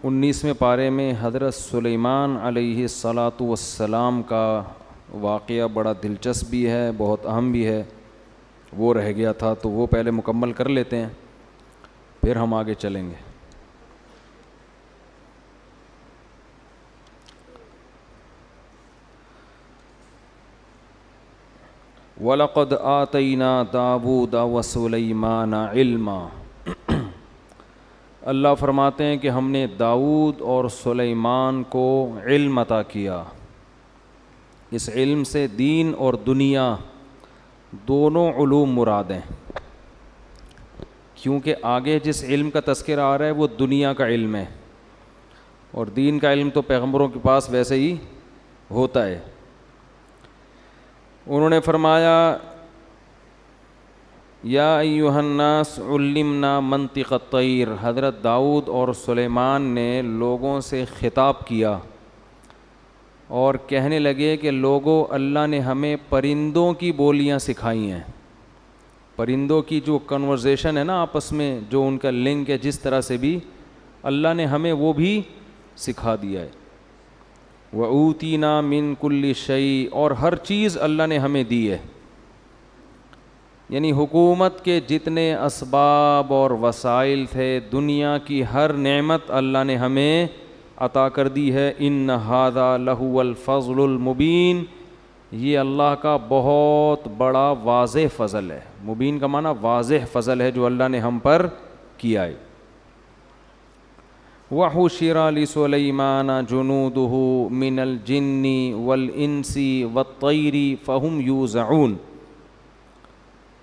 19ویں پارے میں حضرت سلیمان علیہ الصلاۃ والسلام کا واقعہ بڑا دلچسپ بھی ہے، بہت اہم بھی ہے، وہ رہ گیا تھا تو وہ پہلے مکمل کر لیتے ہیں، پھر ہم آگے چلیں گے۔ وَلَقَدْ آتَيْنَا دَاوُودَ وَسُلَيْمَانَ عِلْمًا، اللہ فرماتے ہیں کہ ہم نے داؤد اور سلیمان کو علم عطا کیا۔ اس علم سے دین اور دنیا دونوں علوم مراد ہیں، کیونکہ آگے جس علم کا تذکرہ آ رہا ہے وہ دنیا کا علم ہے، اور دین کا علم تو پیغمبروں کے پاس ویسے ہی ہوتا ہے۔ انہوں نے فرمایا یا ایھا الناس علمنا منطق الطیر، حضرت داؤد اور سلیمان نے لوگوں سے خطاب کیا اور کہنے لگے کہ لوگوں، اللہ نے ہمیں پرندوں کی بولیاں سکھائی ہیں۔ پرندوں کی جو کنورزیشن ہے نا آپس میں، جو ان کا لنک ہے، جس طرح سے بھی اللہ نے ہمیں وہ بھی سکھا دیا ہے۔ وَأُوتِينَا مِن كُلِّ شَيْءٍ، اور ہر چیز اللہ نے ہمیں دی ہے، یعنی حکومت کے جتنے اسباب اور وسائل تھے، دنیا کی ہر نعمت اللہ نے ہمیں عطا کر دی ہے۔ إِنَّ هَذَا لَهُوَ الْفَضْلُ الْمُبِينُ، یہ اللہ کا بہت بڑا واضح فضل ہے۔ مبین کا معنی واضح فضل ہے جو اللہ نے ہم پر کیا ہے۔ وَحُشِرَ لِسُلَيْمَانَ جُنُودُهُ مِنَ الْجِنِّ وَالْإِنسِ وَالطَّيْرِ فَهُمْ يُوزَعُونَ،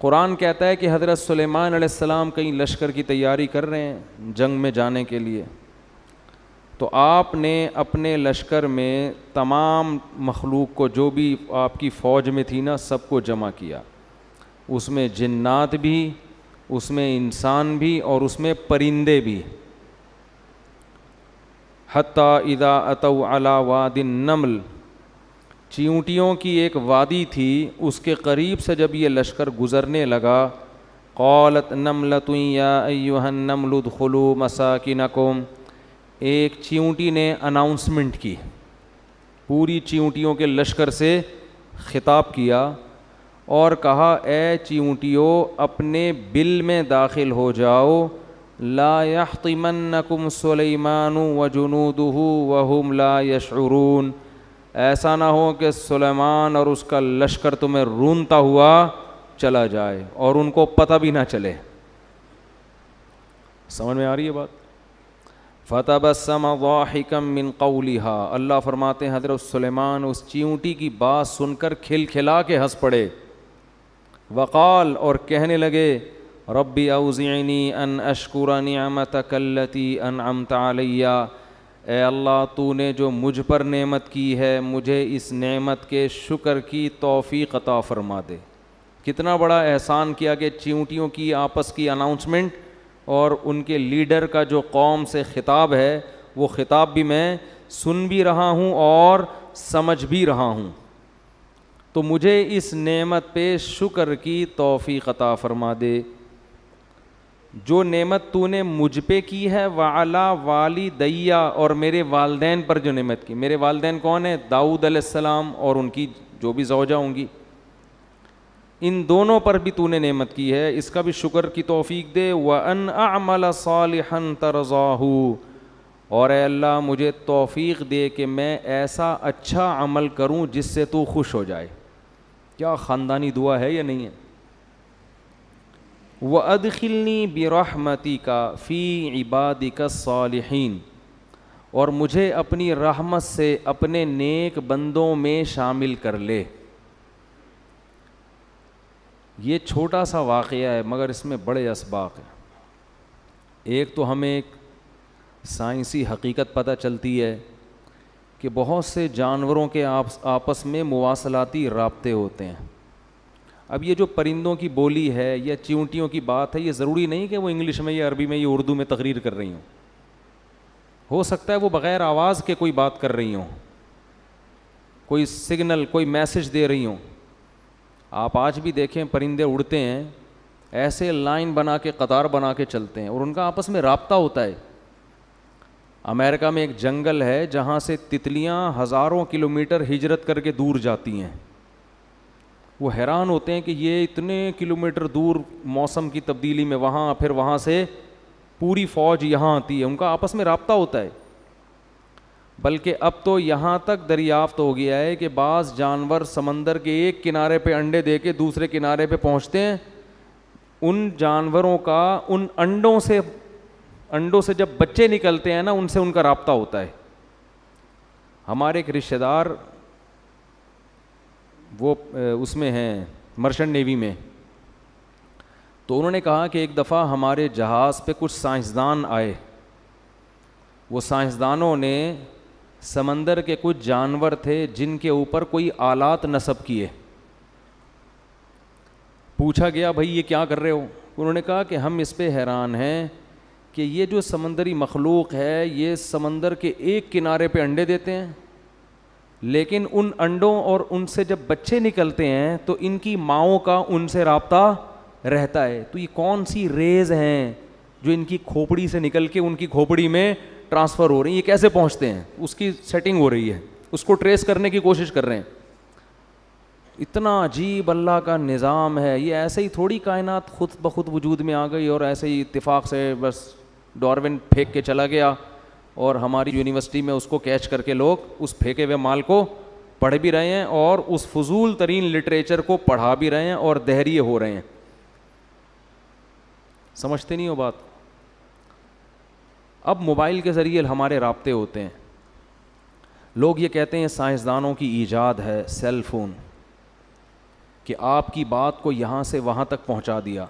قرآن کہتا ہے کہ حضرت سلیمان علیہ السلام کہیں لشکر کی تیاری کر رہے ہیں جنگ میں جانے کے لیے، تو آپ نے اپنے لشکر میں تمام مخلوق کو، جو بھی آپ کی فوج میں تھی نا، سب کو جمع کیا، اس میں جنات بھی، اس میں انسان بھی، اور اس میں پرندے بھی۔ حتیٰ اذا اتوا علی واد النمل، چیونٹیوں کی ایک وادی تھی، اس کے قریب سے جب یہ لشکر گزرنے لگا، قالت نملۃ یا ایھا النمل ادخلوا مساکنکم، ایک چیونٹی نے اناؤنسمنٹ کی، پوری چیونٹیوں کے لشکر سے خطاب کیا اور کہا اے چیونٹیوں، اپنے بل میں داخل ہو جاؤ، لا یحطمنکم سلیمان وجنودہ وہم لا یشعرون، ایسا نہ ہو کہ سلیمان اور اس کا لشکر تمہیں رونتا ہوا چلا جائے اور ان کو پتہ بھی نہ چلے۔ سمجھ میں آ رہی ہے بات؟ فَتَبَسَّمَ ضَاحِكًا مِّن قَوْلِهَا، اللہ فرماتے ہیں حضرت سلیمان اس چیونٹی کی بات سن کر کھل کھلا کے ہنس پڑے۔ وقال، اور کہنے لگے، ربی اوزعنی ان اشکر نعمتک التی انعمت علی، اے اللہ تو نے جو مجھ پر نعمت کی ہے، مجھے اس نعمت کے شکر کی توفیق عطا فرما دے۔ کتنا بڑا احسان کیا کہ چیونٹیوں کی آپس کی اناؤنسمنٹ اور ان کے لیڈر کا جو قوم سے خطاب ہے، وہ خطاب بھی میں سن بھی رہا ہوں اور سمجھ بھی رہا ہوں، تو مجھے اس نعمت پہ شکر کی توفیق عطا فرما دے۔ جو نعمت تو نے مجھ پہ کی ہے، وعلی والدیہ، اور میرے والدین پر جو نعمت کی، میرے والدین کون ہیں؟ داؤد علیہ السلام اور ان کی جو بھی زوجہ ہوں گی، ان دونوں پر بھی تو نے نعمت کی ہے، اس کا بھی شکر کی توفیق دے۔ وَأَنْ أَعْمَلَ صَالِحًا تَرْضَاهُ، اور اے اللہ مجھے توفیق دے کہ میں ایسا اچھا عمل کروں جس سے تو خوش ہو جائے۔ کیا خاندانی دعا ہے یا نہیں ہے؟ وَأَدْخِلْنِي بِرَحْمَتِكَ فِي عِبَادِكَ الصَّالِحِينَ، اور مجھے اپنی رحمت سے اپنے نیک بندوں میں شامل کر لے۔ یہ چھوٹا سا واقعہ ہے مگر اس میں بڑے اسباق ہیں۔ ایک تو ہمیں ایک سائنسی حقیقت پتہ چلتی ہے کہ بہت سے جانوروں کے آپس میں مواصلاتی رابطے ہوتے ہیں۔ اب یہ جو پرندوں کی بولی ہے یا چیونٹیوں کی بات ہے، یہ ضروری نہیں کہ وہ انگلش میں یا عربی میں یا اردو میں تقریر کر رہی ہوں، ہو سکتا ہے وہ بغیر آواز کے کوئی بات کر رہی ہوں، کوئی سگنل، کوئی میسج دے رہی ہوں۔ آپ آج بھی دیکھیں پرندے اڑتے ہیں، ایسے لائن بنا کے، قطار بنا کے چلتے ہیں اور ان کا آپس میں رابطہ ہوتا ہے۔ امریکہ میں ایک جنگل ہے جہاں سے تتلیاں ہزاروں کلومیٹر ہجرت کر کے دور جاتی ہیں. وہ حیران ہوتے ہیں کہ یہ اتنے کلومیٹر دور موسم کی تبدیلی میں وہاں، پھر وہاں سے پوری فوج یہاں آتی ہے، ان کا آپس میں رابطہ ہوتا ہے. بلکہ اب تو یہاں تک دریافت ہو گیا ہے کہ بعض جانور سمندر کے ایک کنارے پہ انڈے دے کے دوسرے کنارے پہ پہنچتے ہیں. ان جانوروں کا ان انڈوں سے جب بچے نکلتے ہیں نا، ان سے ان کا رابطہ ہوتا ہے. ہمارے ایک رشتہ دار وہ اس میں ہیں مرچنٹ نیوی میں، تو انہوں نے کہا کہ ایک دفعہ ہمارے جہاز پہ کچھ سائنسدان آئے. وہ سائنسدانوں نے سمندر کے کچھ جانور تھے جن کے اوپر کوئی آلات نصب کیے. پوچھا گیا بھائی یہ کیا کر رہے ہو؟ انہوں نے کہا کہ ہم اس پہ حیران ہیں کہ یہ جو سمندری مخلوق ہے یہ سمندر کے ایک کنارے پہ انڈے دیتے ہیں، لیکن ان انڈوں اور ان سے جب بچے نکلتے ہیں تو ان کی ماؤں کا ان سے رابطہ رہتا ہے. تو یہ کون سی ریز ہیں جو ان کی کھوپڑی سے نکل کے ان کی کھوپڑی میں ٹرانسفر ہو رہی ہیں، یہ کیسے پہنچتے ہیں؟ اس کی سیٹنگ ہو رہی ہے، اس کو ٹریس کرنے کی کوشش کر رہے ہیں. اتنا عجیب اللہ کا نظام ہے. یہ ایسے ہی تھوڑی کائنات خود بخود وجود میں آ گئی اور ایسے ہی اتفاق سے بس ڈارون پھینک کے چلا گیا اور ہماری یونیورسٹی میں اس کو کیچ کر کے لوگ اس پھینکے ہوئے مال کو پڑھ بھی رہے ہیں اور اس فضول ترین لٹریچر کو پڑھا بھی رہے ہیں اور دہریے ہو رہے ہیں. سمجھتے نہیں ہو بات؟ اب موبائل کے ذریعے ہمارے رابطے ہوتے ہیں. لوگ یہ کہتے ہیں سائنسدانوں کی ایجاد ہے سیل فون، کہ آپ کی بات کو یہاں سے وہاں تک پہنچا دیا.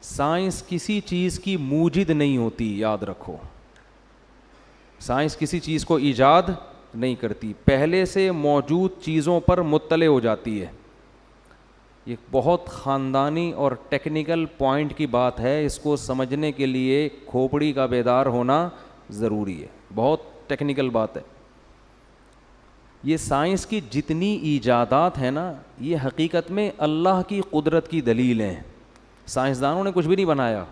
سائنس کسی چیز کی موجد نہیں ہوتی، یاد رکھو. سائنس کسی چیز کو ایجاد نہیں کرتی، پہلے سے موجود چیزوں پر مطلع ہو جاتی ہے. یہ بہت خاندانی اور ٹیکنیکل پوائنٹ کی بات ہے، اس کو سمجھنے کے لیے کھوپڑی کا بیدار ہونا ضروری ہے. بہت ٹیکنیکل بات ہے. یہ سائنس کی جتنی ایجادات ہیں نا، یہ حقیقت میں اللہ کی قدرت کی دلیل ہیں. سائنسدانوں نے کچھ بھی نہیں بنایا،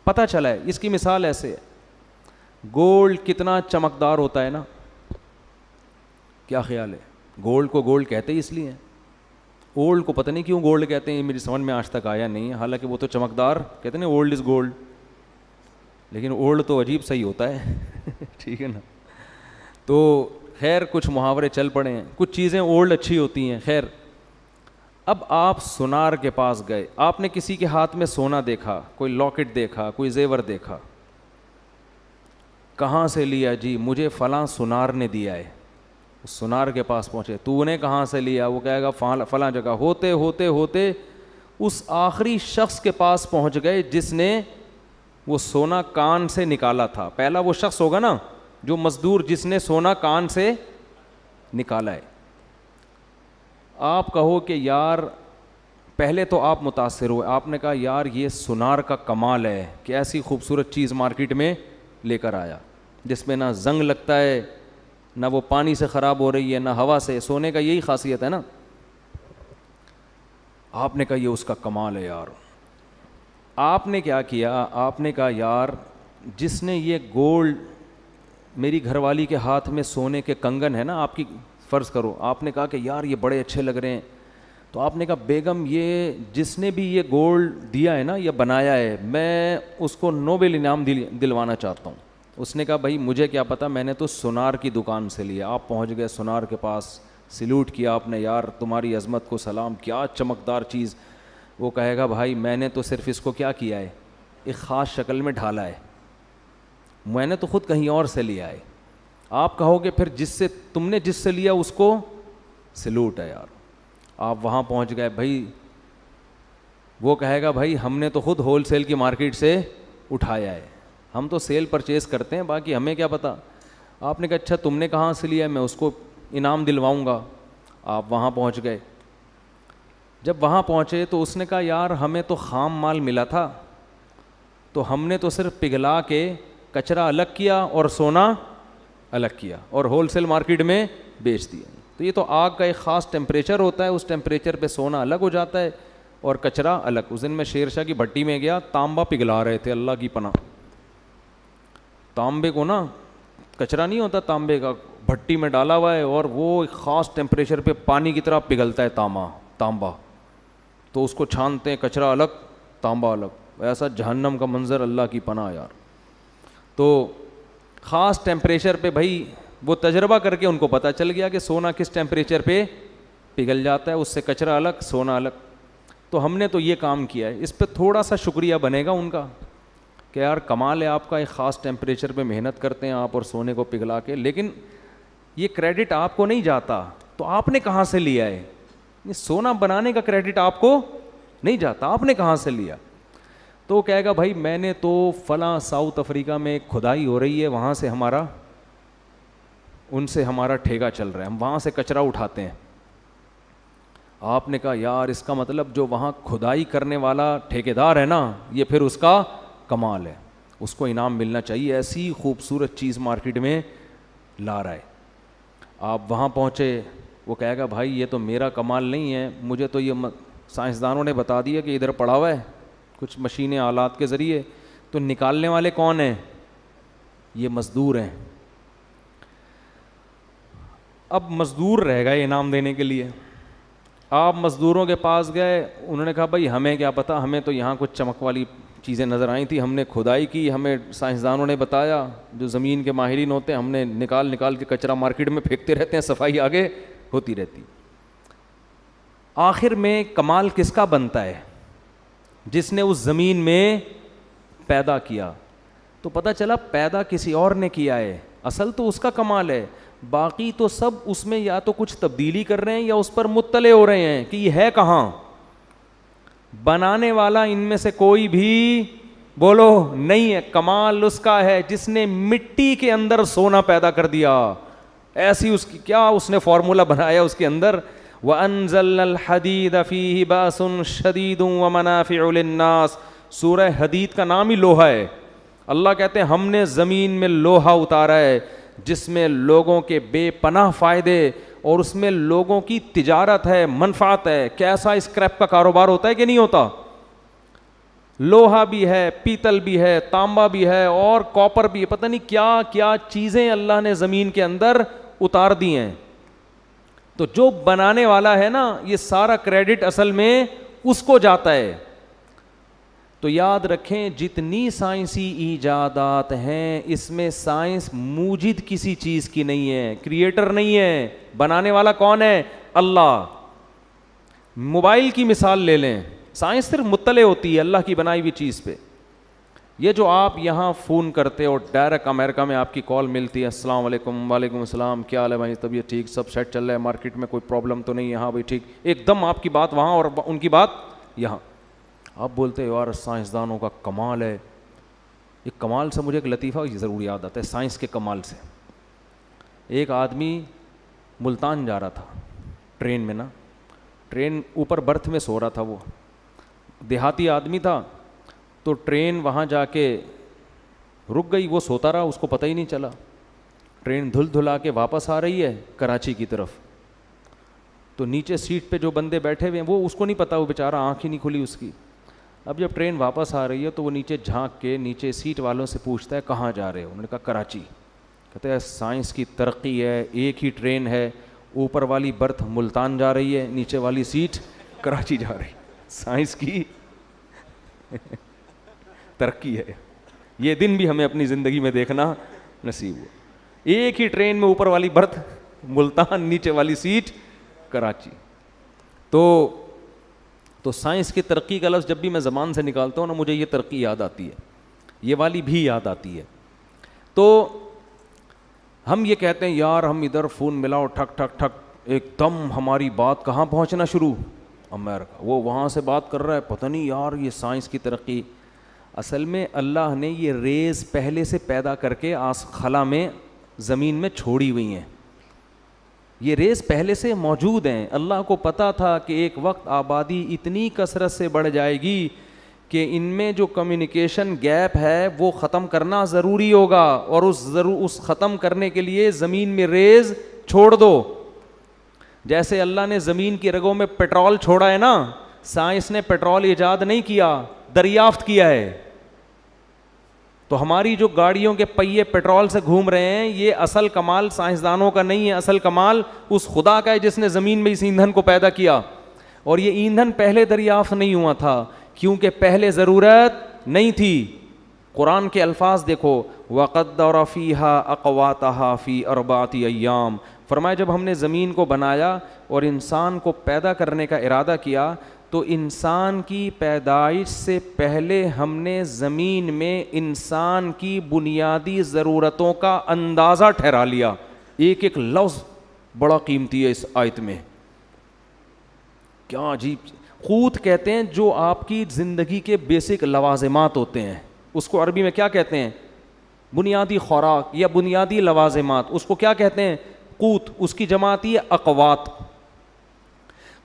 پتہ چلا ہے. اس کی مثال ایسے ہے، گولڈ کتنا چمکدار ہوتا ہے نا، کیا خیال ہے؟ گولڈ کو گولڈ کہتے ہی اس لیے ہیں. اولڈ کو پتہ نہیں کیوں گولڈ کہتے ہیں، میری سمجھ میں آج تک آیا نہیں ہے. حالانکہ وہ تو چمکدار کہتے ہیں نا، اولڈ از گولڈ، لیکن اولڈ تو عجیب صحیح ہوتا ہے. ٹھیک ہے نا؟ تو خیر کچھ محاورے چل پڑے ہیں، کچھ چیزیں اولڈ اچھی ہوتی ہیں. خیر اب آپ سونار کے پاس گئے، آپ نے کسی کے ہاتھ میں سونا دیکھا، کوئی لاکٹ دیکھا، کوئی زیور دیکھا. کہاں سے لیا؟ جی مجھے فلاں سونار نے دیا ہے. اس سونار کے پاس پہنچے، تو نے کہاں سے لیا؟ وہ کہے گا فلاں جگہ. ہوتے ہوتے ہوتے اس آخری شخص کے پاس پہنچ گئے جس نے وہ سونا کان سے نکالا تھا. پہلا وہ شخص ہوگا نا جو مزدور جس نے سونا کان سے نکالا ہے. آپ کہو کہ یار، پہلے تو آپ متاثر ہوئے، آپ نے کہا یار یہ سونار کا کمال ہے کہ ایسی خوبصورت چیز مارکیٹ میں لے کر آیا جس میں نہ زنگ لگتا ہے، نہ وہ پانی سے خراب ہو رہی ہے، نہ ہوا سے. سونے کا یہی خاصیت ہے نا. آپ نے کہا یہ اس کا کمال ہے یار. آپ نے کیا کیا؟ آپ نے کہا یار جس نے یہ گولڈ، میری گھر والی کے ہاتھ میں سونے کے کنگن ہے نا، آپ کی فرض کرو، آپ نے کہا کہ یار یہ بڑے اچھے لگ رہے ہیں. تو آپ نے کہا بیگم یہ جس نے بھی یہ گولڈ دیا ہے نا یا بنایا ہے، میں اس کو نوبل انعام دلوانا چاہتا ہوں. اس نے کہا بھائی مجھے کیا پتہ، میں نے تو سونار کی دکان سے لیا. آپ پہنچ گئے سونار کے پاس، سلوٹ کیا آپ نے، یار تمہاری عظمت کو سلام، کیا چمکدار چیز. وہ کہے گا بھائی میں نے تو صرف اس کو کیا کیا ہے، ایک خاص شکل میں ڈھالا ہے، میں نے تو خود کہیں اور سے لیا ہے. آپ کہو گے پھر تم نے جس سے لیا اس کو سلوٹ ہے یار. آپ وہاں پہنچ گئے بھائی، وہ کہے گا بھائی ہم نے تو خود ہول سیل کی مارکیٹ سے اٹھایا ہے، ہم تو سیل پرچیز کرتے ہیں، باقی ہمیں کیا پتہ. آپ نے کہا اچھا تم نے کہاں سے لیا ہے، میں اس کو انعام دلواؤں گا. آپ وہاں پہنچ گئے. جب وہاں پہنچے تو اس نے کہا یار ہمیں تو خام مال ملا تھا، تو ہم نے تو صرف پگھلا کے کچرا الگ کیا اور سونا الگ کیا اور ہول سیل مارکیٹ میں بیچ دیا. تو یہ تو آگ کا ایک خاص ٹیمپریچر ہوتا ہے، اس ٹیمپریچر پہ سونا الگ ہو جاتا ہے اور کچرا الگ. اس دن میں شیر شاہ کی بھٹی میں گیا، تانبا پگھلا رہے تھے، اللہ کی پناہ تانبے کو نا, کچرا نہیں ہوتا تانبے کا, بھٹی میں ڈالا ہوا ہے اور وہ ایک خاص ٹیمپریچر پہ پانی کی طرح پگھلتا ہے تانبا, تو اس کو چھانتے ہیں, کچرا الگ تانبا الگ. ایسا جہنم کا منظر, اللہ کی پناہ یار. تو خاص ٹیمپریچر پہ بھائی وہ تجربہ کر کے ان کو پتہ چل گیا کہ سونا کس ٹیمپریچر پہ پگھل جاتا ہے, اس سے کچرا الگ سونا الگ. تو ہم نے تو یہ کام کیا ہے, اس پہ تھوڑا سا شکریہ بنے گا ان کا کہ یار کمال ہے آپ کا, ایک خاص ٹیمپریچر پہ محنت کرتے ہیں آپ اور سونے کو پگھلا کے, لیکن یہ کریڈٹ آپ کو نہیں جاتا. تو آپ نے کہاں سے لیا ہے؟ سونا بنانے کا کریڈٹ آپ کو نہیں جاتا, آپ نے کہاں سے لیا؟ تو وہ کہے گا بھائی میں نے تو فلاں ساؤتھ افریقہ میں کھدائی ہو رہی ہے, وہاں سے ان سے ہمارا ٹھیکہ چل رہا ہے, ہم وہاں سے کچرا اٹھاتے ہیں. آپ نے کہا یار اس کا مطلب جو وہاں کھدائی کرنے والا ٹھیکیدار ہے نا, یہ پھر اس کا کمال ہے, اس کو انعام ملنا چاہیے, ایسی خوبصورت چیز مارکیٹ میں لا رہا ہے. آپ وہاں پہنچے, وہ کہے گا بھائی یہ تو میرا کمال نہیں ہے, مجھے تو یہ سائنسدانوں نے بتا دیا کہ ادھر پڑا ہوا ہے کچھ مشینیں آلات کے ذریعے, تو نکالنے والے کون ہیں؟ یہ مزدور ہیں. اب مزدور رہ گئے انعام دینے کے لیے. آپ مزدوروں کے پاس گئے, انہوں نے کہا بھائی ہمیں کیا پتہ, ہمیں تو یہاں کچھ چمک والی چیزیں نظر آئی تھی, ہم نے کھدائی کی, ہمیں سائنسدانوں نے بتایا, جو زمین کے ماہرین ہوتے ہیں, ہم نے نکال کے کچرا مارکیٹ میں پھینکتے رہتے ہیں, صفائی آگے ہوتی رہتی. آخر میں کمال کس کا بنتا ہے؟ جس نے اس زمین میں پیدا کیا. تو پتہ چلا پیدا کسی اور نے کیا ہے, اصل تو اس کا کمال ہے, باقی تو سب اس میں یا تو کچھ تبدیلی کر رہے ہیں یا اس پر مطلع ہو رہے ہیں کہ یہ ہے کہاں. بنانے والا ان میں سے کوئی بھی بولو نہیں ہے, کمال اس کا ہے جس نے مٹی کے اندر سونا پیدا کر دیا. ایسی اس کی کیا اس نے فارمولا بنایا اس کے اندر, وَأَنزَلْنَا الْحَدِيدَ فِيهِ بَأْسٌ شَدِيدٌ وَمَنَافِعُ لِلنَّاسِ. سورہ حدید کا نام ہی لوہا ہے. اللہ کہتے ہیں ہم نے زمین میں لوہا اتارا ہے جس میں لوگوں کے بے پناہ فائدے اور اس میں لوگوں کی تجارت ہے, منفعت ہے. کیسا اسکریپ کا کاروبار ہوتا ہے کہ نہیں ہوتا؟ لوہا بھی ہے, پیتل بھی ہے, تانبا بھی ہے اور کاپر بھی ہے, پتہ نہیں کیا کیا چیزیں اللہ نے زمین کے اندر اتار دی ہیں. تو جو بنانے والا ہے نا, یہ سارا کریڈٹ اصل میں اس کو جاتا ہے. تو یاد رکھیں جتنی سائنسی ایجادات ہیں اس میں سائنس موجد کسی چیز کی نہیں ہے, کریٹر نہیں ہے. بنانے والا کون ہے؟ اللہ. موبائل کی مثال لے لیں, سائنس صرف مطلع ہوتی ہے اللہ کی بنائی ہوئی چیز پہ. یہ جو آپ یہاں فون کرتے ہو, ڈائریکٹ امریکہ میں آپ کی کال ملتی ہے, السلام علیکم, وعلیکم السلام, کیا حال ہے بھائی, طبیعت ٹھیک, سب سیٹ چل رہا ہے, مارکیٹ میں کوئی پرابلم تو نہیں ہے, ہاں بھائی ٹھیک, ایک دم آپ کی بات وہاں اور ان کی بات یہاں. آپ بولتے ہو یار سائنسدانوں کا کمال ہے. یہ کمال سے مجھے ایک لطیفہ ضرور یاد آتا ہے سائنس کے کمال سے. ایک آدمی ملتان جا رہا تھا ٹرین میں نا, ٹرین اوپر برتھ میں سو رہا تھا, وہ دیہاتی آدمی تھا. تو ٹرین وہاں جا کے رک گئی, وہ سوتا رہا, اس کو پتہ ہی نہیں چلا. ٹرین دھل دھلا کے واپس آ رہی ہے کراچی کی طرف. تو نیچے سیٹ پہ جو بندے بیٹھے ہوئے ہیں وہ اس کو نہیں پتا, وہ بیچارہ آنکھ ہی نہیں کھلی اس کی. اب جب ٹرین واپس آ رہی ہے تو وہ نیچے جھانک کے نیچے سیٹ والوں سے پوچھتا ہے کہاں جا رہے ہو؟ انہوں نے کہا کراچی. کہتے ہیں سائنس کی ترقی ہے, ایک ہی ٹرین ہے, اوپر والی برتھ ملتان جا رہی ہے, نیچے والی سیٹ کراچی جا رہی. سائنس کی ترقی ہے. یہ دن بھی ہمیں اپنی زندگی میں دیکھنا نصیب ہوا. ایک ہی ٹرین میں اوپر والی برتھ ملتان, نیچے والی سیٹ کراچی. تو سائنس کی ترقی کا لفظ جب بھی میں زبان سے نکالتا ہوں نا, مجھے یہ ترقی یاد آتی ہے, یہ والی بھی یاد آتی ہے. تو ہم یہ کہتے ہیں یار ہم ادھر فون ملاؤ, ٹھک ٹھک ٹھک, ایک دم ہماری بات کہاں پہنچنا شروع, امریکہ. وہ وہاں سے بات کر رہا ہے, پتہ نہیں یار یہ سائنس کی ترقی. اصل میں اللہ نے یہ ریز پہلے سے پیدا کر کے خلا میں زمین میں چھوڑی ہوئی ہیں. یہ ریز پہلے سے موجود ہیں. اللہ کو پتہ تھا کہ ایک وقت آبادی اتنی کثرت سے بڑھ جائے گی کہ ان میں جو کمیونیکیشن گیپ ہے وہ ختم کرنا ضروری ہوگا, اور اس ختم کرنے کے لیے زمین میں ریز چھوڑ دو. جیسے اللہ نے زمین کی رگوں میں پیٹرول چھوڑا ہے نا, سائنس نے پیٹرول ایجاد نہیں کیا, دریافت کیا ہے. تو ہماری جو گاڑیوں کے پہیے پیٹرول سے گھوم رہے ہیں، یہ اصل کمال سائنسدانوں کا نہیں ہے، اصل کمال اس خدا کا ہے جس نے زمین میں اس ایندھن کو پیدا کیا. اور یہ ایندھن پہلے دریافت نہیں ہوا تھا کیونکہ پہلے ضرورت نہیں تھی. قرآن کے الفاظ دیکھو، وَقَدَّرَ فِيهَا أَقْوَاتَهَا فِي أَرْبَعَةِ أَيَّامٍ. فرمایا جب ہم نے زمین کو بنایا اور انسان کو پیدا کرنے کا ارادہ کیا تو انسان کی پیدائش سے پہلے ہم نے زمین میں انسان کی بنیادی ضرورتوں کا اندازہ ٹھہرا لیا. ایک ایک لفظ بڑا قیمتی ہے اس آیت میں. کیا عجیب. قوت کہتے ہیں جو آپ کی زندگی کے بیسک لوازمات ہوتے ہیں، اس کو عربی میں کیا کہتے ہیں؟ بنیادی خوراک یا بنیادی لوازمات، اس کو کیا کہتے ہیں؟ قوت. اس کی جمع آتی ہے اقوات.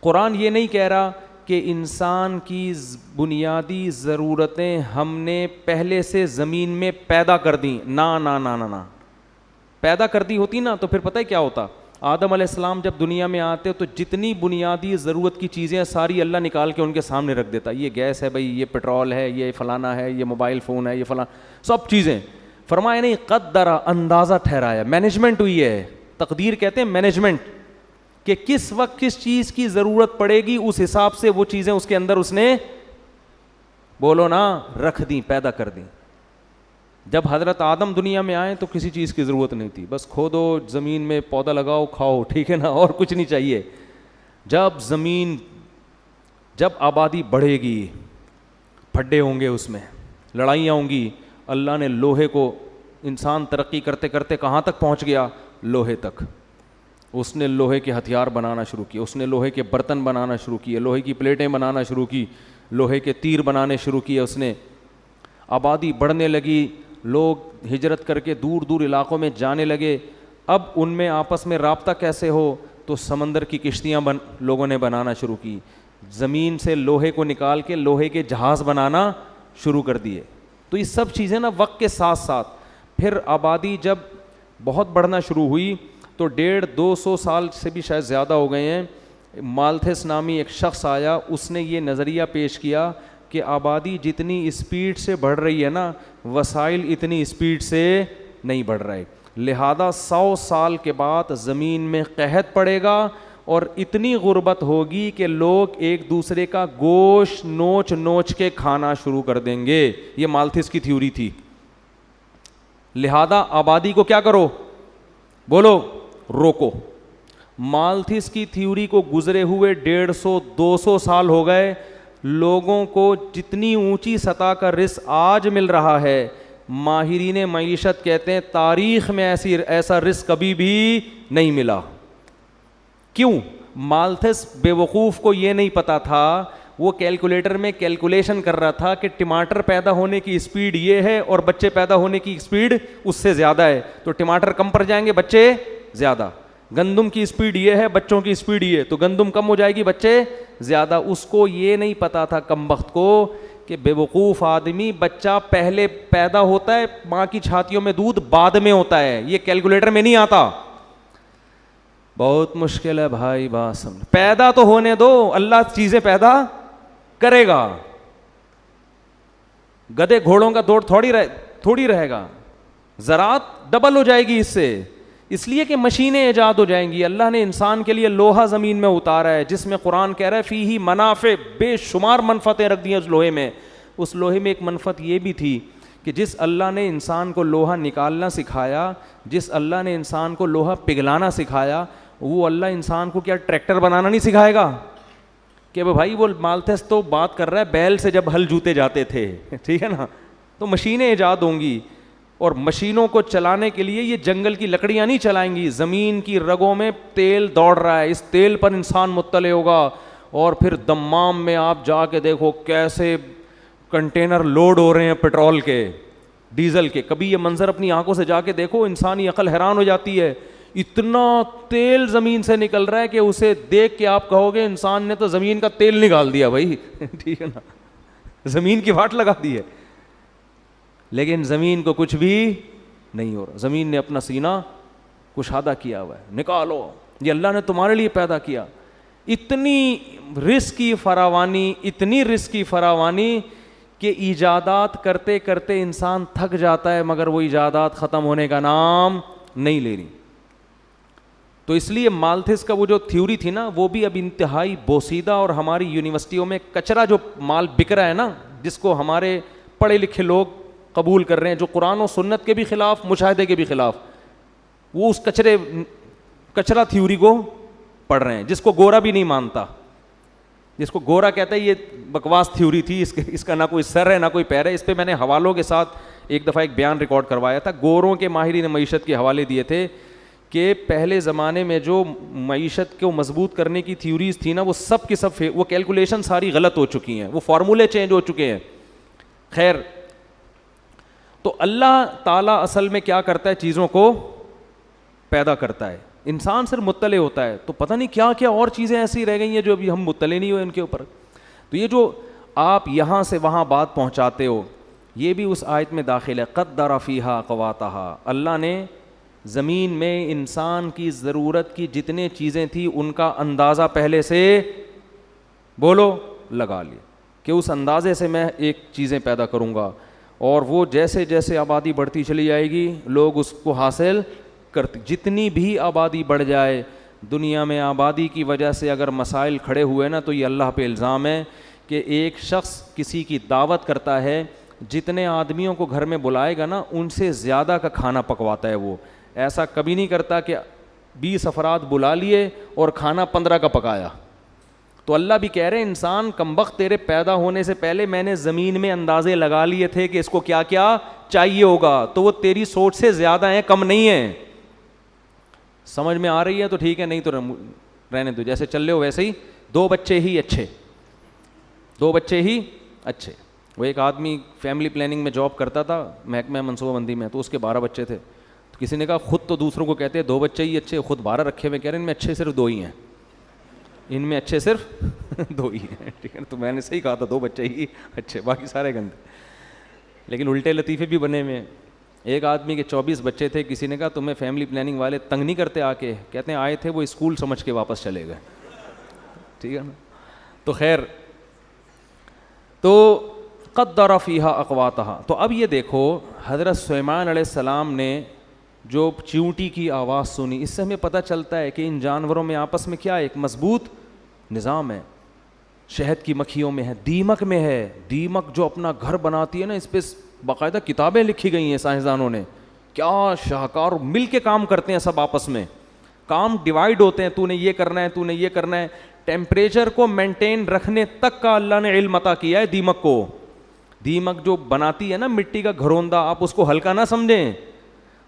قرآن یہ نہیں کہہ رہا کہ انسان کی بنیادی ضرورتیں ہم نے پہلے سے زمین میں پیدا کر دیں. نا نا نا نا نا. پیدا کر دی ہوتی نا تو پھر پتہ ہے کیا ہوتا؟ آدم علیہ السلام جب دنیا میں آتے تو جتنی بنیادی ضرورت کی چیزیں ساری اللہ نکال کے ان کے سامنے رکھ دیتا. یہ گیس ہے بھائی، یہ پیٹرول ہے، یہ فلانا ہے، یہ موبائل فون ہے، یہ فلاں سب چیزیں. فرمایا نہیں، قدرہ اندازہ ٹھہرایا. مینجمنٹ ہوئی ہے. تقدیر کہتے ہیں مینجمنٹ، کہ کس وقت کس چیز کی ضرورت پڑے گی اس حساب سے وہ چیزیں اس کے اندر اس نے بولو نا رکھ دیں، پیدا کر دیں. جب حضرت آدم دنیا میں آئے تو کسی چیز کی ضرورت نہیں تھی، بس کھودو، زمین میں پودا لگاؤ، کھاؤ، ٹھیک ہے نا، اور کچھ نہیں چاہیے. جب آبادی بڑھے گی، پھڈے ہوں گے، اس میں لڑائیاں ہوں گی، اللہ نے لوہے کو، انسان ترقی کرتے کرتے کہاں تک پہنچ گیا؟ لوہے تک. اس نے لوہے کے ہتھیار بنانا شروع کیے، اس نے لوہے کے برتن بنانا شروع کیے، لوہے کی پلیٹیں بنانا شروع کی، لوہے کے تیر بنانے شروع کیے. اس نے آبادی بڑھنے لگی، لوگ ہجرت کر کے دور دور علاقوں میں جانے لگے. اب ان میں آپس میں رابطہ کیسے ہو؟ تو سمندر کی کشتیاں لوگوں نے بنانا شروع کی. زمین سے لوہے کو نکال کے لوہے کے جہاز بنانا شروع کر دیے. تو یہ سب چیزیں نا وقت کے ساتھ ساتھ. پھر آبادی جب بہت بڑھنا شروع ہوئی تو 150-200 سال سے بھی شاید زیادہ ہو گئے ہیں، مالتھس نامی ایک شخص آیا، اس نے یہ نظریہ پیش کیا کہ آبادی جتنی اسپیڈ سے بڑھ رہی ہے نا، وسائل اتنی اسپیڈ سے نہیں بڑھ رہے، لہذا 100 سال کے بعد زمین میں قحط پڑے گا اور اتنی غربت ہوگی کہ لوگ ایک دوسرے کا گوشت نوچ نوچ کے کھانا شروع کر دیں گے. یہ مالتھس کی تھیوری تھی. لہذا آبادی کو کیا کرو؟ بولو روکو. مالتھس کی تھیوری کو گزرے ہوئے 150-200 سال ہو گئے. لوگوں کو جتنی اونچی سطح کا رزق آج مل رہا ہے، ماہرین معیشت کہتے ہیں تاریخ میں ایسا رزق کبھی بھی نہیں ملا. کیوں؟ مالتھس بے وقوف کو یہ نہیں پتا تھا، وہ کیلکولیٹر میں کیلکولیشن کر رہا تھا کہ ٹماٹر پیدا ہونے کی اسپیڈ یہ ہے اور بچے پیدا ہونے کی اسپیڈ اس سے زیادہ ہے، تو ٹماٹر کم پڑ جائیں گے، بچے زیادہ. گندم کی اسپیڈ یہ ہے، بچوں کی اسپیڈ یہ ہے، تو گندم کم ہو جائے گی، بچے زیادہ. اس کو یہ نہیں پتا تھا کمبخت کو کہ بے وقوف آدمی، بچہ پہلے پیدا ہوتا ہے ماں کی چھاتیوں میں، دودھ بعد میں ہوتا ہے، یہ کیلکولیٹر میں نہیں آتا. بہت مشکل ہے بھائی، بات سمجھ. پیدا تو ہونے دو، اللہ چیزیں پیدا کرے گا. گدے گھوڑوں کا دوڑ تھوڑی رہے گا، زراعت ڈبل ہو جائے گی اس سے، اس لیے کہ مشینیں ایجاد ہو جائیں گی. اللہ نے انسان کے لیے لوہا زمین میں اتارا ہے، جس میں قرآن کہہ رہا ہے فیہ منافع، بے شمار منفعتیں رکھ دی ہیں اس لوہے میں. اس لوہے میں ایک منفعت یہ بھی تھی کہ جس اللہ نے انسان کو لوہا نکالنا سکھایا، جس اللہ نے انسان کو لوہا پگھلانا سکھایا، وہ اللہ انسان کو کیا ٹریکٹر بنانا نہیں سکھائے گا؟ کہ بھائی وہ مالتھس تو بات کر رہا ہے بیل سے جب ہل جوتے جاتے تھے، ٹھیک ہے نا. تو مشینیں ایجاد ہوں گی، اور مشینوں کو چلانے کے لیے یہ جنگل کی لکڑیاں نہیں چلائیں گی. زمین کی رگوں میں تیل دوڑ رہا ہے، اس تیل پر انسان مطلع ہوگا. اور پھر دمام میں آپ جا کے دیکھو کیسے کنٹینر لوڈ ہو رہے ہیں پیٹرول کے، ڈیزل کے. کبھی یہ منظر اپنی آنکھوں سے جا کے دیکھو، انسانی عقل حیران ہو جاتی ہے. اتنا تیل زمین سے نکل رہا ہے کہ اسے دیکھ کے آپ کہو گے انسان نے تو زمین کا تیل نکال دیا بھائی. ٹھیک ہے نا، زمین کی واٹ لگا دی ہے. لیکن زمین کو کچھ بھی نہیں ہو رہا. زمین نے اپنا سینہ کشادہ کیا ہوا ہے، نکالو، یہ اللہ نے تمہارے لیے پیدا کیا. اتنی رزق کی فراوانی، اتنی رزق کی فراوانی کہ ایجادات کرتے کرتے انسان تھک جاتا ہے مگر وہ ایجادات ختم ہونے کا نام نہیں لے رہی. تو اس لیے مالتھس کا وہ جو تھیوری تھی نا وہ بھی اب انتہائی بوسیدہ اور ہماری یونیورسٹیوں میں کچرا جو مال بک رہا ہے نا, جس کو ہمارے پڑھے لکھے لوگ قبول کر رہے ہیں, جو قرآن و سنت کے بھی خلاف, مشاہدے کے بھی خلاف, وہ اس کچرا تھیوری کو پڑھ رہے ہیں, جس کو گورا بھی نہیں مانتا, جس کو گورا کہتا ہے یہ بکواس تھیوری تھی, اس کا نہ کوئی سر ہے نہ کوئی پیر ہے. اس پہ میں نے حوالوں کے ساتھ ایک دفعہ ایک بیان ریکارڈ کروایا تھا. گوروں کے ماہرین معیشت کے حوالے دیے تھے کہ پہلے زمانے میں جو معیشت کو مضبوط کرنے کی تھیوریز تھی نا وہ سب کی سب وہ کیلکولیشن ساری غلط ہو چکی ہیں, وہ فارمولے چینج ہو چکے ہیں. خیر, تو اللہ تعالیٰ اصل میں کیا کرتا ہے, چیزوں کو پیدا کرتا ہے, انسان صرف مطلع ہوتا ہے. تو پتہ نہیں کیا کیا اور چیزیں ایسی رہ گئی ہیں جو ابھی ہم مطلع نہیں ہوئے ان کے اوپر. تو یہ جو آپ یہاں سے وہاں بات پہنچاتے ہو یہ بھی اس آیت میں داخل ہے. قدر فیہا اقواتہا, اللہ نے زمین میں انسان کی ضرورت کی جتنے چیزیں تھیں ان کا اندازہ پہلے سے بولو لگا لیا کہ اس اندازے سے میں ایک چیزیں پیدا کروں گا, اور وہ جیسے جیسے آبادی بڑھتی چلی جائے گی لوگ اس کو حاصل کرتے. جتنی بھی آبادی بڑھ جائے دنیا میں, آبادی کی وجہ سے اگر مسائل کھڑے ہوئے نا تو یہ اللہ پہ الزام ہے کہ ایک شخص کسی کی دعوت کرتا ہے, جتنے آدمیوں کو گھر میں بلائے گا نا ان سے زیادہ کا کھانا پکواتا ہے. وہ ایسا کبھی نہیں کرتا کہ 20 افراد بلا لیے اور کھانا 15 کا پکایا. تو اللہ بھی کہہ رہے ہیں انسان کمبخت, تیرے پیدا ہونے سے پہلے میں نے زمین میں اندازے لگا لیے تھے کہ اس کو کیا کیا چاہیے ہوگا, تو وہ تیری سوچ سے زیادہ ہیں, کم نہیں ہیں. سمجھ میں آ رہی ہے تو ٹھیک ہے, نہیں تو رہنے دو, جیسے چل رہے ہو ویسے ہی. 2 بچے ہی اچھے, 2 بچے ہی اچھے. وہ ایک آدمی فیملی پلاننگ میں جاب کرتا تھا محکمہ منصوبہ بندی میں, تو اس کے 12 بچے تھے. تو کسی نے کہا خود تو دوسروں کو کہتے ہیں 2 بچے ہی اچھے, خود 12 رکھے ہوئے, کہہ رہے ہیں ان میں اچھے صرف 2 ہی ہیں, ان میں اچھے صرف 2 ہی ہیں. ٹھیک ہے, تو میں نے صحیح کہا تھا 2 بچے ہی اچھے, باقی سارے گندے. لیکن الٹے لطیفے بھی بنے ہوئے ہیں. ایک آدمی کے 24 بچے تھے, کسی نے کہا تمہیں فیملی پلاننگ والے تنگ نہیں کرتے آ کے, کہتے ہیں آئے تھے وہ اسکول سمجھ کے واپس چلے گئے. ٹھیک ہے نا. تو خیر, تو قدر فیہا اقواتہا. تو اب یہ دیکھو حضرت سلیمان علیہ السلام نے جو چیونٹی کی آواز سنی, اس سے ہمیں پتہ چلتا ہے کہ ان جانوروں میں آپس میں کیا ایک مضبوط نظام ہے. شہد کی مکھیوں میں ہے, دیمک میں ہے. دیمک جو اپنا گھر بناتی ہے نا, اس پہ باقاعدہ کتابیں لکھی گئی ہیں سائنسدانوں نے, کیا شاہکار, مل کے کام کرتے ہیں سب آپس میں, کام ڈیوائیڈ ہوتے ہیں, تو نے یہ کرنا ہے, تو نے یہ کرنا ہے. ٹیمپریچر کو مینٹین رکھنے تک کا اللہ نے علم عطا کیا ہے دیمک کو. دیمک جو بناتی ہے نا مٹی کا گھروندہ, آپ اس کو ہلکا نہ سمجھیں,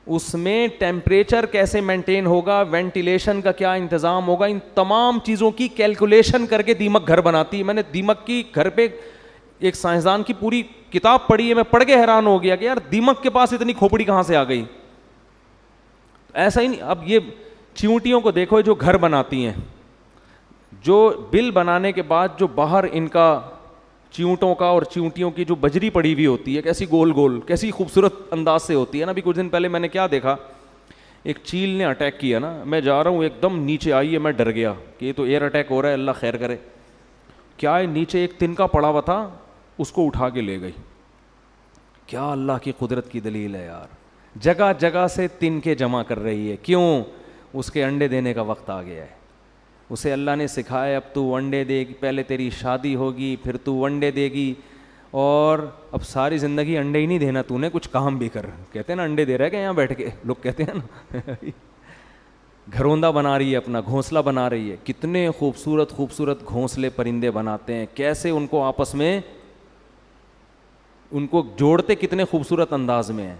اس میں ٹیمپریچر کیسے مینٹین ہوگا, وینٹیلیشن کا کیا انتظام ہوگا, ان تمام چیزوں کی کیلکولیشن کر کے دیمک گھر بناتی ہے. میں نے دیمک کی گھر پہ ایک سائنسدان کی پوری کتاب پڑھی ہے, میں پڑھ کے حیران ہو گیا کہ یار دیمک کے پاس اتنی کھوپڑی کہاں سے آ گئی. ایسا ہی نہیں, اب یہ چیونٹیوں کو دیکھو جو گھر بناتی ہیں, جو بل بنانے کے بعد جو باہر ان کا چیونٹوں کا اور چیونٹیوں کی جو بجری پڑی ہوئی ہوتی ہے, کیسی گول گول, کیسی خوبصورت انداز سے ہوتی ہے نا. ابھی کچھ دن پہلے میں نے کیا دیکھا, ایک چیل نے اٹیک کیا نا, میں جا رہا ہوں ایک دم نیچے آئی ہے, میں ڈر گیا کہ یہ تو ایئر اٹیک ہو رہا ہے, اللہ خیر کرے. کیا ہے, نیچے ایک تنکا پڑا ہوا تھا, اس کو اٹھا کے لے گئی. کیا اللہ کی قدرت کی دلیل ہے یار, جگہ جگہ سے تنکے جمع کر رہی ہے. کیوں؟ اس کے انڈے دینے کا وقت آ گیا ہے. اسے اللہ نے سکھایا اب تو انڈے دے گی, پہلے تیری شادی ہوگی پھر تو انڈے دے گی, اور اب ساری زندگی انڈے ہی نہیں دینا, تو نے کچھ کام بھی کر. کہتے ہیں نا انڈے دے رہے کہ یہاں بیٹھ کے, لوگ کہتے ہیں نا. گھروندا بنا رہی ہے, اپنا گھونسلہ بنا رہی ہے. کتنے خوبصورت خوبصورت گھونسلے پرندے بناتے ہیں, کیسے ان کو آپس میں ان کو جوڑتے کتنے خوبصورت انداز میں ہیں.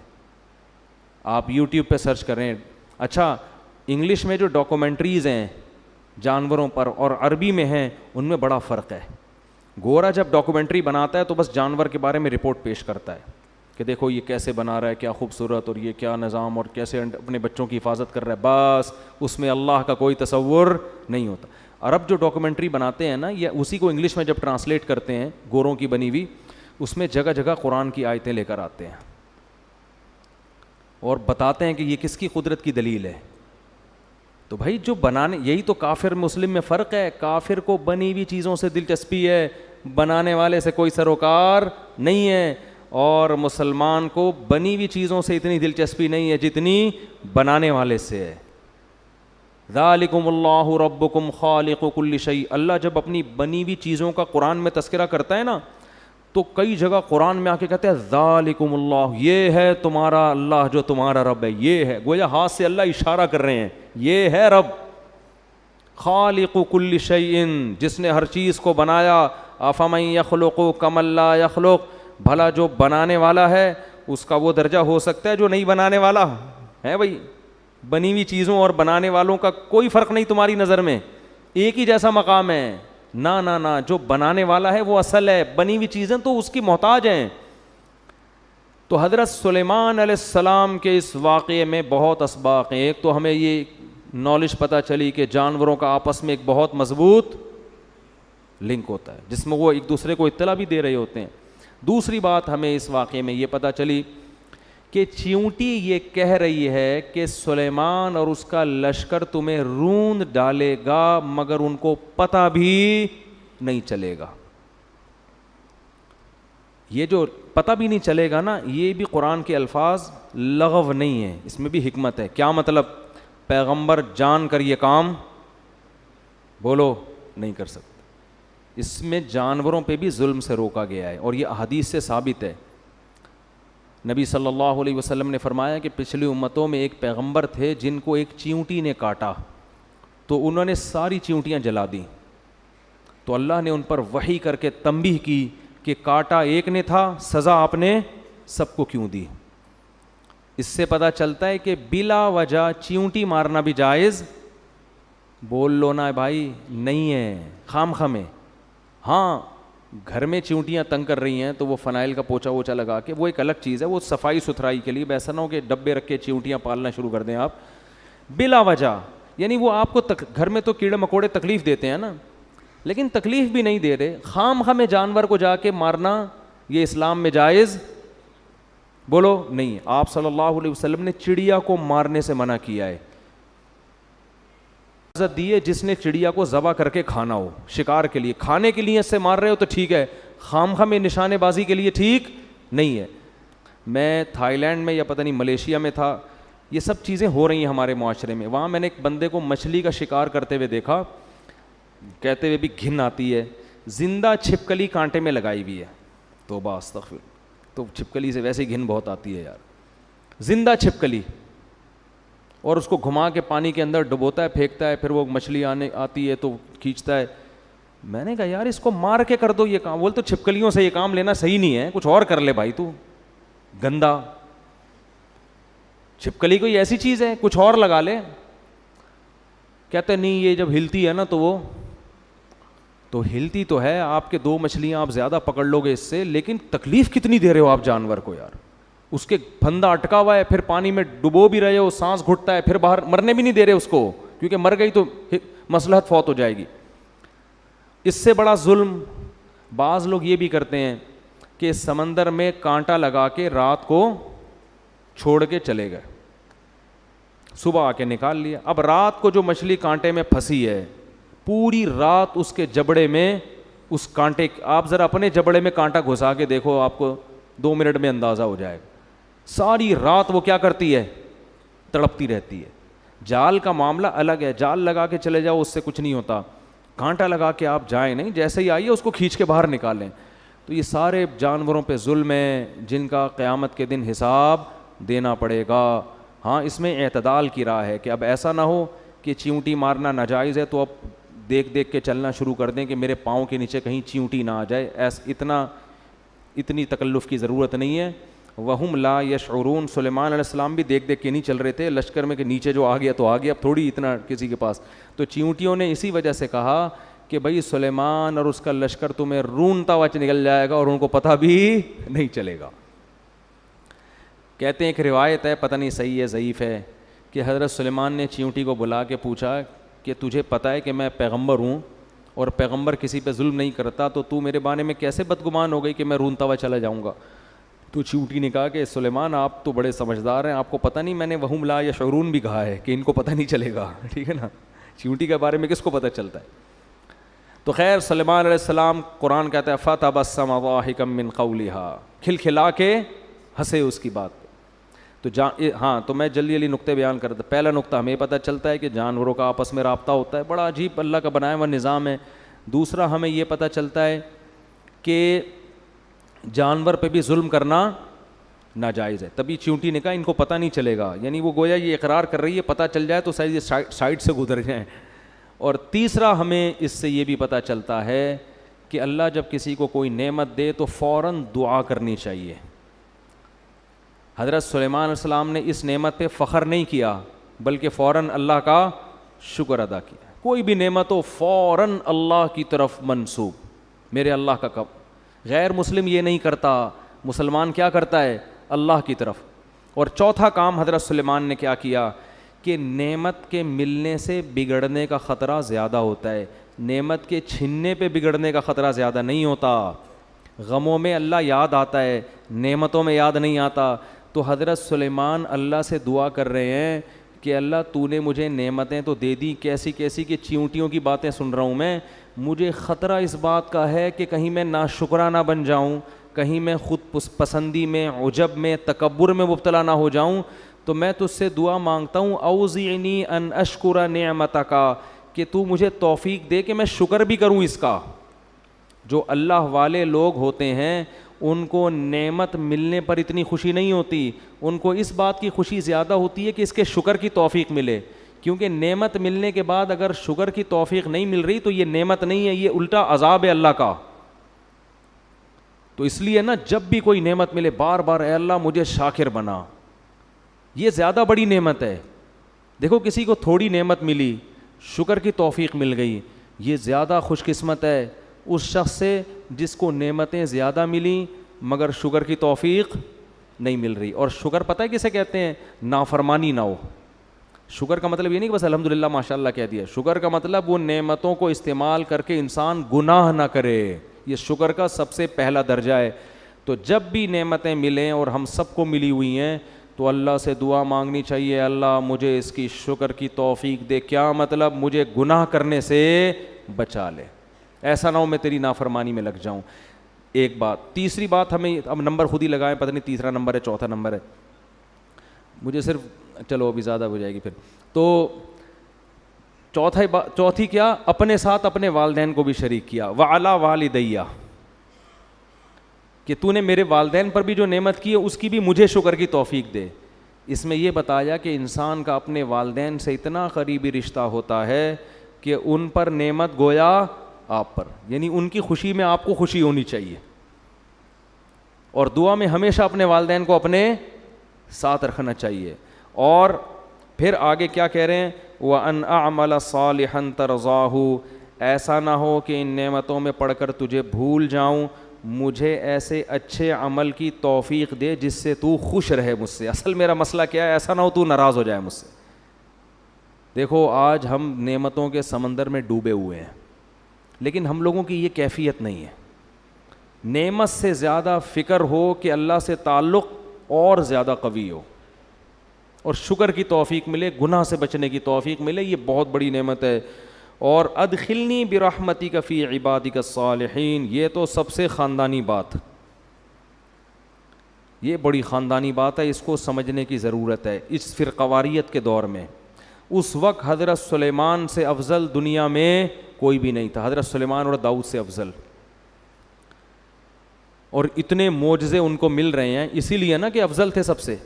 آپ یوٹیوب پہ سرچ کریں. اچھا, انگلش میں جو ڈاکومنٹریز ہیں جانوروں پر اور عربی میں ہیں, ان میں بڑا فرق ہے. گورا جب ڈاکومنٹری بناتا ہے تو بس جانور کے بارے میں رپورٹ پیش کرتا ہے کہ دیکھو یہ کیسے بنا رہا ہے, کیا خوبصورت, اور یہ کیا نظام, اور کیسے اپنے بچوں کی حفاظت کر رہا ہے, بس اس میں اللہ کا کوئی تصور نہیں ہوتا. عرب جو ڈاکومنٹری بناتے ہیں نا, یا اسی کو انگلش میں جب ٹرانسلیٹ کرتے ہیں گوروں کی بنی ہوئی, اس میں جگہ جگہ قرآن کی آیتیں لے کر آتے ہیں اور بتاتے ہیں کہ یہ کس کی قدرت کی دلیل ہے. تو بھائی جو بنانے, یہی تو کافر مسلم میں فرق ہے. کافر کو بنی ہوئی چیزوں سے دلچسپی ہے, بنانے والے سے کوئی سروکار نہیں ہے، اور مسلمان کو بنی ہوئی چیزوں سے اتنی دلچسپی نہیں ہے جتنی بنانے والے سے ہے۔ ذالکم اللہ ربکم خالق کل شیء، اللہ جب اپنی بنی ہوئی چیزوں کا قرآن میں تذکرہ کرتا ہے نا تو کئی جگہ قرآن میں آ کے کہتے ہیں ذالکم اللہ، یہ ہے تمہارا اللہ جو تمہارا رب ہے، یہ ہے، گویا ہاتھ سے اللہ اشارہ کر رہے ہیں یہ ہے رب۔ خالق کل شیء، جس نے ہر چیز کو بنایا۔ افمن یخلق کمن لا یخلق، بھلا جو بنانے والا ہے اس کا وہ درجہ ہو سکتا ہے جو نہیں بنانے والا ہے؟ بھائی بنی ہوئی چیزوں اور بنانے والوں کا کوئی فرق نہیں تمہاری نظر میں، ایک ہی جیسا مقام ہے۔ نہ نہ نہ، جو بنانے والا ہے وہ اصل ہے، بنی ہوئی چیزیں تو اس کی محتاج ہیں۔ تو حضرت سلیمان علیہ السلام کے اس واقعے میں بہت اسباق ہیں۔ ایک تو ہمیں یہ نالج پتہ چلی کہ جانوروں کا آپس میں ایک بہت مضبوط لنک ہوتا ہے جس میں وہ ایک دوسرے کو اطلاع بھی دے رہے ہوتے ہیں۔ دوسری بات ہمیں اس واقعے میں یہ پتہ چلی کہ چیونٹی یہ کہہ رہی ہے کہ سلیمان اور اس کا لشکر تمہیں روند ڈالے گا مگر ان کو پتہ بھی نہیں چلے گا۔ یہ جو پتہ بھی نہیں چلے گا نا، یہ بھی قرآن کے الفاظ لغو نہیں ہیں، اس میں بھی حکمت ہے۔ کیا مطلب؟ پیغمبر جان کر یہ کام بولو نہیں کر سکتے۔ اس میں جانوروں پہ بھی ظلم سے روکا گیا ہے، اور یہ احادیث سے ثابت ہے۔ نبی صلی اللہ علیہ وسلم نے فرمایا کہ پچھلی امتوں میں ایک پیغمبر تھے جن کو ایک چیونٹی نے کاٹا تو انہوں نے ساری چیونٹیاں جلا دیں، تو اللہ نے ان پر وحی کر کے تنبیہ کی کہ کاٹا ایک نے تھا، سزا آپ نے سب کو کیوں دی؟ اس سے پتہ چلتا ہے کہ بلا وجہ چیونٹی مارنا بھی جائز، بول لو نا بھائی، نہیں ہے، خام خامے۔ ہاں گھر میں چیونٹیاں تنگ کر رہی ہیں تو وہ فنائل کا پوچھا ووچھا لگا کے، وہ ایک الگ چیز ہے، وہ صفائی ستھرائی کے لیے، ایسا نہ ہو کہ ڈبے رکھ کے چیونٹیاں پالنا شروع کر دیں آپ بلا وجہ۔ یعنی وہ آپ کو گھر میں تو کیڑے مکوڑے تکلیف دیتے ہیں نا، لیکن تکلیف بھی نہیں دے رہے، خام خواہ میں جانور کو جا کے مارنا یہ اسلام میں جائز بولو نہیں ہے۔ آپ صلی اللہ علیہ وسلم نے چڑیا کو مارنے سے منع کیا ہے، اجازت دی ہے جس نے چڑیا کو ذبح کر کے کھانا ہو، شکار کے لیے، کھانے کے لیے اس سے مار رہے ہو تو ٹھیک ہے، خام خواہ میں نشانے بازی کے لیے ٹھیک نہیں ہے۔ میں تھائی لینڈ میں یا پتہ نہیں ملیشیا میں تھا، یہ سب چیزیں ہو رہی ہیں ہمارے معاشرے میں۔ وہاں میں نے ایک بندے کو مچھلی کا شکار کرتے ہوئے دیکھا، کہتے ہوئے بھی گھن آتی ہے، زندہ چھپکلی کانٹے میں لگائی ہوئی ہے، توبہ استغفر، تو چھپکلی سے ویسے ہی گھن بہت آتی ہے یار، زندہ چھپکلی، اور اس کو گھما کے پانی کے اندر ڈبوتا ہے، پھینکتا ہے، پھر وہ مچھلی آتی ہے تو کھینچتا ہے۔ میں نے کہا یار اس کو مار کے کر دو یہ کام، بول تو چھپکلیوں سے یہ کام لینا صحیح نہیں ہے، کچھ اور کر لے بھائی، تو گندا، چھپکلی کوئی ایسی چیز ہے کچھ اور لگا لے۔ کہتے نہیں یہ جب ہلتی ہے نا تو ہلتی تو ہے، آپ کے دو مچھلیاں آپ زیادہ پکڑ لو گے اس سے، لیکن تکلیف کتنی دے رہے ہو آپ جانور کو یار، اس کے پھندا اٹکا ہوا ہے، پھر پانی میں ڈبو بھی رہے ہو، سانس گھٹتا ہے، پھر باہر مرنے بھی نہیں دے رہے اس کو، کیونکہ مر گئی تو مصلحت فوت ہو جائے گی۔ اس سے بڑا ظلم بعض لوگ یہ بھی کرتے ہیں کہ سمندر میں کانٹا لگا کے رات کو چھوڑ کے چلے گئے، صبح آ کے نکال لیا۔ اب رات کو جو مچھلی کانٹے میں پھنسی ہے، پوری رات اس کے جبڑے میں اس کانٹے، آپ ذرا اپنے جبڑے میں کانٹا گھسا کے دیکھو، آپ کو 2 منٹ میں اندازہ ہو جائے گا، ساری رات وہ کیا کرتی ہے، تڑپتی رہتی ہے۔ جال کا معاملہ الگ ہے، جال لگا کے چلے جاؤ اس سے کچھ نہیں ہوتا، کانٹا لگا کے آپ جائیں نہیں، جیسے ہی آئیے اس کو کھینچ کے باہر نکالیں۔ تو یہ سارے جانوروں پہ ظلم ہے جن کا قیامت کے دن حساب دینا پڑے گا۔ ہاں اس میں اعتدال کی راہ ہے کہ اب ایسا نہ ہو کہ چیونٹی مارنا ناجائز ہے تو اب دیکھ دیکھ کے چلنا شروع کر دیں کہ میرے پاؤں کے نیچے کہیں چیونٹی نہ آ جائے، اتنی تکلف کی ضرورت نہیں ہے۔ وہم لا یشعرون، سلیمان علیہ السلام بھی دیکھ دیکھ کے نہیں چل رہے تھے لشکر میں کہ نیچے جو آ گیا تو آ گیا، اب تھوڑی اتنا کسی کے پاس۔ تو چیونٹیوں نے اسی وجہ سے کہا کہ بھائی سلیمان اور اس کا لشکر تمہیں رونتا ہوا نکل جائے گا اور ان کو پتہ بھی نہیں چلے گا۔ کہتے ہیں ایک روایت ہے، پتہ نہیں صحیح ہے ضعیف ہے، کہ حضرت سلیمان نے چیونٹی کو بلا کے پوچھا کہ تجھے پتہ ہے کہ میں پیغمبر ہوں اور پیغمبر کسی پہ ظلم نہیں کرتا، تو میرے بارے میں کیسے بدگمان ہو گئی کہ میں رونتا ہوا چلا جاؤں گا؟ تو چیونٹی نے کہا کہ سلیمان آپ تو بڑے سمجھدار ہیں، آپ کو پتہ نہیں میں نے وہم لا یشعرون بھی کہا ہے کہ ان کو پتہ نہیں چلے گا، ٹھیک ہے نا، چیونٹی کے بارے میں کس کو پتہ چلتا ہے؟ تو خیر سلیمان علیہ السلام قرآن کہتا ہے فَتَبَسَّمَ ضَاحِكًا مِّن قَوْلِهَا, کھلکھلا کے ہنسے اس کی بات پہ. تو ہاں تو میں جلدی جلدی نقطے بیان کرتا. پہلا نقطہ ہمیں پتہ چلتا ہے کہ جانوروں کا آپس میں رابطہ ہوتا ہے, بڑا عجیب اللہ کا بنایا ہوا نظام ہے. دوسرا ہمیں یہ پتہ چلتا ہے کہ جانور پہ بھی ظلم کرنا ناجائز ہے. تبھی چیونٹی نے کہا ان کو پتہ نہیں چلے گا, یعنی وہ گویا یہ اقرار کر رہی ہے پتہ چل جائے تو سائڈ سے گزر جائیں. اور تیسرا ہمیں اس سے یہ بھی پتہ چلتا ہے کہ اللہ جب کسی کو کوئی نعمت دے تو فوراً دعا کرنی چاہیے. حضرت سلیمان علیہ السلام نے اس نعمت پہ فخر نہیں کیا بلکہ فوراً اللہ کا شکر ادا کیا. کوئی بھی نعمت ہو فوراً اللہ کی طرف منسوب, میرے اللہ کا کب. غیر مسلم یہ نہیں کرتا, مسلمان کیا کرتا ہے, اللہ کی طرف. اور چوتھا کام حضرت سلیمان نے کیا کیا کہ نعمت کے ملنے سے بگڑنے کا خطرہ زیادہ ہوتا ہے, نعمت کے چھننے پہ بگڑنے کا خطرہ زیادہ نہیں ہوتا. غموں میں اللہ یاد آتا ہے, نعمتوں میں یاد نہیں آتا. تو حضرت سلیمان اللہ سے دعا کر رہے ہیں کہ اللہ تو نے مجھے نعمتیں تو دے دی کیسی کیسی کہ چیونٹیوں کی باتیں سن رہا ہوں میں, مجھے خطرہ اس بات کا ہے کہ کہیں میں ناشکرہ نہ بن جاؤں, کہیں میں خود پسندی میں, عجب میں, تکبر میں مبتلا نہ ہو جاؤں. تو میں تجھ سے دعا مانگتا ہوں اوزعنی ان اشکر نعمتک, کہ تو مجھے توفیق دے کہ میں شکر بھی کروں اس کا. جو اللہ والے لوگ ہوتے ہیں ان کو نعمت ملنے پر اتنی خوشی نہیں ہوتی, ان کو اس بات کی خوشی زیادہ ہوتی ہے کہ اس کے شکر کی توفیق ملے. کیونکہ نعمت ملنے کے بعد اگر شکر کی توفیق نہیں مل رہی تو یہ نعمت نہیں ہے, یہ الٹا عذاب ہے اللہ کا. تو اس لیے نا جب بھی کوئی نعمت ملے بار بار اے اللہ مجھے شاکر بنا, یہ زیادہ بڑی نعمت ہے. دیکھو کسی کو تھوڑی نعمت ملی, شکر کی توفیق مل گئی, یہ زیادہ خوش قسمت ہے اس شخص سے جس کو نعمتیں زیادہ ملیں مگر شکر کی توفیق نہیں مل رہی. اور شکر پتہ ہے کسے کہتے ہیں, نافرمانی نہ ہو. شکر کا مطلب یہ نہیں کہ بس الحمدللہ ماشاء اللہ کہہ دیا, شکر کا مطلب وہ نعمتوں کو استعمال کر کے انسان گناہ نہ کرے, یہ شکر کا سب سے پہلا درجہ ہے. تو جب بھی نعمتیں ملیں اور ہم سب کو ملی ہوئی ہیں تو اللہ سے دعا مانگنی چاہیے اللہ مجھے اس کی شکر کی توفیق دے. کیا مطلب, مجھے گناہ کرنے سے بچا لے, ایسا نہ ہو میں تیری نافرمانی میں لگ جاؤں. ایک بات. تیسری بات ہمیں اب نمبر خود ہی لگائیں, پتہ نہیں تیسرا نمبر ہے چوتھا نمبر ہے, مجھے صرف چلو ابھی زیادہ ہو جائے گی پھر. تو چوتھی کیا, اپنے ساتھ اپنے والدین کو بھی شریک کیا. وعلی والدیہ, کہ تو نے میرے والدین پر بھی جو نعمت کی ہے اس کی بھی مجھے شکر کی توفیق دے. اس میں یہ بتایا کہ انسان کا اپنے والدین سے اتنا قریبی رشتہ ہوتا ہے کہ ان پر نعمت گویا آپ پر, یعنی ان کی خوشی میں آپ کو خوشی ہونی چاہیے. اور دعا میں ہمیشہ اپنے والدین کو اپنے ساتھ رکھنا چاہیے. اور پھر آگے کیا کہہ رہے ہیں, وَأَنْ أَعْمَلَ صَالِحًا تَرْضَاهُ, ایسا نہ ہو کہ ان نعمتوں میں پڑھ کر تجھے بھول جاؤں, مجھے ایسے اچھے عمل کی توفیق دے جس سے تو خوش رہے مجھ سے. اصل میرا مسئلہ کیا ہے, ایسا نہ ہو تو ناراض ہو جائے مجھ سے. دیکھو آج ہم نعمتوں کے سمندر میں ڈوبے ہوئے ہیں لیکن ہم لوگوں کی یہ کیفیت نہیں ہے. نعمت سے زیادہ فکر ہو کہ اللہ سے تعلق اور زیادہ قوی ہو اور شکر کی توفیق ملے, گناہ سے بچنے کی توفیق ملے, یہ بہت بڑی نعمت ہے. اور ادخلنی برحمتک فی عبادک الصالحین, یہ تو سب سے خاندانی بات, یہ بڑی خاندانی بات ہے, اس کو سمجھنے کی ضرورت ہے اس فرقواریت کے دور میں. اس وقت حضرت سلیمان سے افضل دنیا میں کوئی بھی نہیں تھا, حضرت سلیمان اور داؤد سے افضل. اور اتنے معجزے ان کو مل رہے ہیں اسی لیے نا کہ افضل تھے سب سے.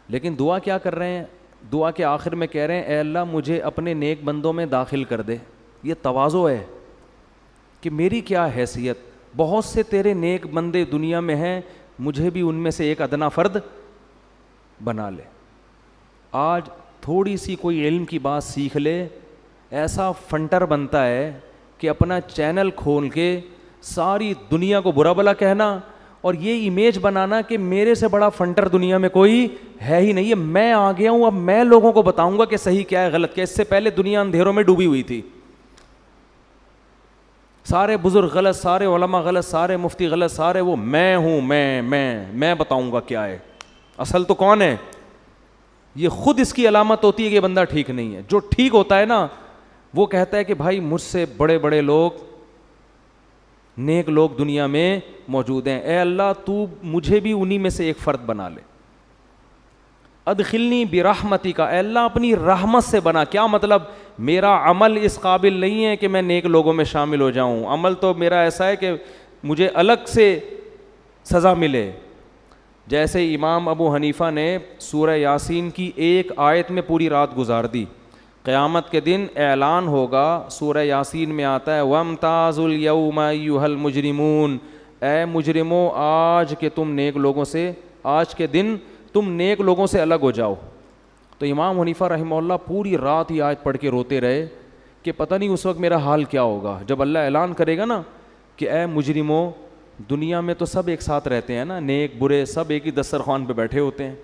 لیکن دعا کیا کر رہے ہیں, دعا کے آخر میں کہہ رہے ہیں اے اللہ مجھے اپنے نیک بندوں میں داخل کر دے. یہ تواضع ہے کہ میری کیا حیثیت, بہت سے تیرے نیک بندے دنیا میں ہیں, مجھے بھی ان میں سے ایک ادنا فرد بنا لے. آج تھوڑی سی کوئی علم کی بات سیکھ لے, ایسا فنٹر بنتا ہے کہ اپنا چینل کھول کے ساری دنیا کو برا بھلا کہنا اور یہ امیج بنانا کہ میرے سے بڑا فنٹر دنیا میں کوئی ہے ہی نہیں ہے, میں آ گیا ہوں, اب میں لوگوں کو بتاؤں گا کہ صحیح کیا ہے غلط کیا. اس سے پہلے دنیا اندھیروں میں ڈوبی ہوئی تھی, سارے بزرگ غلط, سارے علماء غلط, سارے مفتی غلط, سارے وہ میں ہوں, میں بتاؤں گا کیا ہے. اصل تو کون ہے, یہ خود اس کی علامت ہوتی ہے کہ یہ بندہ ٹھیک نہیں ہے. جو ٹھیک ہوتا ہے نا وہ کہتا ہے کہ بھائی مجھ سے بڑے بڑے لوگ، نیک لوگ دنیا میں موجود ہیں، اے اللہ تو مجھے بھی انہی میں سے ایک فرد بنا لے. ادخلنی برحمتک، اے اللہ اپنی رحمت سے بنا. کیا مطلب؟ میرا عمل اس قابل نہیں ہے کہ میں نیک لوگوں میں شامل ہو جاؤں. عمل تو میرا ایسا ہے کہ مجھے الگ سے سزا ملے. جیسے امام ابو حنیفہ نے سورہ یاسین کی ایک آیت میں پوری رات گزار دی. قیامت کے دن اعلان ہوگا، سورہ یاسین میں آتا ہے وَامْتَازُوا الْيَوْمَ أَيُّهَا الْمُجْرِمُونَ، اے مجرموں آج کے تم نیک لوگوں سے، آج کے دن تم نیک لوگوں سے الگ ہو جاؤ. تو امام حنیفہ رحمہ اللہ پوری رات ہی آیت پڑھ کے روتے رہے کہ پتہ نہیں اس وقت میرا حال کیا ہوگا جب اللہ اعلان کرے گا نا کہ اے مجرموں، دنیا میں تو سب ایک ساتھ رہتے ہیں نا، نیک برے سب ایک ہی دسترخوان پہ بیٹھے ہوتے ہیں،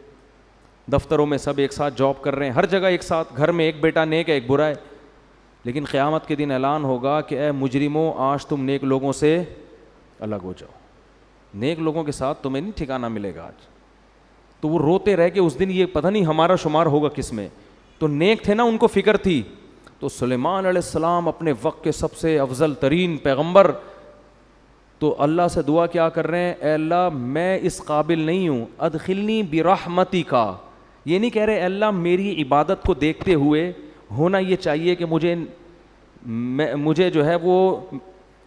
دفتروں میں سب ایک ساتھ جاب کر رہے ہیں، ہر جگہ ایک ساتھ، گھر میں ایک بیٹا نیک ہے ایک برا ہے. لیکن قیامت کے دن اعلان ہوگا کہ اے مجرموں آج تم نیک لوگوں سے الگ ہو جاؤ، نیک لوگوں کے ساتھ تمہیں نہیں ٹھکانہ ملے گا آج. تو وہ روتے رہ کہ اس دن یہ پتہ نہیں ہمارا شمار ہوگا کس میں. تو نیک تھے نا، ان کو فکر تھی. تو سلیمان علیہ السلام اپنے وقت کے سب سے افضل ترین پیغمبر، تو اللہ سے دعا کیا کر رہے ہیں، اے اللہ میں اس قابل نہیں ہوں، ادخلنی برحمتک. یہ نہیں کہہ رہے اے اللہ میری عبادت کو دیکھتے ہوئے ہونا یہ چاہیے کہ مجھے جو ہے وہ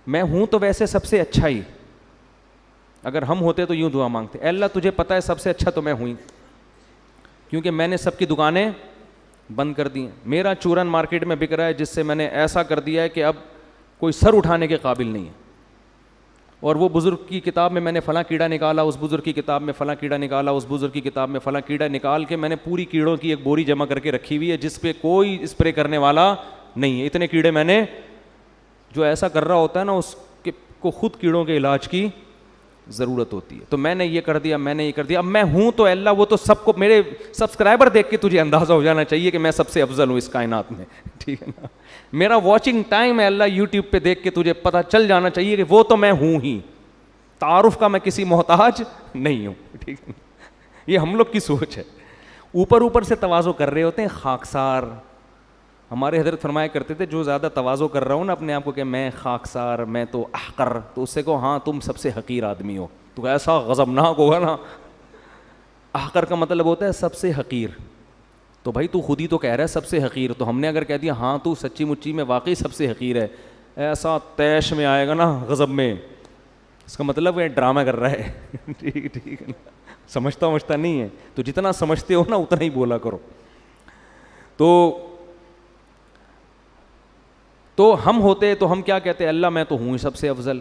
میں ہوں تو ویسے سب سے اچھا ہی. اگر ہم ہوتے تو یوں دعا مانگتے، اے اللہ تجھے پتہ ہے سب سے اچھا تو میں ہوں، کیونکہ میں نے سب کی دکانیں بند کر دی ہیں. میرا چورن مارکیٹ میں بک رہا ہے جس سے میں نے ایسا کر دیا ہے کہ اب کوئی سر اٹھانے کے قابل نہیں ہے. اور وہ بزرگ کی کتاب میں نے فلاں کیڑا نکالا، اس بزرگ کی کتاب میں فلاں کیڑا نکالا، اس بزرگ کی کتاب میں فلاں کیڑا نکال کے میں نے پوری کیڑوں کی ایک بوری جمع کر کے رکھی ہوئی ہے جس پہ کوئی اسپرے کرنے والا نہیں ہے. اتنے کیڑے میں نے، جو ایسا کر رہا ہوتا ہے نا اس کو خود کیڑوں کے علاج کی ضرورت ہوتی ہے. تو میں نے یہ کر دیا، میں نے یہ کر دیا، اب میں ہوں تو اللہ وہ تو سب کو، میرے سبسکرائبر دیکھ کے تجھے اندازہ ہو جانا چاہیے کہ میں سب سے افضل ہوں اس کائنات میں، ٹھیک ہے نا. میرا واچنگ ٹائم ہے اللہ یوٹیوب پہ دیکھ کے تجھے پتہ چل جانا چاہیے کہ وہ تو میں ہوں ہی، تعارف کا میں کسی محتاج نہیں ہوں، ٹھیک ہے. یہ ہم لوگ کی سوچ ہے، اوپر اوپر سے تواضع کر رہے ہوتے ہیں. خاکسار، ہمارے حضرت فرمایا کرتے تھے جو زیادہ تواضع کر رہا ہوں نا اپنے آپ کو کہ میں خاکسار، میں تو احقر، تو اس سے کہو ہاں تم سب سے حقیر آدمی ہو، تو ایسا غضبناک ہوگا نا. احقر کا مطلب ہوتا ہے سب سے حقیر. تو بھائی تو خود ہی تو کہہ رہا ہے سب سے حقیر، تو ہم نے اگر کہہ دیا ہاں تو سچی مچی میں واقعی سب سے حقیر ہے، ایسا تیش میں آئے گا نا غضب میں، اس کا مطلب ہے ڈرامہ کر رہا ہے. ٹھیک ہے نا، سمجھتا نہیں ہے. تو جتنا سمجھتے ہو نا اتنا ہی بولا کرو. تو ہم ہوتے تو ہم کیا کہتے، اللہ میں تو ہوں سب سے افضل،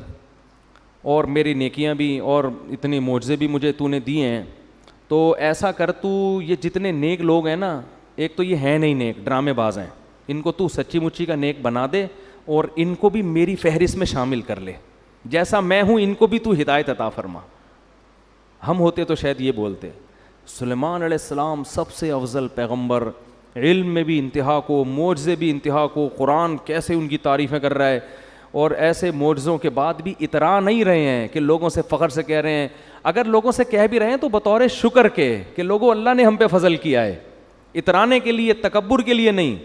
اور میری نیکیاں بھی اور اتنے معجزے بھی مجھے تو نے دیے ہیں. تو ایسا کر تو یہ جتنے نیک لوگ ہیں نا، ایک تو یہ ہیں نہیں نیک، ڈرامے باز ہیں، ان کو تو سچی مچی کا نیک بنا دے اور ان کو بھی میری فہرست میں شامل کر لے، جیسا میں ہوں ان کو بھی تو ہدایت عطا فرما. ہم ہوتے تو شاید یہ بولتے. سلیمان علیہ السلام سب سے افضل پیغمبر، علم میں بھی انتہا کو، معجزے بھی انتہا کو، قرآن کیسے ان کی تعریفیں کر رہا ہے، اور ایسے معجزوں کے بعد بھی اترا نہیں رہے ہیں کہ لوگوں سے فخر سے کہہ رہے ہیں. اگر لوگوں سے کہہ بھی رہے ہیں تو بطور شکر کے کہ لوگوں اللہ نے ہم پہ فضل کیا ہے، اترانے کے لیے، تکبر کے لیے نہیں.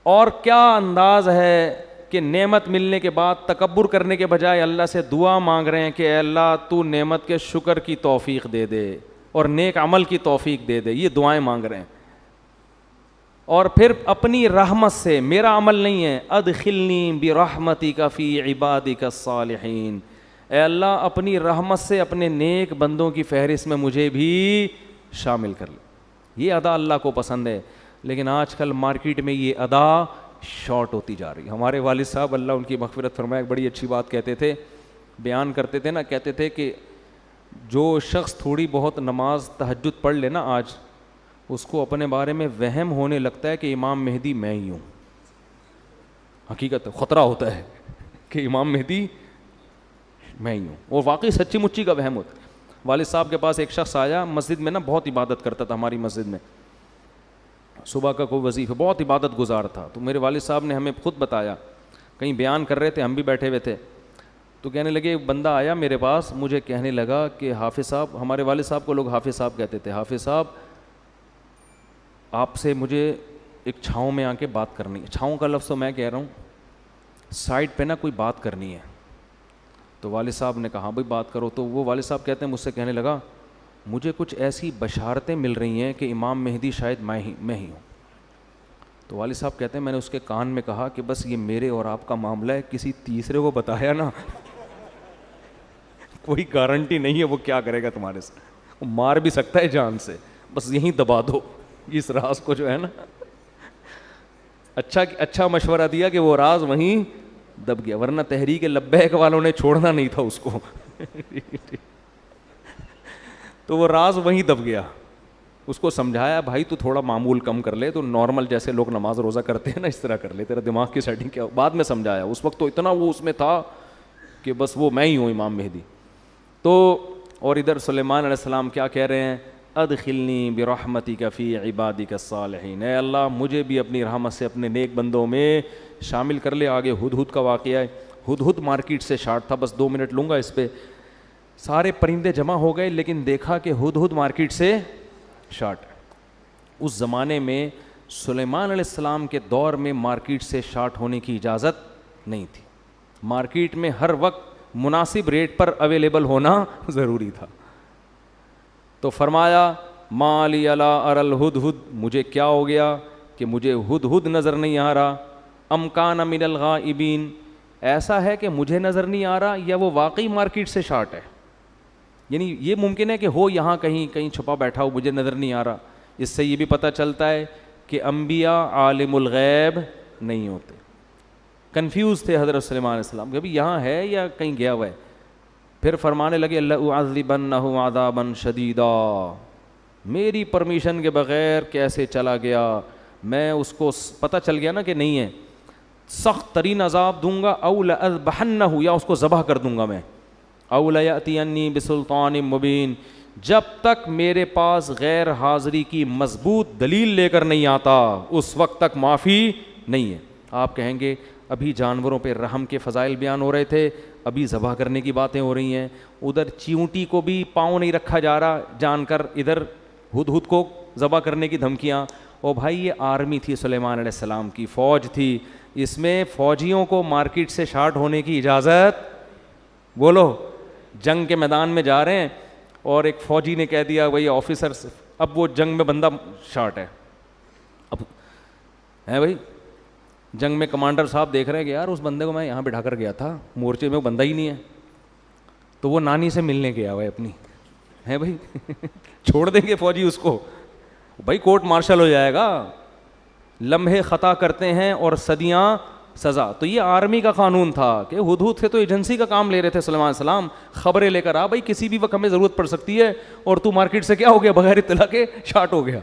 اور کیا انداز ہے کہ نعمت ملنے کے بعد تکبر کرنے کے بجائے اللہ سے دعا مانگ رہے ہیں کہ اے اللہ تو نعمت کے شکر کی توفیق دے دے اور نیک عمل کی توفیق دے دے. یہ دعائیں مانگ رہے ہیں. اور پھر اپنی رحمت سے، میرا عمل نہیں ہے، ادخلنی برحمتک فی عبادک الصالحین، اے اللہ اپنی رحمت سے اپنے نیک بندوں کی فہرست میں مجھے بھی شامل کر لے. یہ ادا اللہ کو پسند ہے. لیکن آج کل مارکیٹ میں یہ ادا شارٹ ہوتی جا رہی ہے. ہمارے والد صاحب اللہ ان کی مغفرت فرمائے ایک بڑی اچھی بات کہتے تھے، بیان کرتے تھے نا، کہتے تھے کہ جو شخص تھوڑی بہت نماز تہجد پڑھ لے نا آج، اس کو اپنے بارے میں وہم ہونے لگتا ہے کہ امام مہدی میں ہی ہوں. حقیقت خطرہ ہوتا ہے کہ امام مہدی میں ہی ہوں، اور واقعی سچی مچی کا وہم ہوتا ہے. والد صاحب کے پاس ایک شخص آیا مسجد میں نا، بہت عبادت کرتا تھا ہماری مسجد میں، صبح کا کوئی وظیفہ، بہت عبادت گزار تھا. تو میرے والد صاحب نے ہمیں خود بتایا، کہیں بیان کر رہے تھے، ہم بھی بیٹھے ہوئے تھے، تو کہنے لگے، ایک بندہ آیا میرے پاس، مجھے کہنے لگا کہ حافظ صاحب، ہمارے والد صاحب کو لوگ حافظ صاحب کہتے تھے، حافظ صاحب آپ سے مجھے ایک چھاؤں میں آ کے بات کرنی ہے. چھاؤں کا لفظ تو میں کہہ رہا ہوں, سائڈ پہ نا کوئی بات کرنی ہے. تو والد صاحب نے کہا بھائی بات کرو. تو وہ والد صاحب کہتے ہیں مجھ سے کہنے لگا مجھے کچھ ایسی بشارتیں مل رہی ہیں کہ امام مہدی شاید میں ہی ہوں. تو والد صاحب کہتے ہیں میں نے اس کے کان میں کہا کہ بس یہ میرے اور آپ کا معاملہ ہے, کسی تیسرے کو بتایا نا کوئی گارنٹی نہیں ہے وہ کیا کرے گا تمہارے سے, وہ مار بھی سکتا ہے جان سے, بس یہیں دبا دو اس راز کو جو ہے نا. اچھا مشورہ دیا کہ وہ راز وہیں دب گیا, ورنہ تحریک لبیک والوں نے چھوڑنا نہیں تھا اس کو تو وہ راز وہیں دب گیا. اس کو سمجھایا بھائی تو تھوڑا معمول کم کر لے, تو نارمل جیسے لوگ نماز روزہ کرتے ہیں نا اس طرح کر لے, تیرا دماغ کی سیٹنگ کیا. بعد میں سمجھایا, اس وقت تو اتنا وہ اس میں تھا کہ بس وہ میں ہی ہوں امام مہدی. تو اور ادھر سلیمان علیہ السلام کیا کہہ رہے ہیں, ادخلنی برحمتک فی عبادک الصالحین, اے اللہ مجھے بھی اپنی رحمت سے اپنے نیک بندوں میں شامل کر لے. آگے ہدہد کا واقعہ ہے. ہدہد مارکیٹ سے شارٹ تھا, بس 2 منٹ لوں گا اس پہ. سارے پرندے جمع ہو گئے لیکن دیکھا کہ ہدہد مارکیٹ سے شارٹ. اس زمانے میں سلیمان علیہ السلام کے دور میں مارکیٹ سے شارٹ ہونے کی اجازت نہیں تھی. مارکیٹ میں ہر وقت مناسب ریٹ پر اویلیبل ہونا ضروری تھا. تو فرمایا ما لی الا اری الہدہد, مجھے کیا ہو گیا کہ مجھے ہدہد نظر نہیں آ رہا. ام کان من الغائبین, ایسا ہے کہ مجھے نظر نہیں آ رہا یا وہ واقعی مارکیٹ سے شارٹ ہے. یعنی یہ ممکن ہے کہ ہو یہاں کہیں چھپا بیٹھا ہو, مجھے نظر نہیں آ رہا. اس سے یہ بھی پتہ چلتا ہے کہ انبیاء عالم الغیب نہیں ہوتے. کنفیوز تھے حضرت سلیمان علیہ السلام کہ ابھی یہاں ہے یا کہیں گیا ہوا ہے. پھر فرمانے لگے لأعذبنہ عذابا شدیدا, میری پرمیشن کے بغیر کیسے چلا گیا, میں اس کو پتہ چل گیا نا کہ نہیں ہے, سخت ترین عذاب دوں گا. او لأذبحنہ, یا اس کو ذبح کر دوں گا میں. او لیأتینی بسلطان مبین, جب تک میرے پاس غیر حاضری کی مضبوط دلیل لے کر نہیں آتا اس وقت تک معافی نہیں ہے. آپ کہیں گے ابھی جانوروں پہ رحم کے فضائل بیان ہو رہے تھے, ابھی ذبح کرنے کی باتیں ہو رہی ہیں. ادھر چیونٹی کو بھی پاؤں نہیں رکھا جا رہا جان کر, ادھر ہدہد کو ذبح کرنے کی دھمکیاں. او بھائی یہ آرمی تھی سلیمان علیہ السلام کی, فوج تھی, اس میں فوجیوں کو مارکیٹ سے شارٹ ہونے کی اجازت. بولو جنگ کے میدان میں جا رہے ہیں اور ایک فوجی نے کہہ دیا بھائی آفیسر, اب وہ جنگ میں بندہ شارٹ ہے. اب ہے بھائی جنگ میں کمانڈر صاحب دیکھ رہے ہیں کہ یار اس بندے کو میں یہاں بٹھا کر گیا تھا, مورچے میں وہ بندہ ہی نہیں ہے, تو وہ نانی سے ملنے گیا ہوا ہے اپنی, ہے بھائی چھوڑ دیں گے فوجی اس کو؟ بھائی کورٹ مارشل ہو جائے گا. لمحے خطا کرتے ہیں اور صدیاں سزا. تو یہ آرمی کا قانون تھا کہ ہدہد سے تو ایجنسی کا کام لے رہے تھے سلیمان علیہ السلام, خبریں لے کر آ بھائی کسی بھی وقت ہمیں ضرورت پڑ سکتی ہے, اور تو مارکیٹ سے کیا ہو گیا بغیر اطلاع کے شارٹ ہو گیا.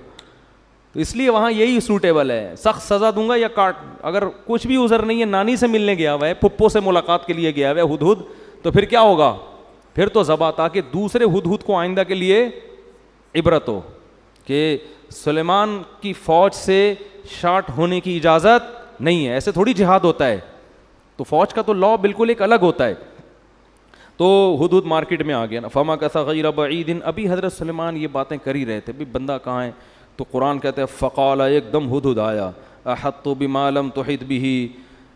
تو اس لیے وہاں یہی سوٹیبل ہے, سخت سزا دوں گا یا کاٹ. اگر کچھ بھی عذر نہیں ہے, نانی سے ملنے گیا ہوا ہے, پھپھو سے ملاقات کے لیے گیا ہوا ہے ہدہد, تو پھر کیا ہوگا, پھر تو ذبح, تاکہ دوسرے ہدہد کو آئندہ کے لیے عبرت ہو کہ سلیمان کی فوج سے شارٹ ہونے کی اجازت نہیں ہے. ایسے تھوڑی جہاد ہوتا ہے, تو فوج کا تو لا بالکل ایک الگ ہوتا ہے. تو ہدہد مارکیٹ میں آ گیا نا. فمکث غیر بعید, ابھی حضرت سلیمان یہ باتیں کر ہی رہے تھے, بھی بندہ کہاں ہے. تو قرآن کہتے ہیں فقال, ایک دم ہدہد آیا, احطت بما لم تحط به,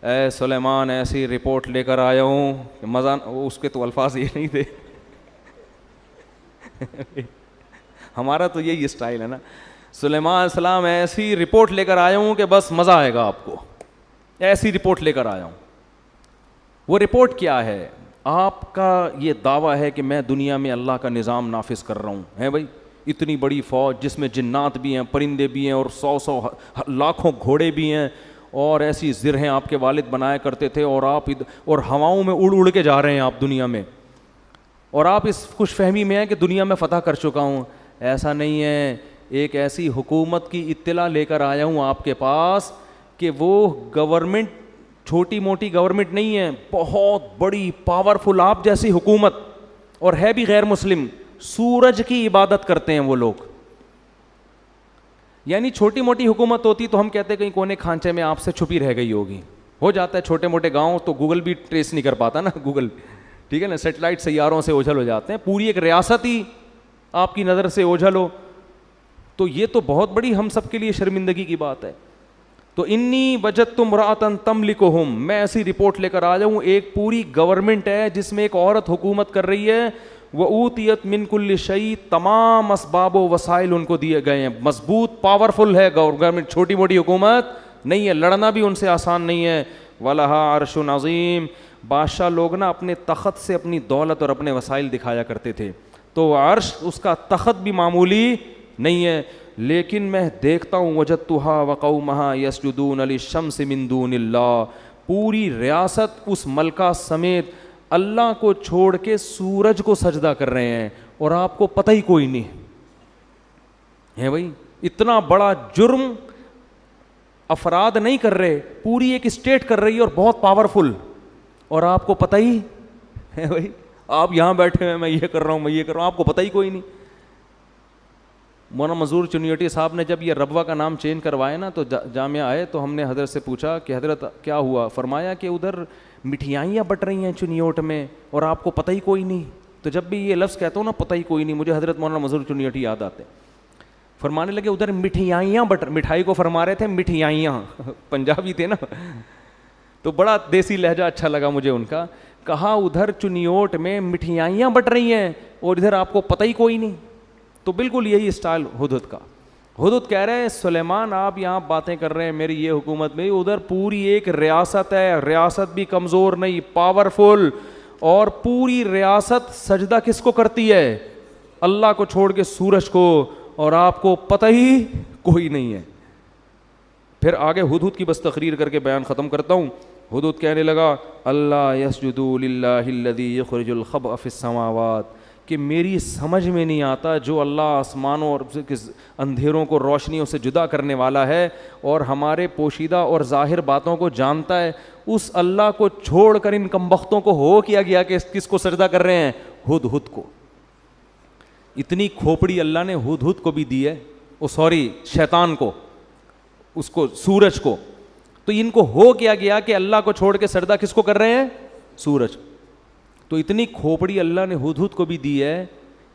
اے سلیمان ایسی رپورٹ لے کر آیا ہوں. مزہ اس کے تو الفاظ یہ نہیں تھے ہمارا تو یہی اسٹائل ہے نا, سلیمان علیہ السلام ایسی رپورٹ لے کر آیا ہوں کہ بس مزہ آئے گا آپ کو, ایسی رپورٹ لے کر آیا ہوں. وہ رپورٹ کیا ہے؟ آپ کا یہ دعویٰ ہے کہ میں دنیا میں اللہ کا نظام نافذ کر رہا ہوں, ہے بھائی اتنی بڑی فوج جس میں جنات بھی ہیں, پرندے بھی ہیں, اور 100 لاکھوں گھوڑے بھی ہیں, اور ایسی زرہیں آپ کے والد بنایا کرتے تھے, اور آپ اور ہواؤں میں اڑ اڑ کے جا رہے ہیں آپ دنیا میں, اور آپ اس خوش فہمی میں ہیں کہ دنیا میں فتح کر چکا ہوں. ایسا نہیں ہے, ایک ایسی حکومت کی اطلاع لے کر آیا ہوں آپ کے پاس کہ وہ گورنمنٹ چھوٹی موٹی گورنمنٹ نہیں ہے, بہت بڑی پاورفل آپ جیسی حکومت, اور ہے بھی غیر مسلم. سورج کی عبادت کرتے ہیں وہ لوگ. یعنی چھوٹی موٹی حکومت ہوتی تو ہم کہتے کہیں کونے کھانچے میں آپ سے چھپی رہ گئی ہوگی. ہو جاتا ہے چھوٹے موٹے گاؤں تو گوگل بھی ٹریس نہیں کر پاتا نا, گوگل ٹھیک ہے نا, سیٹلائٹ سیاروں سے اوجھل ہو جاتے ہیں, پوری ایک ریاست ہی آپ کی نظر سے اوجھل ہو, تو یہ تو بہت بڑی ہم سب کے لیے شرمندگی کی بات ہے. تو انی وجدت امرأۃ تملکہم، میں ایسی رپورٹ لے کر آ جاؤں، ایک پوری گورنمنٹ ہے جس میں ایک عورت حکومت کر رہی ہے، وَأُوتِيَتْ مِنْ كُلِّ شَيْءٍ، تمام اسباب و وسائل ان کو دیے گئے ہیں، مضبوط پاورفل ہے گورنمنٹ، چھوٹی موٹی حکومت نہیں ہے، لڑنا بھی ان سے آسان نہیں ہے، وَلَهَا عَرْشٌ عَظِيمٌ، بادشاہ لوگ نا اپنے تخت سے اپنی دولت اور اپنے وسائل دکھایا کرتے تھے، تو عرش اس کا تخت بھی معمولی نہیں ہے، لیکن میں دیکھتا ہوں وجدتها وقومها يسجدون للشمس من دون اللہ، پوری ریاست اس ملکہ سمیت اللہ کو چھوڑ کے سورج کو سجدہ کر رہے ہیں، اور آپ کو پتہ ہی کوئی نہیں ہے۔ بھائی اتنا بڑا جرم افراد نہیں کر رہے، پوری ایک اسٹیٹ کر رہی ہے اور بہت پاورفل، اور آپ کو پتہ ہی ہے۔ بھائی آپ یہاں بیٹھے ہیں، میں یہ کر رہا ہوں، میں یہ کر رہا ہوں، آپ کو پتہ ہی کوئی نہیں۔ مولانا منظور چنیوٹی صاحب نے جب یہ ربوہ کا نام چینج کروایا نا، تو جامعہ آئے تو ہم نے حضرت سے پوچھا کہ حضرت کیا ہوا؟ فرمایا کہ ادھر مٹھائیاں بٹ رہی ہیں چنیوٹ میں اور آپ کو پتہ ہی کوئی نہیں۔ تو جب بھی یہ لفظ کہتا ہوں نا پتہ ہی کوئی نہیں، مجھے حضرت مولانا منظور چنیوٹی یاد آتے، فرمانے لگے ادھر مٹھائیاں مٹھائی کو فرما رہے تھے مٹھائیاں، پنجابی تھے نا، تو بڑا دیسی لہجہ اچھا لگا مجھے ان کا، کہا ادھر چنیوٹ میں مٹھائیاں بٹ رہی ہیں اور ادھر آپ کو پتہ ہی کوئی نہیں۔ تو بالکل یہی اسٹائل ہدہد کا۔ ہدہد کہہ رہے ہیں سلیمان آپ یہاں باتیں کر رہے ہیں میری یہ حکومت میں، ادھر پوری ایک ریاست ہے، ریاست بھی کمزور نہیں، پاورفل، اور پوری ریاست سجدہ کس کو کرتی ہے؟ اللہ کو چھوڑ کے سورج کو، اور آپ کو پتہ ہی کوئی نہیں ہے۔ پھر آگے ہدہد کی بس تقریر کر کے بیان ختم کرتا ہوں۔ ہدہد کہنے لگا اللہ یسجدوا للہ الذی یخرج الخبء فی السماوات، کہ میری سمجھ میں نہیں آتا جو اللہ آسمانوں اور اندھیروں کو روشنیوں سے جدا کرنے والا ہے اور ہمارے پوشیدہ اور ظاہر باتوں کو جانتا ہے، اس اللہ کو چھوڑ کر ان کمبختوں کو ہو کیا گیا کہ کس کو سجدہ کر رہے ہیں؟ ہدہد کو۔ اتنی کھوپڑی اللہ نے ہدہد کو بھی دی ہے، شیطان کو، اس کو سورج کو، تو ان کو ہو کیا گیا کہ اللہ کو چھوڑ کے سجدہ کس کو کر رہے ہیں؟ سورج۔ تو اتنی کھوپڑی اللہ نے ہدہد کو بھی دی ہے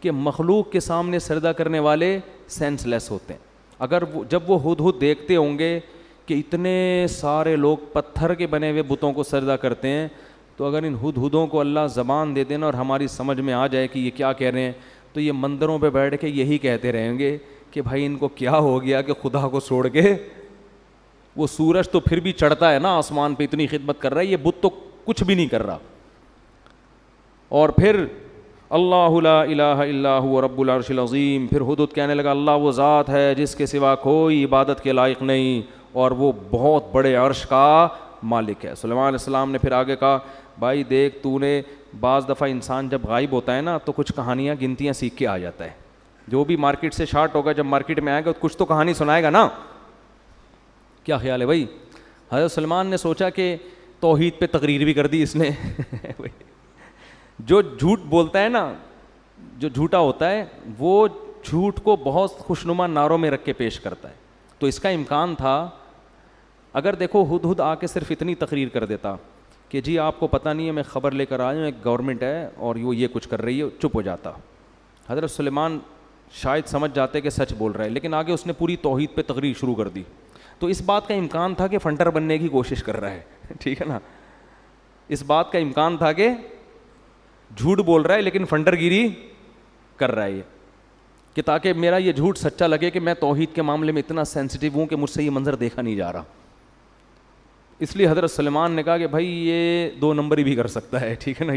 کہ مخلوق کے سامنے سجدہ کرنے والے سینس لیس ہوتے ہیں۔ اگر جب وہ ہدہد دیکھتے ہوں گے کہ اتنے سارے لوگ پتھر کے بنے ہوئے بتوں کو سجدہ کرتے ہیں، تو اگر ان ہدہدوں کو اللہ زبان دے دینا اور ہماری سمجھ میں آ جائے کہ یہ کیا کہہ رہے ہیں، تو یہ مندروں پہ بیٹھ کے یہی کہتے رہیں گے کہ بھائی ان کو کیا ہو گیا کہ خدا کو چھوڑ کے، وہ سورج تو پھر بھی چڑھتا ہے نا آسمان پہ، اتنی خدمت کر رہا ہے، یہ بت تو کچھ بھی نہیں کر رہا۔ اور پھر اللہ لا الہ الا هو رب العرش العظیم، پھر ہدہد کہنے لگا اللہ وہ ذات ہے جس کے سوا کوئی عبادت کے لائق نہیں، اور وہ بہت بڑے عرش کا مالک ہے۔ سلیمان علیہ السلام نے پھر آگے کہا بھائی دیکھ تو نے، بعض دفعہ انسان جب غائب ہوتا ہے نا تو کچھ کہانیاں گنتیاں سیکھ کے آ جاتا ہے، جو بھی مارکیٹ سے شارٹ ہوگا جب مارکیٹ میں آئے گا کچھ تو کہانی سنائے گا نا، کیا خیال ہے بھائی؟ حضرت سلمان نے سوچا کہ توحید پہ تقریر بھی کر دی اس نے۔ جو جھوٹ بولتا ہے نا، جو جھوٹا ہوتا ہے، وہ جھوٹ کو بہت خوشنما نعروں میں رکھ کے پیش کرتا ہے، تو اس کا امکان تھا اگر دیکھو ہدہد آ کے صرف اتنی تقریر کر دیتا کہ جی آپ کو پتہ نہیں ہے میں خبر لے کر آیا ہوں ایک گورنمنٹ ہے اور وہ یہ کچھ کر رہی ہے، چپ ہو جاتا، حضرت سلیمان شاید سمجھ جاتے کہ سچ بول رہا ہے، لیکن آگے اس نے پوری توحید پہ تقریر شروع کر دی، تو اس بات کا امکان تھا کہ فنٹر بننے کی کوشش کر رہا ہے، ٹھیک ہے نا، اس بات کا امکان تھا کہ جھوٹ بول رہا ہے لیکن فنٹر گیری کر رہا ہے یہ، کہ تاکہ میرا یہ جھوٹ سچا لگے کہ میں توحید کے معاملے میں اتنا سینسٹیو ہوں کہ مجھ سے یہ منظر دیکھا نہیں جا رہا۔ اس لیے حضرت سلیمان نے کہا کہ بھائی یہ 2 نمبری بھی کر سکتا ہے، ٹھیک ہے نا،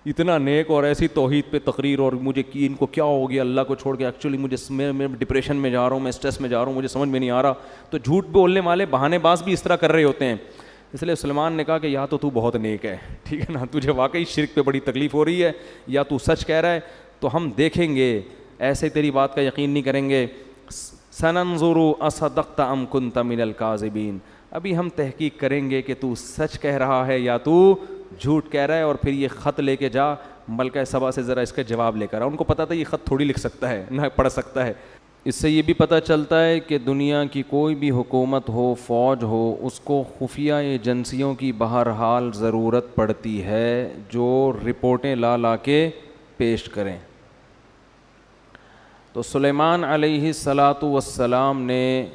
اتنا نیک اور ایسی توحید پہ تقریر، اور مجھے ان کو کیا ہو گیا اللہ کو چھوڑ کے، ایکچولی میں ڈپریشن میں جا رہا ہوں، میں اسٹریس میں جا رہا ہوں، مجھے سمجھ میں نہیں آ رہا، تو جھوٹ بولنے والے بہانے باز بھی اس طرح کر رہے ہوتے ہیں۔ اس لیے سلیمان نے کہا کہ یا تو بہت نیک ہے، ٹھیک ہے نا، تجھے واقعی شرک پہ بڑی تکلیف ہو رہی ہے، یا تو سچ کہہ رہا ہے، تو ہم دیکھیں گے، ایسے تیری بات کا یقین نہیں کریں گے، سننظر اصدقت ام کنت من الکاذبین، ابھی ہم تحقیق کریں گے کہ تو سچ کہہ رہا ہے یا تو جھوٹ کہہ رہا ہے، اور پھر یہ خط لے کے جا ملکہ سبا سے ذرا اس کا جواب لے کر آ۔ ان کو پتہ تھا یہ خط تھوڑی لکھ سکتا ہے، نہ پڑھ سکتا ہے۔ اس سے یہ بھی پتہ چلتا ہے کہ دنیا کی کوئی بھی حکومت ہو، فوج ہو، اس کو خفیہ ایجنسیوں کی بہرحال ضرورت پڑتی ہے جو رپورٹیں لا کے پیش کریں۔ تو سلیمان علیہ الصلاۃ والسلام نے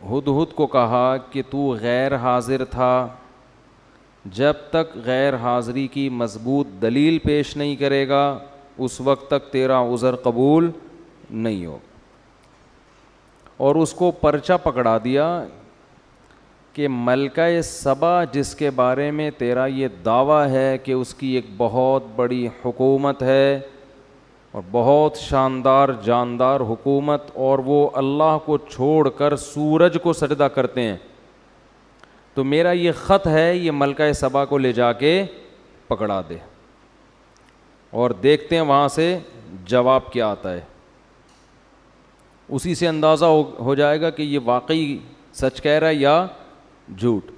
ہدہد کو کہا کہ تو غیر حاضر تھا، جب تک غیر حاضری کی مضبوط دلیل پیش نہیں کرے گا اس وقت تک تیرا عذر قبول نہیں ہو. اور اس کو پرچہ پکڑا دیا کہ ملکہ سبا جس کے بارے میں تیرا یہ دعویٰ ہے کہ اس کی ایک بہت بڑی حکومت ہے اور بہت شاندار جاندار حکومت، اور وہ اللہ کو چھوڑ کر سورج کو سجدہ کرتے ہیں، تو میرا یہ خط ہے، یہ ملکہ سبا کو لے جا کے پکڑا دے اور دیکھتے ہیں وہاں سے جواب کیا آتا ہے. اسی سے اندازہ ہو جائے گا کہ یہ واقعی سچ کہہ رہا ہے یا جھوٹ.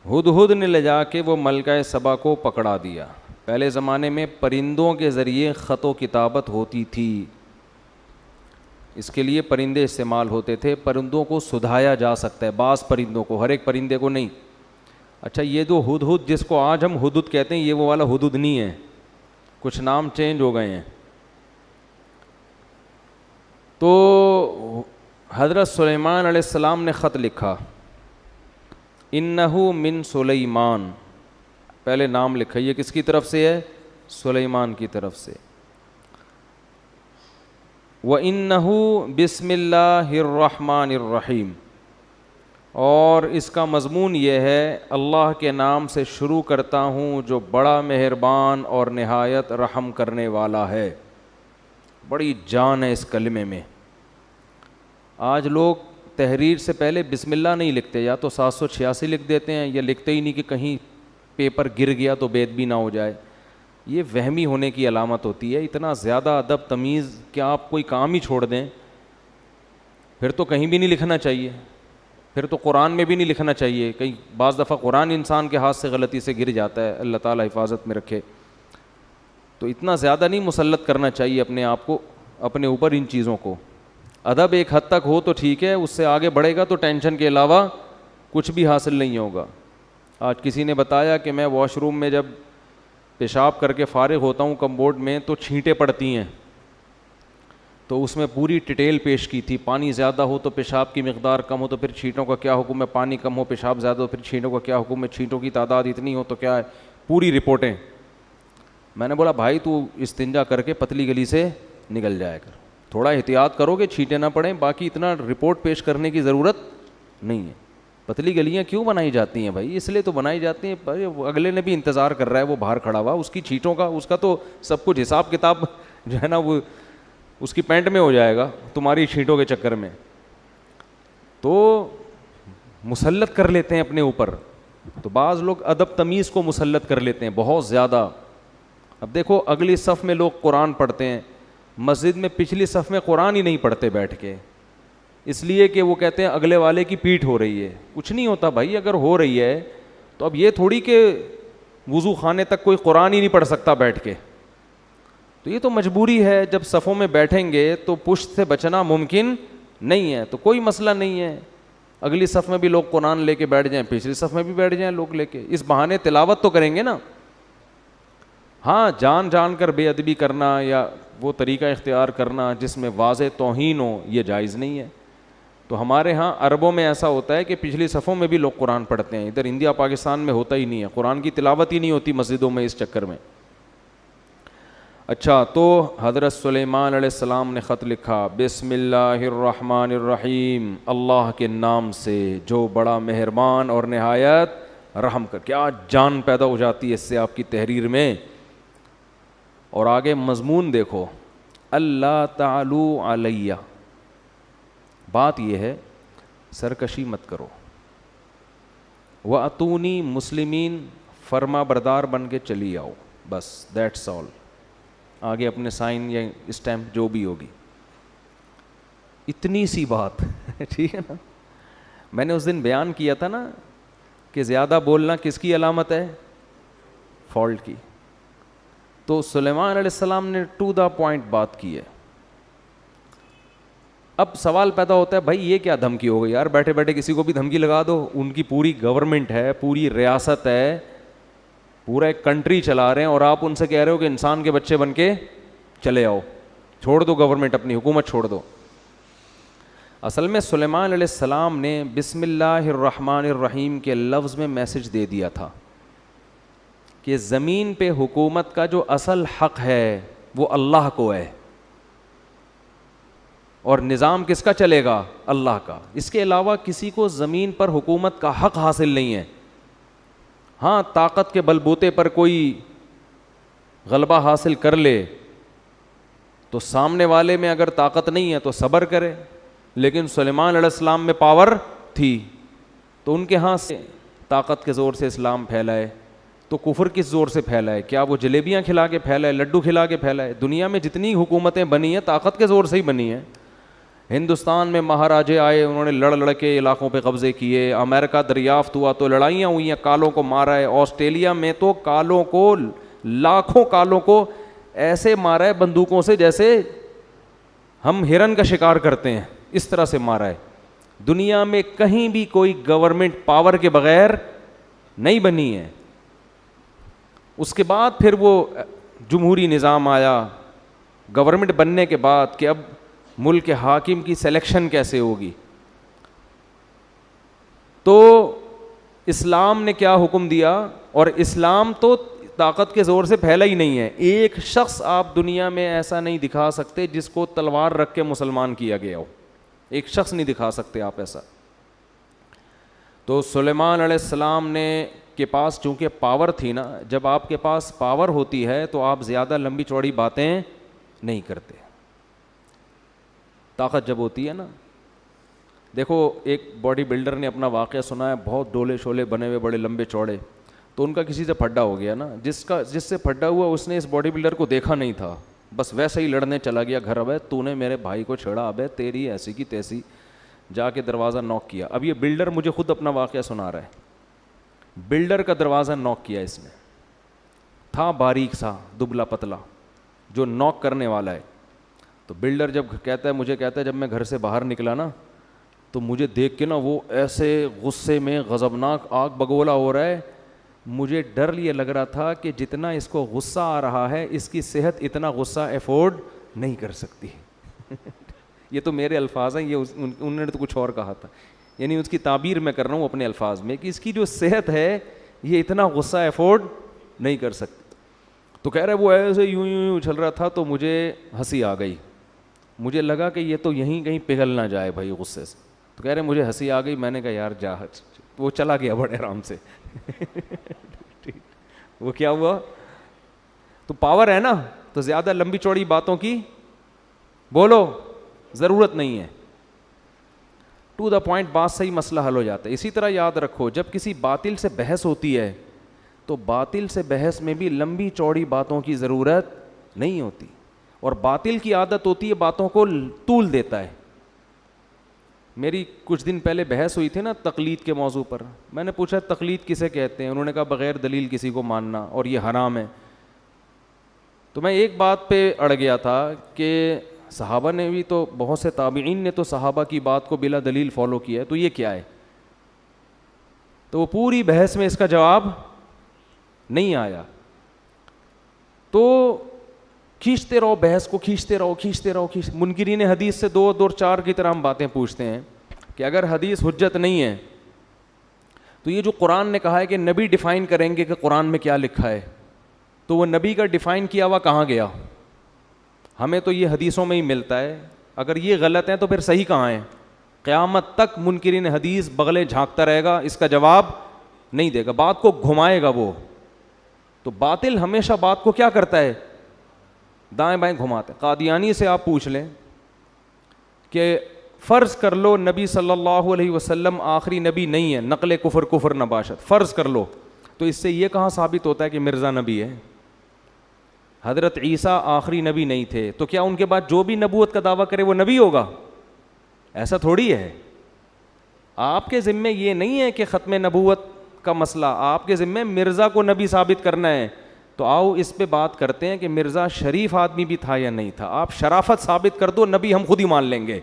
ہدہد نے لے جا کے وہ ملکہ سبا کو پکڑا دیا. پہلے زمانے میں پرندوں کے ذریعے خط و کتابت ہوتی تھی، اس کے لیے پرندے استعمال ہوتے تھے. پرندوں کو سدھایا جا سکتا ہے، بعض پرندوں کو، ہر ایک پرندے کو نہیں. اچھا یہ جو ہدہد جس کو آج ہم ہدہد کہتے ہیں، یہ وہ والا ہدہد نہیں ہے، کچھ نام چینج ہو گئے ہیں. تو حضرت سلیمان علیہ السلام نے خط لکھا، انہو من سلیمان، پہلے نام لکھا، یہ کس کی طرف سے ہے؟ سلیمان کی طرف سے. وَإِنَّهُ بِسْمِ اللَّهِ الرَّحْمَنِ الرَّحِيمِ، اور اس کا مضمون یہ ہے اللہ کے نام سے شروع کرتا ہوں جو بڑا مہربان اور نہایت رحم کرنے والا ہے. بڑی جان ہے اس کلمے میں. آج لوگ تحریر سے پہلے بسم اللہ نہیں لکھتے، یا تو 786 لکھ دیتے ہیں یا لکھتے ہی نہیں کہ کہیں پیپر گر گیا تو بے ادبی نہ ہو جائے. یہ وہمی ہونے کی علامت ہوتی ہے. اتنا زیادہ ادب تمیز کہ آپ کوئی کام ہی چھوڑ دیں، پھر تو کہیں بھی نہیں لکھنا چاہیے، پھر تو قرآن میں بھی نہیں لکھنا چاہیے. کئی بعض دفعہ قرآن انسان کے ہاتھ سے غلطی سے گر جاتا ہے، اللہ تعالیٰ حفاظت میں رکھے. تو اتنا زیادہ نہیں مسلط کرنا چاہیے اپنے آپ کو، اپنے اوپر ان چیزوں کو. ادب ایک حد تک ہو تو ٹھیک ہے، اس سے آگے بڑھے گا تو ٹینشن کے علاوہ کچھ بھی حاصل نہیں ہوگا. آج کسی نے بتایا کہ میں واش روم میں جب پیشاب کر کے فارغ ہوتا ہوں کمبورڈ میں تو چھینٹیں پڑتی ہیں، تو اس میں پوری ڈیٹیل پیش کی تھی. پانی زیادہ ہو تو پیشاب کی مقدار کم ہو تو پھر چھینٹوں کا کیا حکم ہے، پانی کم ہو پیشاب زیادہ ہو پھر چھینٹوں کا کیا حکم ہے، چھینٹوں کی تعداد اتنی ہو تو کیا ہے، پوری رپورٹیں. میں نے بولا بھائی تو استنجا کر کے پتلی گلی سے نکل جایا کر، تھوڑا احتیاط کرو کہ چھینٹیں نہ پڑیں، باقی اتنا رپورٹ پیش کرنے کی ضرورت نہیں ہے. پتلی گلیاں کیوں بنائی جاتی ہیں بھائی؟ اس لیے تو بنائی جاتی ہیں، اگلے نے بھی انتظار کر رہا ہے، وہ باہر کھڑا ہوا، اس کی چھینٹوں کا، اس کا تو سب کچھ حساب کتاب جو ہے نا وہ اس کی پینٹ میں ہو جائے گا تمہاری چھینٹوں کے چکر میں. تو مسلط کر لیتے ہیں اپنے اوپر. تو بعض لوگ ادب تمیز کو مسلط کر لیتے ہیں بہت زیادہ. اب دیکھو اگلی صف میں لوگ قرآن پڑھتے ہیں، مسجد میں پچھلی صف میں قرآن ہی نہیں پڑھتے بیٹھ کے، اس لیے کہ وہ کہتے ہیں اگلے والے کی پیٹھ ہو رہی ہے. کچھ نہیں ہوتا بھائی، اگر ہو رہی ہے تو اب یہ تھوڑی کہ وضو خانے تک کوئی قرآن ہی نہیں پڑھ سکتا بیٹھ کے. تو یہ تو مجبوری ہے، جب صفوں میں بیٹھیں گے تو پشت سے بچنا ممکن نہیں ہے، تو کوئی مسئلہ نہیں ہے. اگلی صف میں بھی لوگ قرآن لے کے بیٹھ جائیں، پچھلی صف میں بھی بیٹھ جائیں لوگ لے کے، اس بہانے تلاوت تو کریں گے نا. ہاں جان جان کر بے ادبی کرنا یا وہ طریقہ اختیار کرنا جس میں واضح توہین ہو، یہ جائز نہیں ہے. تو ہمارے ہاں عربوں میں ایسا ہوتا ہے کہ پچھلی صفوں میں بھی لوگ قرآن پڑھتے ہیں، ادھر انڈیا پاکستان میں ہوتا ہی نہیں ہے، قرآن کی تلاوت ہی نہیں ہوتی مسجدوں میں اس چکر میں. اچھا تو حضرت سلیمان علیہ السلام نے خط لکھا، بسم اللہ الرحمن الرحیم، اللہ کے نام سے جو بڑا مہربان اور نہایت رحم کر. کیا جان پیدا ہو جاتی ہے اس سے آپ کی تحریر میں. اور آگے مضمون دیکھو، اللہ تعالو علیہ. بات یہ ہے سرکشی مت کرو، وَأَتُونِي مسلمین، فرما بردار بن کے چلی آؤ، بس دیٹس آل. آگے اپنے سائن یا اسٹیمپ جو بھی ہوگی. اتنی سی بات ٹھیک ہے نا. میں نے اس دن بیان کیا تھا نا کہ زیادہ بولنا کس کی علامت ہے؟ فالٹ کی. تو سلیمان علیہ السلام نے ٹو دا پوائنٹ بات کی ہے. اب سوال پیدا ہوتا ہے بھائی یہ کیا دھمکی ہو گئی یار، بیٹھے بیٹھے کسی کو بھی دھمکی لگا دو. ان کی پوری گورنمنٹ ہے، پوری ریاست ہے، پورا ایک کنٹری چلا رہے ہیں، اور آپ ان سے کہہ رہے ہو کہ انسان کے بچے بن کے چلے آؤ، چھوڑ دو گورنمنٹ، اپنی حکومت چھوڑ دو. اصل میں سلیمان علیہ السلام نے بسم اللہ الرحمن الرحیم کے لفظ میں میسج دے دیا تھا کہ زمین پہ حکومت کا جو اصل حق ہے وہ اللہ کو ہے، اور نظام کس کا چلے گا؟ اللہ کا. اس کے علاوہ کسی کو زمین پر حکومت کا حق حاصل نہیں ہے. ہاں طاقت کے بلبوتے پر کوئی غلبہ حاصل کر لے تو سامنے والے میں اگر طاقت نہیں ہے تو صبر کرے، لیکن سلیمان علیہ السلام میں پاور تھی تو ان کے ہاں سے طاقت کے زور سے اسلام پھیلائے. تو کفر کس زور سے پھیلائے؟ کیا وہ جلیبیاں کھلا کے پھیلائے، لڈو کھلا کے پھیلائے؟ دنیا میں جتنی حکومتیں بنی ہیں طاقت کے زور سے ہی بنی ہیں. ہندوستان میں مہاراجے آئے، انہوں نے لڑ کے علاقوں پہ قبضے کیے. امریکہ دریافت ہوا تو لڑائیاں ہوئی ہیں، کالوں کو مارا ہے. آسٹریلیا میں تو کالوں کو، لاکھوں کالوں کو ایسے مارا ہے بندوقوں سے جیسے ہم ہرن کا شکار کرتے ہیں، اس طرح سے مارا ہے. دنیا میں کہیں بھی کوئی گورنمنٹ پاور کے بغیر نہیں بنی ہے. اس کے بعد پھر وہ جمہوری نظام آیا گورنمنٹ بننے کے بعد کہ اب ملک کے حاکم کی سلیکشن کیسے ہوگی. تو اسلام نے کیا حکم دیا؟ اور اسلام تو طاقت کے زور سے پھیلا ہی نہیں ہے. ایک شخص آپ دنیا میں ایسا نہیں دکھا سکتے جس کو تلوار رکھ کے مسلمان کیا گیا ہو. ایک شخص نہیں دکھا سکتے آپ ایسا. تو سلیمان علیہ السلام نے کے پاس چونکہ پاور تھی نا، جب آپ کے پاس پاور ہوتی ہے تو آپ زیادہ لمبی چوڑی باتیں نہیں کرتے. طاقت جب ہوتی ہے نا، دیکھو ایک باڈی بلڈر نے اپنا واقعہ سنا ہے، بہت ڈولے شولے بنے ہوئے بڑے لمبے چوڑے. تو ان کا کسی سے پھڈا ہو گیا نا، جس سے پھڈا ہوا اس نے اس باڈی بلڈر کو دیکھا نہیں تھا، بس ویسے ہی لڑنے چلا گیا گھر. ابے تو نے میرے بھائی کو چھیڑا، ابے تیری ایسی کی تیسی. جا کے دروازہ نوک کیا. اب یہ بلڈر مجھے خود اپنا واقعہ سنا رہا ہے. بلڈر کا دروازہ نوک کیا اس نے، تھا باریک سا دبلا پتلا جو نوک کرنے والا ہے. تو بلڈر جب کہتا ہے، مجھے کہتا ہے جب میں گھر سے باہر نکلا نا تو مجھے دیکھ کے نا وہ ایسے غصے میں غضبناک آگ بگولا ہو رہا ہے. مجھے ڈر یہ لگ رہا تھا کہ جتنا اس کو غصہ آ رہا ہے اس کی صحت اتنا غصہ افورڈ نہیں کر سکتی. یہ تو میرے الفاظ ہیں، یہ انہوں نے تو کچھ اور کہا تھا. یعنی اس کی تعبیر میں کر رہا ہوں اپنے الفاظ میں کہ اس کی جو صحت ہے یہ اتنا غصہ افورڈ نہیں کر سکتی. تو کہہ رہے وہ ایسے یوں اچھل رہا تھا تو مجھے ہنسی آ گئی. مجھے لگا کہ یہ تو یہیں کہیں پگھل نہ جائے بھائی غصے سے. تو کہہ رہے مجھے ہنسی آ گئی. میں نے کہا یار جا. وہ چلا گیا بڑے آرام سے. وہ کیا ہوا؟ تو پاور ہے نا، تو زیادہ لمبی چوڑی باتوں کی بولو ضرورت نہیں ہے. ٹو دا پوائنٹ بات صحیح، مسئلہ حل ہو جاتا ہے. اسی طرح یاد رکھو جب کسی باطل سے بحث ہوتی ہے تو باطل سے بحث میں بھی لمبی چوڑی باتوں کی ضرورت نہیں ہوتی. اور باطل کی عادت ہوتی ہے باتوں کو طول دیتا ہے. میری کچھ دن پہلے بحث ہوئی تھی نا تقلید کے موضوع پر. میں نے پوچھا تقلید کسے کہتے ہیں؟ انہوں نے کہا بغیر دلیل کسی کو ماننا، اور یہ حرام ہے. تو میں ایک بات پہ اڑ گیا تھا کہ صحابہ نے بھی تو، بہت سے تابعین نے تو صحابہ کی بات کو بلا دلیل فالو کیا ہے، تو یہ کیا ہے؟ تو وہ پوری بحث میں اس کا جواب نہیں آیا. تو کھینچتے رہو بحث کو، کھینچتے رہو. منکرین حدیث سے دو چار کی طرح ہم باتیں پوچھتے ہیں کہ اگر حدیث حجت نہیں ہے تو یہ جو قرآن نے کہا ہے کہ نبی ڈیفائن کریں گے کہ قرآن میں کیا لکھا ہے، تو وہ نبی کا ڈیفائن کیا ہوا کہاں گیا؟ ہمیں تو یہ حدیثوں میں ہی ملتا ہے. اگر یہ غلط ہے تو پھر صحیح کہاں ہے؟ قیامت تک منکرین حدیث بغلیں جھانکتا رہے گا، اس کا جواب نہیں دے گا، بات کو گھمائے گا وہ. تو باطل ہمیشہ بات کو کیا کرتا ہے؟ دائیں بائیں گھماتے. قادیانی سے آپ پوچھ لیں کہ فرض کر لو نبی صلی اللہ علیہ وسلم آخری نبی نہیں ہے، نقل کفر نباشت، فرض کر لو، تو اس سے یہ کہاں ثابت ہوتا ہے کہ مرزا نبی ہے؟ حضرت عیسیٰ آخری نبی نہیں تھے، تو کیا ان کے بعد جو بھی نبوت کا دعویٰ کرے وہ نبی ہوگا؟ ایسا تھوڑی ہے. آپ کے ذمے یہ نہیں ہے کہ ختم نبوت کا مسئلہ، آپ کے ذمے مرزا کو نبی ثابت کرنا ہے. تو آؤ اس پہ بات کرتے ہیں کہ مرزا شریف آدمی بھی تھا یا نہیں تھا. آپ شرافت ثابت کر دو، نبی ہم خود ہی مان لیں گے.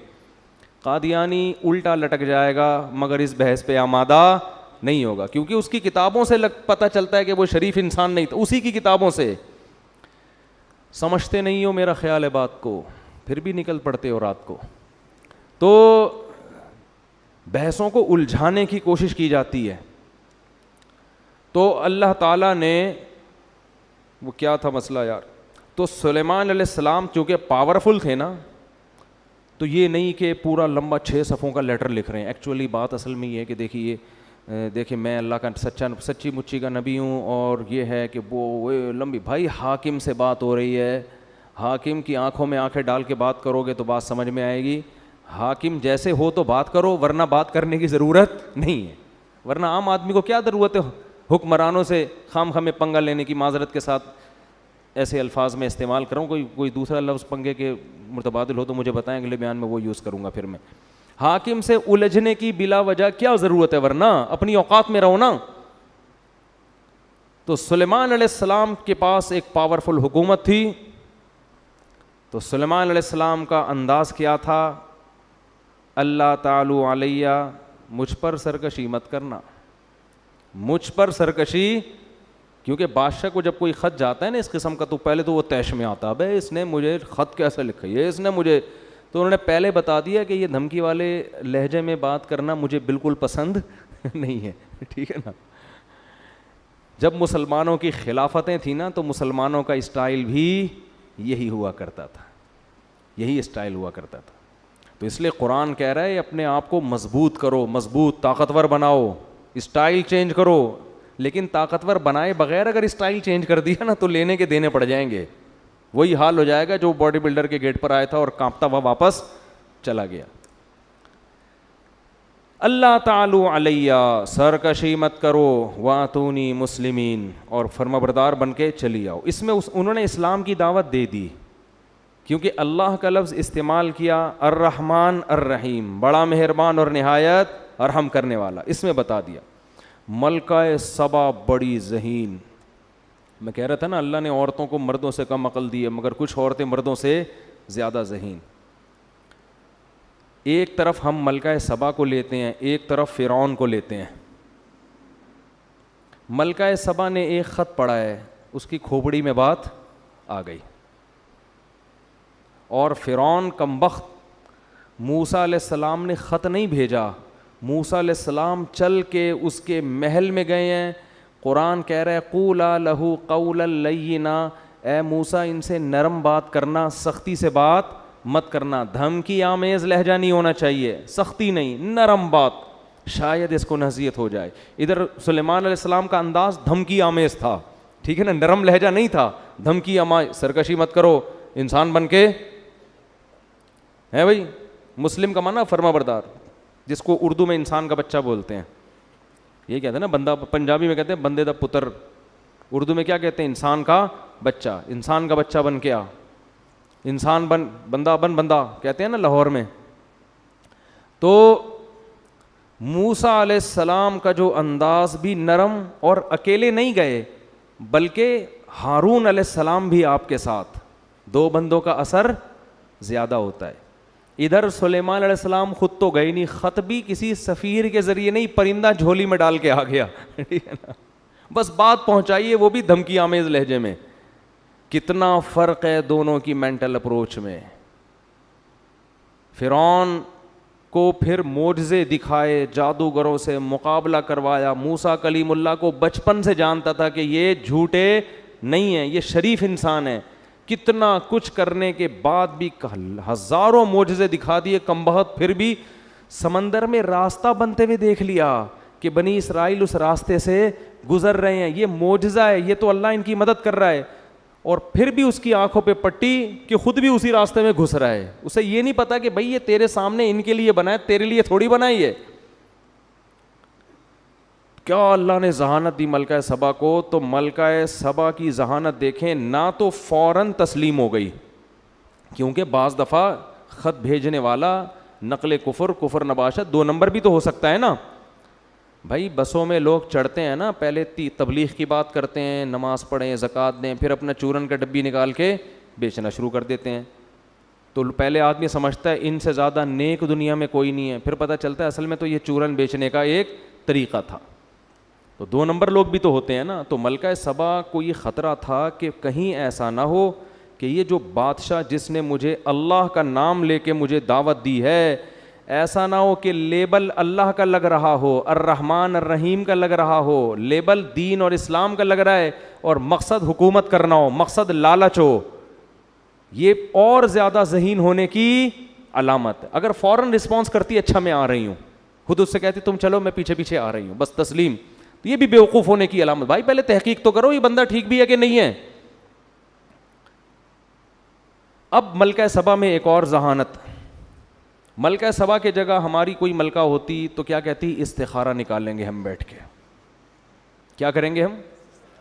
قادیانی الٹا لٹک جائے گا مگر اس بحث پہ آمادہ نہیں ہوگا، کیونکہ اس کی کتابوں سے پتہ چلتا ہے کہ وہ شریف انسان نہیں تھا. اسی کی کتابوں سے. سمجھتے نہیں ہو میرا خیال ہے بات کو، پھر بھی نکل پڑتے ہو رات کو. تو بحثوں کو الجھانے کی کوشش کی جاتی ہے. تو اللہ تعالیٰ نے, وہ کیا تھا مسئلہ یار, تو سلیمان علیہ السلام چونکہ پاورفل تھے نا, تو یہ نہیں کہ پورا لمبا 6 صفحوں کا لیٹر لکھ رہے ہیں. ایکچولی بات اصل میں یہ ہے کہ دیکھیے میں اللہ کا سچی مچی کا نبی ہوں, اور یہ ہے کہ وہ لمبی, بھائی حاکم سے بات ہو رہی ہے, حاکم کی آنکھوں میں آنکھیں ڈال کے بات کرو گے تو بات سمجھ میں آئے گی. حاکم جیسے ہو تو بات کرو, ورنہ بات کرنے کی ضرورت نہیں ہے. ورنہ عام آدمی کو کیا ضرورت ہے حکمرانوں سے خام خامے پنگا لینے کی. معذرت کے ساتھ ایسے الفاظ میں استعمال کروں, کوئی دوسرا لفظ پنگے کے متبادل ہو تو مجھے بتائیں, اگلے بیان میں وہ یوز کروں گا. پھر میں حاکم سے الجھنے کی بلا وجہ کیا ضرورت ہے, ورنہ اپنی اوقات میں رہو نا. تو سلیمان علیہ السلام کے پاس ایک پاورفل حکومت تھی. تو سلیمان علیہ السلام کا انداز کیا تھا, اللہ تعالی علیہ, مجھ پر سرکشی مت کرنا, مجھ پر سرکشی. کیونکہ بادشاہ کو جب کوئی خط جاتا ہے نا اس قسم کا, تو پہلے تو وہ تیش میں آتا ہے, بھائی اس نے مجھے خط کیسے لکھا ہے, اس نے مجھے, تو انہوں نے پہلے بتا دیا کہ یہ دھمکی والے لہجے میں بات کرنا مجھے بالکل پسند نہیں ہے. ٹھیک ہے نا. جب مسلمانوں کی خلافتیں تھیں نا, تو مسلمانوں کا اسٹائل بھی یہی ہوا کرتا تھا, یہی اسٹائل ہوا کرتا تھا. تو اس لیے قرآن کہہ رہا ہے اپنے آپ کو مضبوط کرو, مضبوط طاقتور بناؤ, اسٹائل چینج کرو. لیکن طاقتور بنائے بغیر اگر اسٹائل چینج کر دیا نا تو لینے کے دینے پڑ جائیں گے. وہی حال ہو جائے گا جو باڈی بلڈر کے گیٹ پر آیا تھا اور کانپتا ہوا واپس چلا گیا. اللہ تعالی علیہ, سرکشی مت کرو, واتونی مسلمین, اور فرما بردار بن کے چلی آؤ. اس میں انہوں نے اسلام کی دعوت دے دی, کیونکہ اللہ کا لفظ استعمال کیا, الرحمن الرحیم, بڑا مہربان اور نہایت رحم کرنے والا. اس میں بتا دیا ملکہ سبا بڑی ذہین. میں کہہ رہا تھا نا اللہ نے عورتوں کو مردوں سے کم عقل دی ہے, مگر کچھ عورتیں مردوں سے زیادہ ذہین. ایک طرف ہم ملکہ سبا کو لیتے ہیں, ایک طرف فرعون کو لیتے ہیں. ملکہ سبا نے ایک خط پڑھا ہے, اس کی کھوپڑی میں بات آ گئی, اور فرعون کمبخت, موسیٰ علیہ السلام نے خط نہیں بھیجا, موسیٰ علیہ السلام چل کے اس کے محل میں گئے ہیں. قرآن کہہ رہا ہے قولا لہو قولا لینا, اے موسیٰ ان سے نرم بات کرنا, سختی سے بات مت کرنا. دھمکی آمیز لہجہ نہیں ہونا چاہیے, سختی نہیں, نرم بات, شاید اس کو نصیحت ہو جائے. ادھر سلیمان علیہ السلام کا انداز دھمکی آمیز تھا, ٹھیک ہے نا, نرم لہجہ نہیں تھا. دھمکی آمیز, سرکشی مت کرو, انسان بن کے ہے بھائی. مسلم کا معنی فرما بردار, جس کو اردو میں انسان کا بچہ بولتے ہیں. یہ کہتے ہیں نا بندہ, پنجابی میں کہتے ہیں بندے دا پتر, اردو میں کیا کہتے ہیں, انسان کا بچہ. انسان کا بچہ بن کے آ, انسان بن, بندہ بن, بندہ کہتے ہیں نا لاہور میں. تو موسیٰ علیہ السلام کا جو انداز بھی نرم, اور اکیلے نہیں گئے بلکہ ہارون علیہ السلام بھی آپ کے ساتھ. 2 بندوں کا اثر زیادہ ہوتا ہے. ادھر سلیمان علیہ السلام خود تو گئے نہیں, خط بھی کسی سفیر کے ذریعے نہیں, پرندہ جھولی میں ڈال کے آ گیا, بس بات پہنچائیے, وہ بھی دھمکی آمیز لہجے میں. کتنا فرق ہے دونوں کی مینٹل اپروچ میں. فرعون کو پھر معجزے دکھائے, جادوگروں سے مقابلہ کروایا. موسیٰ کلیم اللہ کو بچپن سے جانتا تھا کہ یہ جھوٹے نہیں ہیں, یہ شریف انسان ہیں. کتنا کچھ کرنے کے بعد بھی ہزاروں معجزے دکھا دیے کمبخت, پھر بھی سمندر میں راستہ بنتے ہوئے دیکھ لیا کہ بنی اسرائیل اس راستے سے گزر رہے ہیں, یہ معجزہ ہے, یہ تو اللہ ان کی مدد کر رہا ہے. اور پھر بھی اس کی آنکھوں پہ پٹی کہ خود بھی اسی راستے میں گھس رہا ہے. اسے یہ نہیں پتا کہ بھائی یہ تیرے سامنے ان کے لیے بنا ہے, تیرے لیے تھوڑی بنائی ہے. کیا اللہ نے ذہانت دی ملکہ سبا کو. تو ملکہ سبا کی ذہانت دیکھیں, نہ تو فوراً تسلیم ہو گئی, کیونکہ بعض دفعہ خط بھیجنے والا نقل کفر نباشت 2 نمبر بھی تو ہو سکتا ہے نا. بھائی بسوں میں لوگ چڑھتے ہیں نا, پہلے تبلیغ کی بات کرتے ہیں, نماز پڑھیں, زکوٰۃ دیں, پھر اپنا چورن کا ڈبی نکال کے بیچنا شروع کر دیتے ہیں. تو پہلے آدمی سمجھتا ہے ان سے زیادہ نیک دنیا میں کوئی نہیں ہے, پھر پتہ چلتا ہے اصل میں تو یہ چورن بیچنے کا ایک طریقہ تھا. تو 2 نمبر لوگ بھی تو ہوتے ہیں نا. تو ملکہ سبا کو یہ خطرہ تھا کہ کہیں ایسا نہ ہو کہ یہ جو بادشاہ جس نے مجھے اللہ کا نام لے کے مجھے دعوت دی ہے, ایسا نہ ہو کہ لیبل اللہ کا لگ رہا ہو, الرحمن الرحیم کا لگ رہا ہو, لیبل دین اور اسلام کا لگ رہا ہے اور مقصد حکومت کرنا ہو, مقصد لالچ ہو. یہ اور زیادہ ذہین ہونے کی علامت ہے. اگر فوراً رسپانس کرتی اچھا میں آ رہی ہوں, خود اس سے کہتی تم چلو میں پیچھے پیچھے آ رہی ہوں, بس تسلیم, تو یہ بھی بیوقوف ہونے کی علامت. بھائی پہلے تحقیق تو کرو یہ بندہ ٹھیک بھی ہے کہ نہیں ہے. اب ملکہ سبا میں ایک اور ذہانت. ملکہ سبا کے جگہ ہماری کوئی ملکہ ہوتی تو کیا کہتی, استخارہ نکالیں گے ہم بیٹھ کے. کیا کریں گے ہم,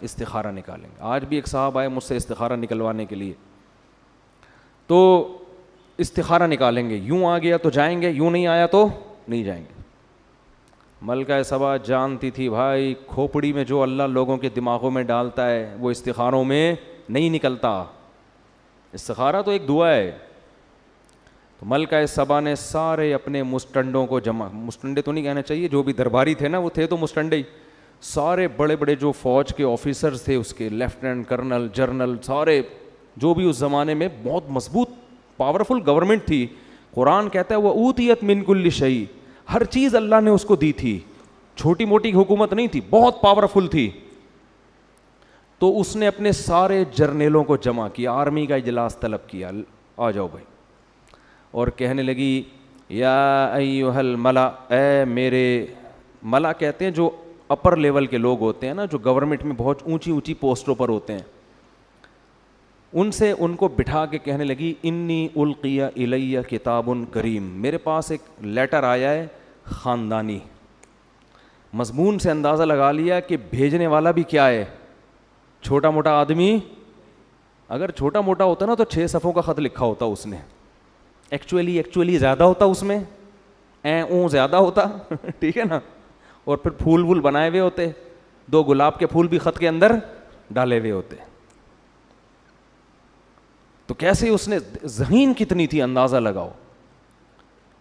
استخارہ نکالیں گے. آج بھی ایک صاحب آئے مجھ سے استخارہ نکلوانے کے لیے, تو استخارہ نکالیں گے, یوں آ گیا تو جائیں گے, یوں نہیں آیا تو نہیں جائیں گے. ملکہ سبا جانتی تھی بھائی کھوپڑی میں جو اللہ لوگوں کے دماغوں میں ڈالتا ہے وہ استخاروں میں نہیں نکلتا. استخارہ تو ایک دعا ہے. تو ملکہ سبا نے سارے اپنے مسٹنڈوں کو جمع, مسٹنڈے تو نہیں کہنا چاہیے, جو بھی درباری تھے نا وہ تھے تو مسٹنڈے ہی, سارے بڑے بڑے جو فوج کے آفیسرز تھے اس کے, لیفٹیننٹ کرنل جرنل, سارے جو بھی اس زمانے میں بہت مضبوط پاورفل گورنمنٹ تھی. قرآن کہتا ہے وہ اوتیت من کل شیء, ہر چیز اللہ نے اس کو دی تھی, چھوٹی موٹی حکومت نہیں تھی, بہت پاورفل تھی. تو اس نے اپنے سارے جرنیلوں کو جمع کیا, آرمی کا اجلاس طلب کیا, آ جاؤ بھائی, اور کہنے لگی یا ایھا الملا, اے میرے, ملا کہتے ہیں جو اپر لیول کے لوگ ہوتے ہیں نا, جو گورنمنٹ میں بہت اونچی اونچی پوسٹوں پر ہوتے ہیں, ان سے ان کو بٹھا کے کہنے لگی انی القی الی کتاب کریم, میرے پاس ایک لیٹر آیا ہے خاندانی. مضمون سے اندازہ لگا لیا کہ بھیجنے والا بھی کیا ہے, چھوٹا موٹا آدمی. اگر چھوٹا موٹا ہوتا نا تو 6 صفوں کا خط لکھا ہوتا اس نے, ایکچولی زیادہ ہوتا اس میں, زیادہ ہوتا ٹھیک ہے نا, اور پھر پھول وول بنائے ہوئے ہوتے, 2 گلاب کے پھول بھی خط کے اندر ڈالے ہوئے ہوتے. تو کیسے اس نے, ذہین کتنی تھی اندازہ لگاؤ.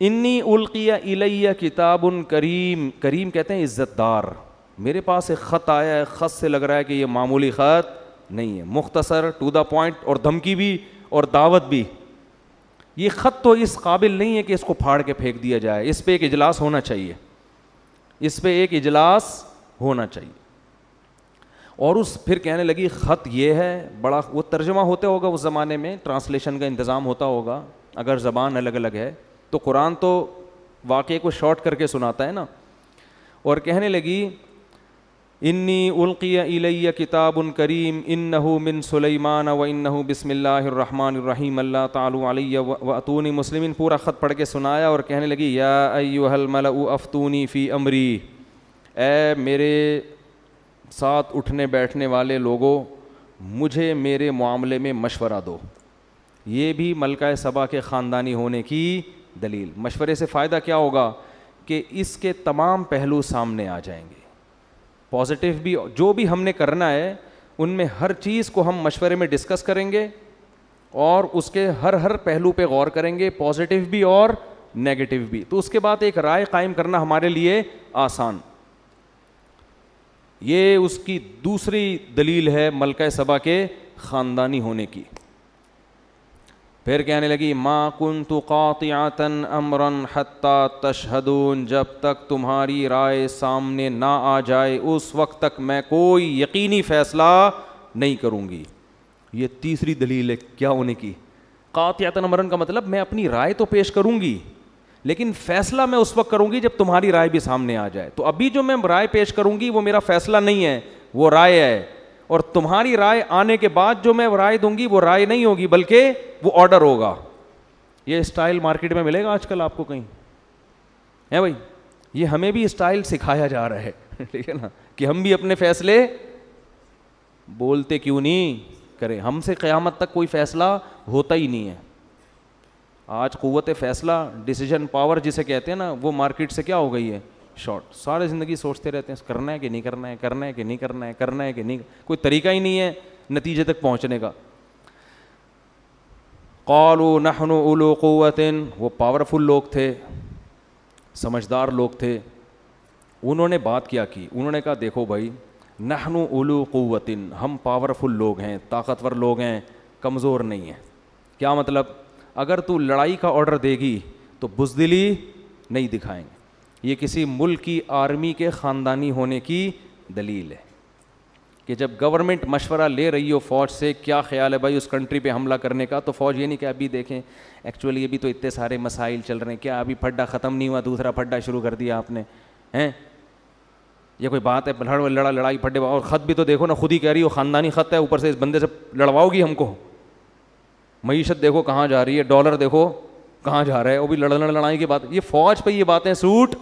انی القی الی کتاب کریم, کریم کہتے ہیں عزت دار, میرے پاس ایک خط آیا ہے, خط سے لگ رہا ہے کہ یہ معمولی خط نہیں ہے, مختصر ٹو دا پوائنٹ, اور دھمکی بھی اور دعوت بھی. یہ خط تو اس قابل نہیں ہے کہ اس کو پھاڑ کے پھینک دیا جائے, اس پہ ایک اجلاس ہونا چاہیے, اس پہ ایک اجلاس ہونا چاہیے. اور اس پھر کہنے لگی خط یہ ہے, بڑا وہ ترجمہ ہوتا ہوگا اس زمانے میں, ٹرانسلیشن کا انتظام ہوتا ہوگا, اگر زبان الگ الگ ہے تو قرآن تو واقعے کو شارٹ کر کے سناتا ہے نا. اور کہنے لگی انی القی الی کتاب کریم انہ من سلیمان و انہ بسم اللہ الرحمن الرحیم اللہ تعالی علی واتونی مسلمین. پورا خط پڑھ کے سنایا اور کہنے لگی یا ایھا الملأ افتونی فی امری, اے میرے ساتھ اٹھنے بیٹھنے والے لوگوں مجھے میرے معاملے میں مشورہ دو. یہ بھی ملکہ سبا کے خاندانی ہونے کی دلیل. مشورے سے فائدہ کیا ہوگا کہ اس کے تمام پہلو سامنے آ جائیں گے, پازیٹیو بھی, جو بھی ہم نے کرنا ہے ان میں ہر چیز کو ہم مشورے میں ڈسکس کریں گے اور اس کے ہر پہلو پہ غور کریں گے, پازیٹیو بھی اور نیگیٹو بھی. تو اس کے بعد ایک رائے قائم کرنا ہمارے لیے آسان. یہ اس کی دوسری دلیل ہے ملکہ سبا کے خاندانی ہونے کی. پھر کہنے لگی ما کنت قاطعۃ امرا حتی تشہدون, جب تک تمہاری رائے سامنے نہ آ جائے اس وقت تک میں کوئی یقینی فیصلہ نہیں کروں گی. یہ تیسری دلیل ہے کیا ہونے کی, قاطعۃ امرا کا مطلب میں اپنی رائے تو پیش کروں گی لیکن فیصلہ میں اس وقت کروں گی جب تمہاری رائے بھی سامنے آ جائے. تو ابھی جو میں رائے پیش کروں گی وہ میرا فیصلہ نہیں ہے, وہ رائے ہے, اور تمہاری رائے آنے کے بعد جو میں رائے دوں گی وہ رائے نہیں ہوگی بلکہ وہ آرڈر ہوگا. یہ اسٹائل مارکیٹ میں ملے گا آج کل آپ کو کہیں ہے بھائی, یہ ہمیں بھی اسٹائل سکھایا جا رہا ہے ٹھیک ہے نا, کہ ہم بھی اپنے فیصلے بولتے کیوں نہیں کریں. ہم سے قیامت تک کوئی فیصلہ ہوتا ہی نہیں ہے. آج قوت فیصلہ, ڈیسیجن پاور جسے کہتے ہیں نا, وہ مارکیٹ سے کیا ہو گئی ہے, شارٹ. سارے زندگی سوچتے رہتے ہیں کرنا ہے کہ نہیں کرنا ہے, کرنا ہے کہ نہیں کرنا ہے, کرنا ہے کہ نہیں, کوئی طریقہ ہی نہیں ہے نتیجے تک پہنچنے کا. قالوا نحن اولو قوت, وہ پاورفل لوگ تھے, سمجھدار لوگ تھے. انہوں نے بات کیا کی, انہوں نے کہا دیکھو بھائی نحن اولو قوت, ہم پاورفل لوگ ہیں, طاقتور لوگ ہیں, کمزور نہیں ہیں. کیا مطلب, اگر تو لڑائی کا آرڈر دے گی تو بزدلی نہیں دکھائیں گے. یہ کسی ملک کی آرمی کے خاندانی ہونے کی دلیل ہے کہ جب گورنمنٹ مشورہ لے رہی ہو فوج سے کیا خیال ہے بھائی اس کنٹری پہ حملہ کرنے کا, تو فوج یہ نہیں کہ ابھی دیکھیں ایکچولی ابھی تو اتنے سارے مسائل چل رہے ہیں, کیا ابھی پھڈا ختم نہیں ہوا دوسرا پھڈا شروع کر دیا آپ نے ہیں, یہ کوئی بات ہے لڑائی پھڈے, اور خط بھی تو دیکھو نا, خود ہی کہہ رہی ہو خاندانی خط ہے, اوپر سے اس بندے سے لڑواؤ گی ہم کو. معیشت دیکھو کہاں جا رہی ہے, ڈالر دیکھو کہاں جا رہا ہے, وہ بھی لڑائی کی بات. یہ فوج پہ یہ باتیں سوٹ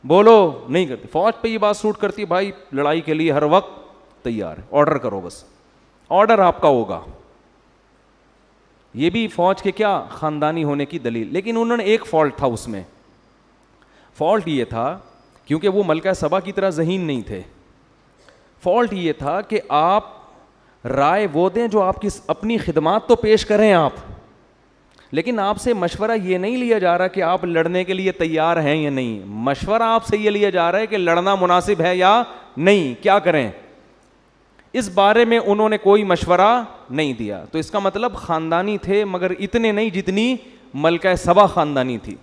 بولو نہیں کرتی, فوج پہ یہ بات سوٹ کرتی ہے بھائی لڑائی کے لیے ہر وقت تیار ہے, آرڈر کرو بس, آرڈر آپ کا ہوگا. یہ بھی فوج کے کیا خاندانی ہونے کی دلیل. لیکن انہوں نے ایک فالٹ تھا اس میں, فالٹ یہ تھا کیونکہ وہ ملکہ سبا کی طرح ذہین نہیں تھے, فالٹ یہ تھا کہ آپ رائے وہ دیں جو آپ کی اپنی خدمات تو پیش کریں آپ, لیکن آپ سے مشورہ یہ نہیں لیا جا رہا کہ آپ لڑنے کے لیے تیار ہیں یا نہیں, مشورہ آپ سے یہ لیا جا رہا ہے کہ لڑنا مناسب ہے یا نہیں, کیا کریں. اس بارے میں انہوں نے کوئی مشورہ نہیں دیا. تو اس کا مطلب خاندانی تھے مگر اتنے نہیں جتنی ملکہ سبا خاندانی تھی.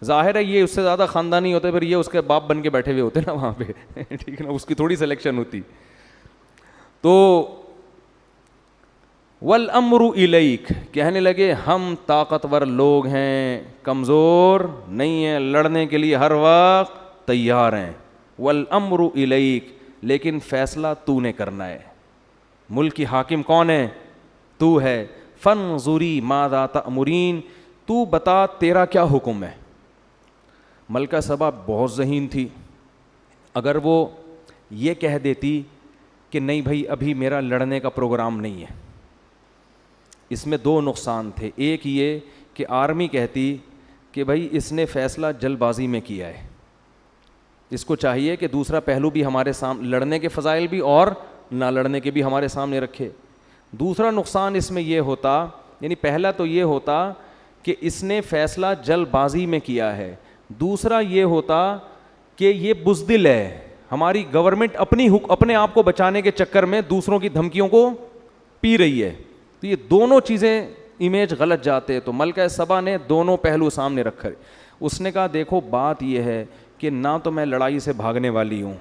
ظاہر ہے یہ اس سے زیادہ خاندانی ہوتے پھر یہ اس کے باپ بن کے بیٹھے ہوئے ہوتے نا وہاں پہ, ٹھیک ہے نا, اس کی تھوڑی سلیکشن ہوتی. تو والامر الیک, کہنے لگے ہم طاقتور لوگ ہیں, کمزور نہیں ہیں, لڑنے کے لیے ہر وقت تیار ہیں. والامر الیک, لیکن فیصلہ تو نے کرنا ہے, ملک کی حاکم کون ہے, تو ہے. فانظری ماذا تأمرین, تو بتا تیرا کیا حکم ہے. ملکہ سبا بہت ذہین تھی, اگر وہ یہ کہہ دیتی کہ نہیں بھائی ابھی میرا لڑنے کا پروگرام نہیں ہے, اس میں دو نقصان تھے. ایک یہ کہ آرمی کہتی کہ بھائی اس نے فیصلہ جلد بازی میں کیا ہے, اس کو چاہیے کہ دوسرا پہلو بھی ہمارے سامنے, لڑنے کے فضائل بھی اور نہ لڑنے کے بھی ہمارے سامنے رکھے. دوسرا نقصان اس میں یہ ہوتا, یعنی پہلا تو یہ ہوتا کہ اس نے فیصلہ جلد بازی میں کیا ہے, دوسرا یہ ہوتا کہ یہ بزدل ہے, ہماری گورنمنٹ اپنے آپ کو بچانے کے چکر میں دوسروں کی دھمکیوں کو پی رہی ہے. تو یہ دونوں چیزیں امیج غلط جاتے. تو ملکہ سبا نے دونوں پہلو سامنے رکھے. اس نے کہا دیکھو بات یہ ہے کہ نہ تو میں لڑائی سے بھاگنے والی ہوں,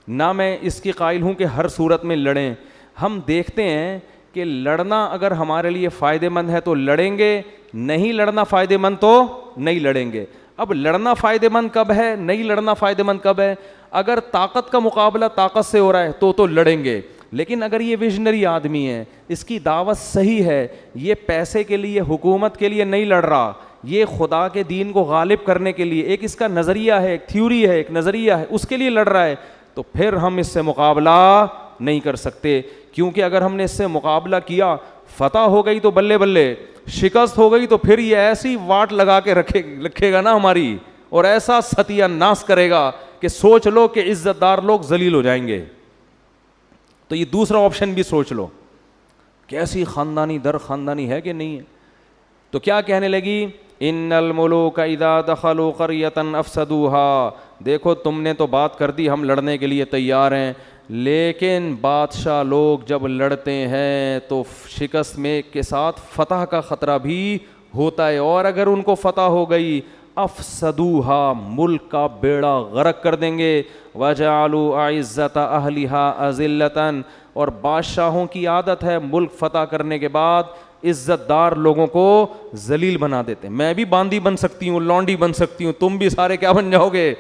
نہ میں اس کی قائل ہوں کہ ہر صورت میں لڑیں. ہم دیکھتے ہیں کہ لڑنا اگر ہمارے لیے فائدہ مند ہے تو لڑیں گے, نہیں لڑنا فائدہ مند تو نہیں لڑیں گے. اب لڑنا فائدہ مند کب ہے, نہیں لڑنا فائدہ مند کب ہے. اگر طاقت کا مقابلہ طاقت سے ہو رہا ہے تو لڑیں گے, لیکن اگر یہ ویژنری آدمی ہے, اس کی دعوت صحیح ہے, یہ پیسے کے لیے حکومت کے لیے نہیں لڑ رہا, یہ خدا کے دین کو غالب کرنے کے لیے ایک اس کا نظریہ ہے, ایک تھیوری ہے, ایک نظریہ ہے, اس کے لیے لڑ رہا ہے, تو پھر ہم اس سے مقابلہ نہیں کر سکتے. کیونکہ اگر ہم نے اس سے مقابلہ کیا, فتح ہو گئی تو بلے بلے, شکست ہو گئی تو پھر یہ ایسی واٹ لگا کے رکھے گا نا ہماری, اور ایسا ستیہ ناس کرے گا کہ سوچ لو کہ عزت دار لوگ ذلیل ہو جائیں گے. تو یہ دوسرا آپشن بھی سوچ لو, کیسی خاندانی در خاندانی ہے کہ نہیں ہے. تو کیا کہنے لگی, ان الملوک اذا دخلوا قریۃ افسدوها, دیکھو تم نے تو بات کر دی ہم لڑنے کے لیے تیار ہیں, لیکن بادشاہ لوگ جب لڑتے ہیں تو شکست میں کے ساتھ فتح کا خطرہ بھی ہوتا ہے, اور اگر ان کو فتح ہو گئی افسدوها, ملک کا بیڑا غرق کر دیں گے. وجعلوا اعزت اہلها اذلۃ, اور بادشاہوں کی عادت ہے ملک فتح کرنے کے بعد عزت دار لوگوں کو ذلیل بنا دیتے ہیں. میں بھی باندی بن سکتی ہوں, لونڈی بن سکتی ہوں, تم بھی سارے کیا بن جاؤ گے,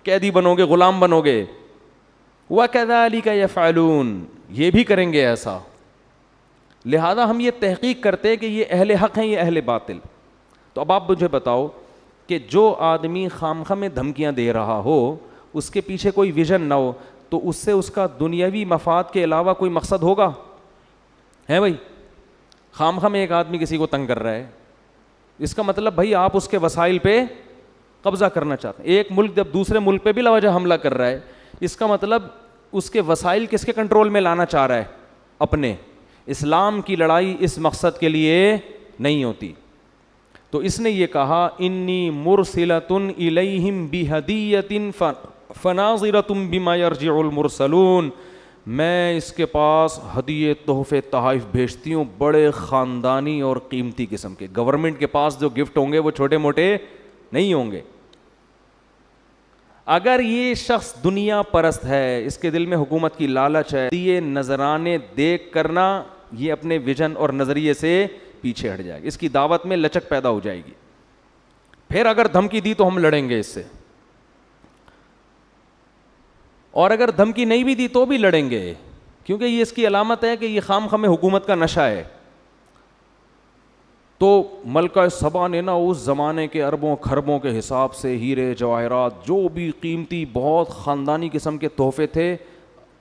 قیدی بنو گے, غلام بنو گے. وَكَذَلِكَ يَفْعَلُونَ, یہ بھی کریں گے ایسا. لہذا ہم یہ تحقیق کرتے کہ یہ اہل حق ہیں یہ اہل باطل. تو اب آپ مجھے بتاؤ کہ جو آدمی خامخواہ میں دھمکیاں دے رہا ہو, اس کے پیچھے کوئی ویژن نہ ہو, تو اس سے اس کا دنیاوی مفاد کے علاوہ کوئی مقصد ہوگا؟ ہے بھائی, خامخواہ میں ایک آدمی کسی کو تنگ کر رہا ہے, اس کا مطلب بھائی آپ اس کے وسائل پہ قبضہ کرنا چاہتے ہیں. ایک ملک جب دوسرے ملک پہ بلا وجہ حملہ کر رہا ہے, اس کا مطلب اس کے وسائل کس کے کنٹرول میں لانا چاہ رہا ہے, اپنے. اسلام کی لڑائی اس مقصد کے لیے نہیں ہوتی. تو اس نے یہ کہا انی مرسلۃ الیہم بہدیۃ فناظرۃ بما یرجع المرسلون, میں اس کے پاس ہدیے تحفے تحائف بھیجتی ہوں بڑے خاندانی اور قیمتی قسم کے. گورنمنٹ کے پاس جو گفٹ ہوں گے وہ چھوٹے موٹے نہیں ہوں گے. اگر یہ شخص دنیا پرست ہے, اس کے دل میں حکومت کی لالچ ہے, یہ نذرانے دیکھ کرنا یہ اپنے ویژن اور نظریے سے پیچھے ہٹ جائے گا, اس کی دعوت میں لچک پیدا ہو جائے گی. پھر اگر دھمکی دی تو ہم لڑیں گے اس سے, اور اگر دھمکی نہیں بھی دی تو بھی لڑیں گے, کیونکہ یہ اس کی علامت ہے کہ یہ خام خام حکومت کا نشہ ہے. تو ملکہ سبا نے نا اس زمانے کے اربوں خربوں کے حساب سے ہیرے جواہرات جو بھی قیمتی بہت خاندانی قسم کے تحفے تھے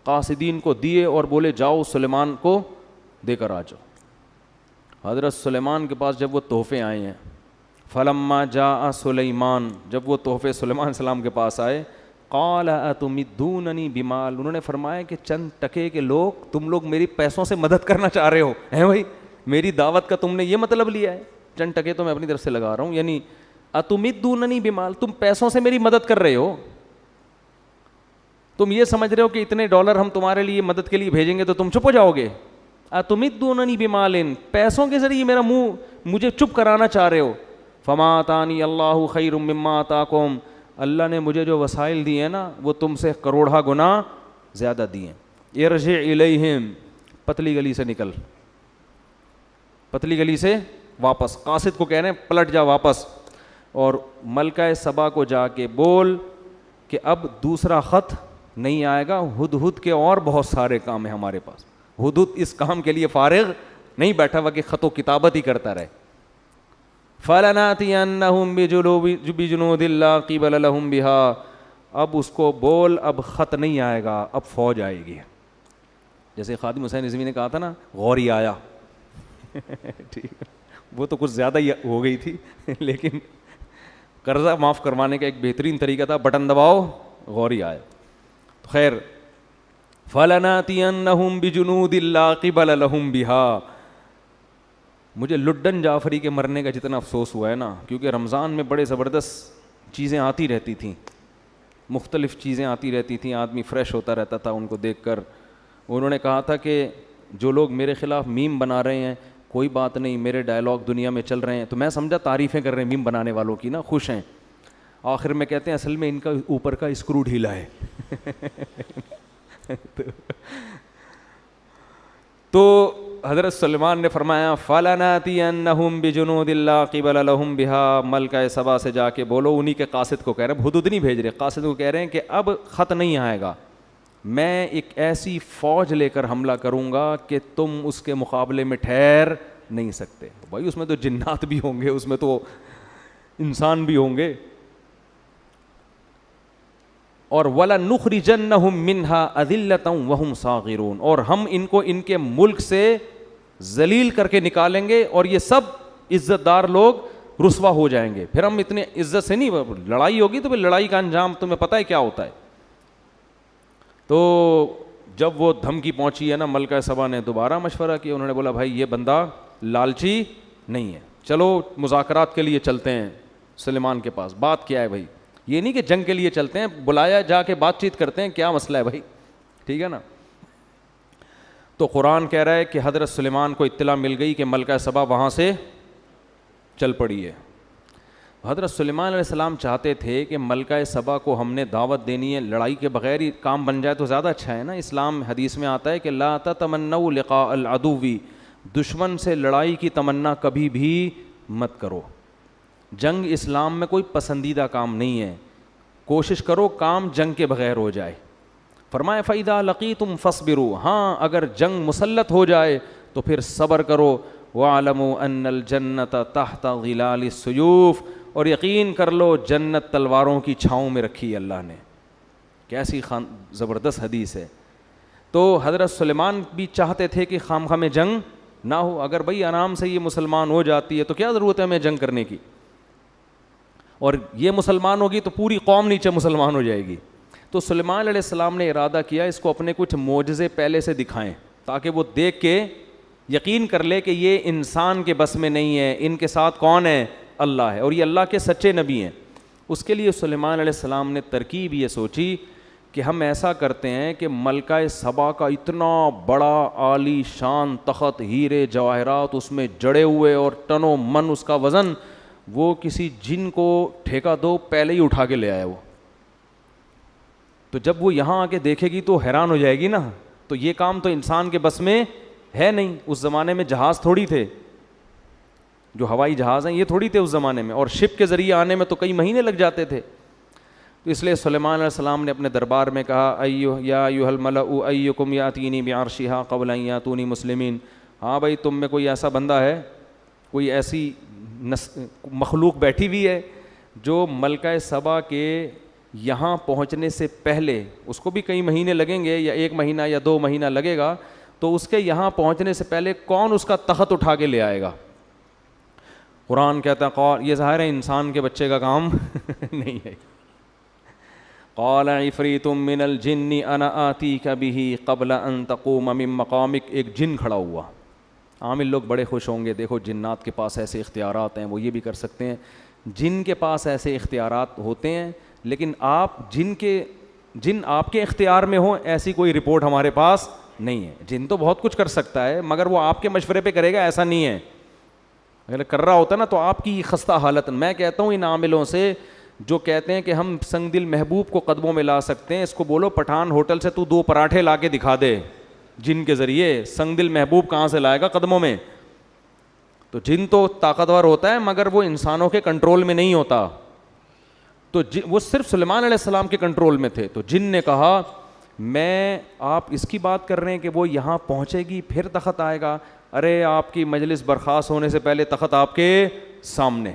قاصدین کو دیے, اور بولے جاؤ سلیمان کو دے کر آ جاؤ. حضرت سلیمان کے پاس جب وہ تحفے آئے ہیں, فلما جاء سلیمان, جب وہ تحفے سلیمان علیہ السلام کے پاس آئے, قال اتمدوننی بمال, انہوں نے فرمایا کہ چند ٹکے کے لوگ, تم لوگ میری پیسوں سے مدد کرنا چاہ رہے ہو, ہیں بھائی میری دعوت کا تم نے یہ مطلب لیا ہے, چند ٹکے تو میں اپنی طرف سے لگا رہا ہوں, یعنی اتمدوننی بمال, تم پیسوں سے میری مدد کر رہے ہو, تم یہ سمجھ رہے ہو کہ اتنے ڈالر ہم تمہارے لیے مدد کے لیے بھیجیں گے تو تم چپ ہو جاؤ گے. اتمدوننی بمال, پیسوں کے ذریعے میرا منہ مجھے چپ کرانا چاہ رہے ہو. فما آتانی اللہ خیر مما آتاکم, اللہ نے مجھے جو وسائل دیے ہیں نا وہ تم سے کروڑہ گنا زیادہ دیے ہیں. ارجع الیہم, پتلی گلی سے نکل, پتلی گلی سے واپس, قاصد کو کہہ رہے ہیں پلٹ جا واپس, اور ملکہ سبا کو جا کے بول کہ اب دوسرا خط نہیں آئے گا, ہدہد کے اور بہت سارے کام ہیں ہمارے پاس. ہدہد اس کام کے لیے فارغ نہیں بیٹھا ہوا کہ خط و کتابت ہی کرتا رہے. فَلَنَأْتِيَنَّهُمْ بِجُنُودٍ لَا قِبَلَ لَهُمْ بِهَا, اب اس کو بول اب خط نہیں آئے گا, اب فوج آئے گی. جیسے خادم حسین رضوی نے کہا تھا نا غوری آیا, ٹھیک, وہ تو کچھ زیادہ ہی ہو گئی تھی, لیکن قرضہ معاف کروانے کا ایک بہترین طریقہ تھا, بٹن دباؤ غوری آیا. خیر, فَلَنَأْتِيَنَّهُمْ بِجُنُودٍ لَا قِبَلَ لَهُمْ بِهَا. مجھے لڈن جعفری کے مرنے کا جتنا افسوس ہوا ہے نا, کیونکہ رمضان میں بڑے زبردست چیزیں آتی رہتی تھیں, مختلف چیزیں آتی رہتی تھیں, آدمی فریش ہوتا رہتا تھا ان کو دیکھ کر. انہوں نے کہا تھا کہ جو لوگ میرے خلاف میم بنا رہے ہیں کوئی بات نہیں, میرے ڈائلاگ دنیا میں چل رہے ہیں, تو میں سمجھا تعریفیں کر رہے ہیں میم بنانے والوں کی نا, خوش ہیں. آخر میں کہتے ہیں اصل میں ان کا اوپر کا اسکرو ڈھیلا ہے. تو حضرت سلیمان نے فرمایا فَلَنَأْتِيَنَّهُمْ بِجُنُودٍ لَا قِبَلَ لَهُمْ بِهَا, ملکہ سبا سے جا کے بولو, انہی کے قاصد کو کہہ رہے ہیں, ہدہد نہیں بھیج رہے, قاصد کو کہہ رہے ہیں کہ اب خط نہیں آئے گا, میں ایک ایسی فوج لے کر حملہ کروں گا کہ تم اس کے مقابلے میں ٹھہر نہیں سکتے. بھائی اس میں تو جنات بھی ہوں گے, اس میں تو انسان بھی ہوں گے. اور وَلَنُخْرِجَنَّهُم مِّنْهَا أَذِلَّةً وَهُمْ صَاغِرُونَ, اور ہم ان کو ان کے ملک سے ذلیل کر کے نکالیں گے, اور یہ سب عزت دار لوگ رسوا ہو جائیں گے. پھر ہم اتنے عزت سے نہیں, لڑائی ہوگی تو پھر لڑائی کا انجام تمہیں پتہ ہے کیا ہوتا ہے. تو جب وہ دھمکی پہنچی ہے نا, ملکہ سبا نے دوبارہ مشورہ کیا, انہوں نے بولا بھائی یہ بندہ لالچی نہیں ہے, چلو مذاکرات کے لیے چلتے ہیں سلیمان کے پاس. بات کیا ہے بھائی, یہ نہیں کہ جنگ کے لیے چلتے ہیں, بلایا جا کے بات چیت کرتے ہیں, کیا مسئلہ ہے بھائی, ٹھیک ہے نا. تو قرآن کہہ رہا ہے کہ حضرت سلیمان کو اطلاع مل گئی کہ ملکہ سبا وہاں سے چل پڑی ہے. حضرت سلیمان علیہ السلام چاہتے تھے کہ ملکہ سبا کو ہم نے دعوت دینی ہے, لڑائی کے بغیر ہی کام بن جائے تو زیادہ اچھا ہے نا. اسلام حدیث میں آتا ہے کہ لا تتمنوا لقاء العدو, دشمن سے لڑائی کی تمنا کبھی بھی مت کرو. جنگ اسلام میں کوئی پسندیدہ کام نہیں ہے, کوشش کرو کام جنگ کے بغیر ہو جائے. فرمایا فَإِذَا لَقِيتُمْ فَاصْبِرُوا, ہاں اگر جنگ مسلط ہو جائے تو پھر صبر کرو. وَاعْلَمُوا أَنَّ الْجَنَّةَ تَحْتَ ظِلَالِ السُّيُوفِ, اور یقین کر لو جنت تلواروں کی چھاؤں میں رکھی اللہ نے. کیسی زبردست حدیث ہے. تو حضرت سلیمان بھی چاہتے تھے کہ خام میں جنگ نہ ہو. اگر بھائی آرام سے یہ مسلمان ہو جاتی ہے تو کیا ضرورت ہے ہمیں جنگ کرنے کی, اور یہ مسلمان ہوگی تو پوری قوم نیچے مسلمان ہو جائے گی. تو سلیمان علیہ السلام نے ارادہ کیا اس کو اپنے کچھ معجزے پہلے سے دکھائیں, تاکہ وہ دیکھ کے یقین کر لے کہ یہ انسان کے بس میں نہیں ہے, ان کے ساتھ کون ہے, اللہ ہے, اور یہ اللہ کے سچے نبی ہیں. اس کے لیے سلیمان علیہ السلام نے ترکیب یہ سوچی کہ ہم ایسا کرتے ہیں کہ ملکہ سبا کا اتنا بڑا عالی شان تخت, ہیرے جواہرات اس میں جڑے ہوئے اور ٹنوں من اس کا وزن, وہ کسی جن کو ٹھیکہ دو پہلے ہی اٹھا کے لے آئے وہ. تو جب وہ یہاں آ کے دیکھے گی تو حیران ہو جائے گی نا. تو یہ کام تو انسان کے بس میں ہے نہیں. اس زمانے میں جہاز تھوڑی تھے, جو ہوائی جہاز ہیں یہ تھوڑی تھے اس زمانے میں, اور شپ کے ذریعے آنے میں تو کئی مہینے لگ جاتے تھے. تو اس لیے سلیمان علیہ السلام نے اپنے دربار میں کہا یا ایھا الملأ ایکم یاتینی بعرشھا قبل ان یاتونی مسلمین. ہاں بھائی, تم میں کوئی ایسا بندہ ہے, کوئی ایسی مخلوق بیٹھی ہوئی ہے جو ملکہ سبا کے یہاں پہنچنے سے پہلے, اس کو بھی کئی مہینے لگیں گے یا 1 مہینہ یا 2 مہینہ لگے گا, تو اس کے یہاں پہنچنے سے پہلے کون اس کا تخت اٹھا کے لے آئے گا. قرآن کہتا ہے, یہ ظاہر ہے انسان کے بچے کا کام نہیں ہے. قال عفریت من الجن انا آتیک بہ قبل ان تقوم من مقامک. ایک جن کھڑا ہوا. عامل لوگ بڑے خوش ہوں گے, دیکھو جنات کے پاس ایسے اختیارات ہیں, وہ یہ بھی کر سکتے ہیں. جن کے پاس ایسے اختیارات ہوتے ہیں, لیکن جن آپ کے اختیار میں ہوں ایسی کوئی رپورٹ ہمارے پاس نہیں ہے. جن تو بہت کچھ کر سکتا ہے, مگر وہ آپ کے مشورے پہ کرے گا ایسا نہیں ہے. اگر کر رہا ہوتا نا تو آپ کی خستہ حالت. میں کہتا ہوں ان عاملوں سے جو کہتے ہیں کہ ہم سنگ دل محبوب کو قدموں میں لا سکتے ہیں, اس کو بولو پٹھان ہوٹل سے تو 2 پراٹھے لا کے دکھا دے جن کے ذریعے. سنگ دل محبوب کہاں سے لائے گا قدموں میں؟ تو جن تو طاقتور ہوتا ہے مگر وہ انسانوں کے کنٹرول میں نہیں ہوتا. تو وہ صرف سلیمان علیہ السلام کے کنٹرول میں تھے. تو جن نے کہا میں, آپ اس کی بات کر رہے ہیں کہ وہ یہاں پہنچے گی پھر تخت آئے گا؟ ارے آپ کی مجلس برخاست ہونے سے پہلے تخت آپ کے سامنے.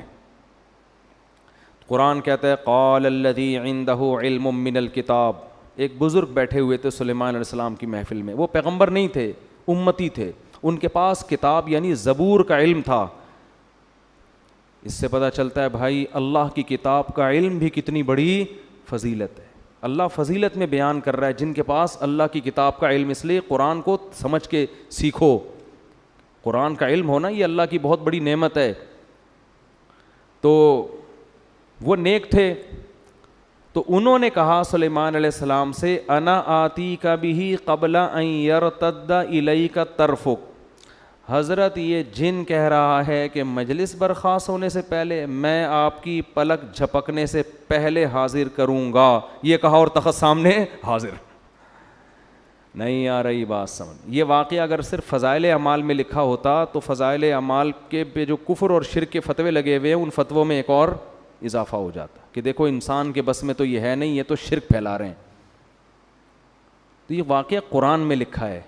قرآن کہتا ہے قال الذی عندہ علم من الکتاب. ایک بزرگ بیٹھے ہوئے تھے سلیمان علیہ السلام کی محفل میں. وہ پیغمبر نہیں تھے, امتی تھے. ان کے پاس کتاب یعنی زبور کا علم تھا. اس سے پتہ چلتا ہے بھائی اللہ کی کتاب کا علم بھی کتنی بڑی فضیلت ہے. اللہ فضیلت میں بیان کر رہا ہے جن کے پاس اللہ کی کتاب کا علم. اس لیے قرآن کو سمجھ کے سیکھو. قرآن کا علم ہونا یہ اللہ کی بہت بڑی نعمت ہے. تو وہ نیک تھے. تو انہوں نے کہا سلیمان علیہ السلام سے انا آتیک بہ قبل ان یرتد الیک طرفک. حضرت یہ جن کہہ رہا ہے کہ مجلس برخاست ہونے سے پہلے میں آپ کی پلک جھپکنے سے پہلے حاضر کروں گا. یہ کہا اور تخت سامنے حاضر. نہیں آ رہی بات سمجھ. یہ واقعہ اگر صرف فضائل اعمال میں لکھا ہوتا تو فضائل اعمال کے پہ جو کفر اور شرک کے فتوے لگے ہوئے ہیں ان فتووں میں ایک اور اضافہ ہو جاتا کہ دیکھو انسان کے بس میں تو یہ ہے نہیں, یہ تو شرک پھیلا رہے ہیں. تو یہ واقعہ قرآن میں لکھا ہے.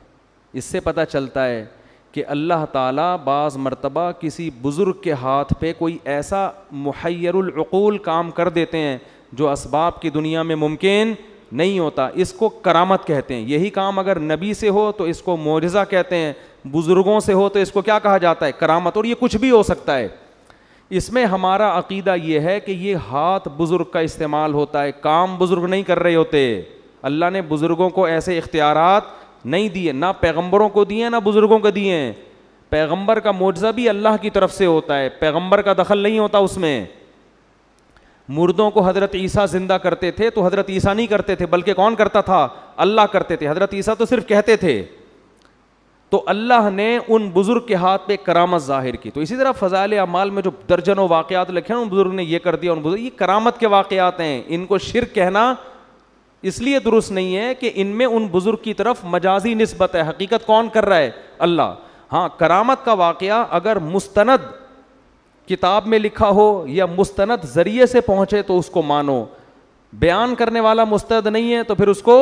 اس سے پتہ چلتا ہے کہ اللہ تعالیٰ بعض مرتبہ کسی بزرگ کے ہاتھ پہ کوئی ایسا محیر العقول کام کر دیتے ہیں جو اسباب کی دنیا میں ممکن نہیں ہوتا. اس کو کرامت کہتے ہیں. یہی کام اگر نبی سے ہو تو اس کو معجزہ کہتے ہیں, بزرگوں سے ہو تو اس کو کیا کہا جاتا ہے؟ کرامت. اور یہ کچھ بھی ہو سکتا ہے. اس میں ہمارا عقیدہ یہ ہے کہ یہ ہاتھ بزرگ کا استعمال ہوتا ہے, کام بزرگ نہیں کر رہے ہوتے. اللہ نے بزرگوں کو ایسے اختیارات نہیں دیے, نہ پیغمبروں کو دیے نہ بزرگوں کو دیے ہیں. پیغمبر کا معجزہ بھی اللہ کی طرف سے ہوتا ہے, پیغمبر کا دخل نہیں ہوتا اس میں. مردوں کو حضرت عیسیٰ زندہ کرتے تھے تو حضرت عیسیٰ نہیں کرتے تھے, بلکہ کون کرتا تھا؟ اللہ کرتے تھے. حضرت عیسیٰ تو صرف کہتے تھے. تو اللہ نے ان بزرگ کے ہاتھ پہ کرامت ظاہر کی. تو اسی طرح فضائل اعمال میں جو درجنوں واقعات لکھے ہیں ان بزرگ نے یہ کر دیا, ان بزرگ, یہ کرامت کے واقعات ہیں. ان کو شرک کہنا اس لیے درست نہیں ہے کہ ان میں ان بزرگ کی طرف مجازی نسبت ہے. حقیقت کون کر رہا ہے؟ اللہ. ہاں, کرامت کا واقعہ اگر مستند کتاب میں لکھا ہو یا مستند ذریعے سے پہنچے تو اس کو مانو. بیان کرنے والا مستند نہیں ہے تو پھر اس کو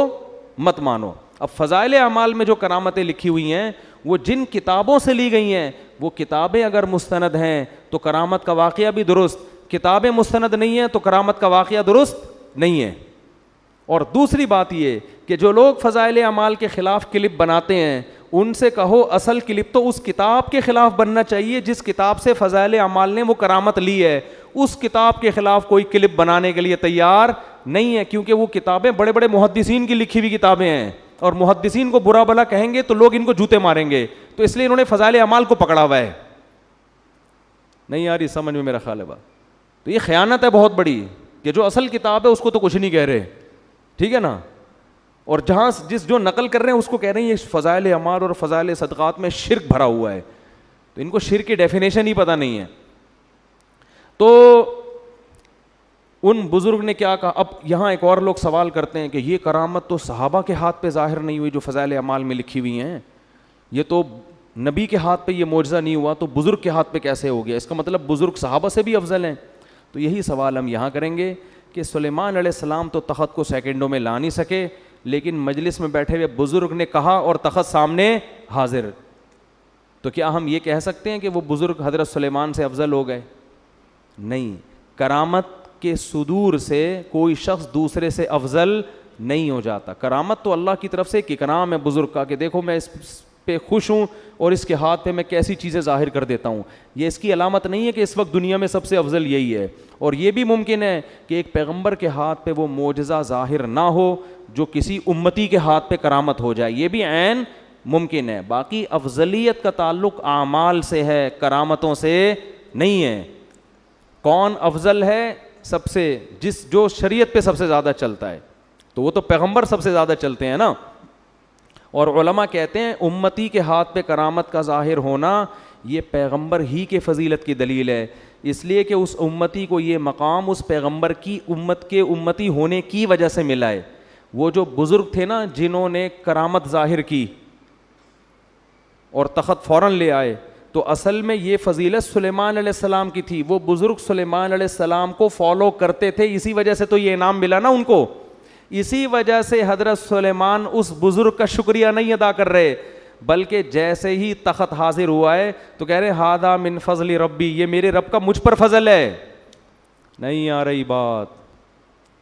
مت مانو. اب فضائل اعمال میں جو کرامتیں لکھی ہوئی ہیں وہ جن کتابوں سے لی گئی ہیں, وہ کتابیں اگر مستند ہیں تو کرامت کا واقعہ بھی درست, کتابیں مستند نہیں ہیں تو کرامت کا واقعہ درست نہیں ہے. اور دوسری بات یہ کہ جو لوگ فضائل اعمال کے خلاف کلپ بناتے ہیں ان سے کہو اصل کلپ تو اس کتاب کے خلاف بننا چاہیے جس کتاب سے فضائل اعمال نے وہ کرامت لی ہے. اس کتاب کے خلاف کوئی کلپ بنانے کے لیے تیار نہیں ہے, کیونکہ وہ کتابیں بڑے بڑے محدثین کی لکھی ہوئی کتابیں ہیں, اور محدثین کو برا بھلا کہیں گے تو لوگ ان کو جوتے ماریں گے. تو اس لیے انہوں نے فضائل اعمال کو پکڑا ہوا ہے. نہیں آ رہی سمجھ میں میرا خیال ہے بات. تو یہ خیانت ہے بہت بڑی کہ جو اصل کتاب ہے اس کو تو کچھ نہیں کہہ رہے, ٹھیک ہے نا, اور جہاں جو نقل کر رہے ہیں اس کو کہہ رہے ہیں یہ فضائل اعمال اور فضائل صدقات میں شرک بھرا ہوا ہے. تو ان کو شرک کی ڈیفینیشن ہی پتہ نہیں ہے. تو ان بزرگ نے کیا کہا. اب یہاں ایک اور لوگ سوال کرتے ہیں کہ یہ کرامت تو صحابہ کے ہاتھ پہ ظاہر نہیں ہوئی جو فضائل اعمال میں لکھی ہوئی ہیں, یہ تو نبی کے ہاتھ پہ یہ معجزہ نہیں ہوا, تو بزرگ کے ہاتھ پہ کیسے ہو گیا؟ اس کا مطلب بزرگ صحابہ سے بھی افضل ہیں. تو یہی سوال ہم یہاں کریں گے کہ سلیمان علیہ السلام تو تخت کو سیکنڈوں میں لا نہیں سکے, لیکن مجلس میں بیٹھے ہوئے بزرگ نے کہا اور تخت سامنے حاضر, تو کیا ہم یہ کہہ سکتے ہیں کہ وہ بزرگ حضرت سلیمان سے افضل ہو گئے؟ نہیں. کرامت کے صدور سے کوئی شخص دوسرے سے افضل نہیں ہو جاتا. کرامت تو اللہ کی طرف سے ایک اکرام ہے بزرگ کا کہ دیکھو میں اس پہ خوش ہوں اور اس کے ہاتھ پہ میں کیسی چیزیں ظاہر کر دیتا ہوں. یہ اس کی علامت نہیں ہے کہ اس وقت دنیا میں سب سے افضل یہی ہے. اور یہ بھی ممکن ہے کہ ایک پیغمبر کے ہاتھ پہ وہ معجزہ ظاہر نہ ہو جو کسی امتی کے ہاتھ پہ کرامت ہو جائے, یہ بھی عین ممکن ہے. باقی افضلیت کا تعلق اعمال سے ہے, کرامتوں سے نہیں ہے. کون افضل ہے سب سے؟ جو شریعت پہ سب سے زیادہ چلتا ہے, تو وہ تو پیغمبر سب سے زیادہ چلتے ہیں نا. اور علماء کہتے ہیں امتی کے ہاتھ پہ کرامت کا ظاہر ہونا یہ پیغمبر ہی کے فضیلت کی دلیل ہے, اس لیے کہ اس امتی کو یہ مقام اس پیغمبر کی امت کے امتی ہونے کی وجہ سے ملا ہے. وہ جو بزرگ تھے نا جنہوں نے کرامت ظاہر کی اور تخت فوراً لے آئے, تو اصل میں یہ فضیلت سلیمان علیہ السلام کی تھی. وہ بزرگ سلیمان علیہ السلام کو فالو کرتے تھے, اسی وجہ سے تو یہ انعام ملا نا ان کو. اسی وجہ سے حضرت سلیمان اس بزرگ کا شکریہ نہیں ادا کر رہے, بلکہ جیسے ہی تخت حاضر ہوا ہے تو کہہ رہے ہادہ من فضل ربی, یہ میرے رب کا مجھ پر فضل ہے. نہیں آ رہی بات؟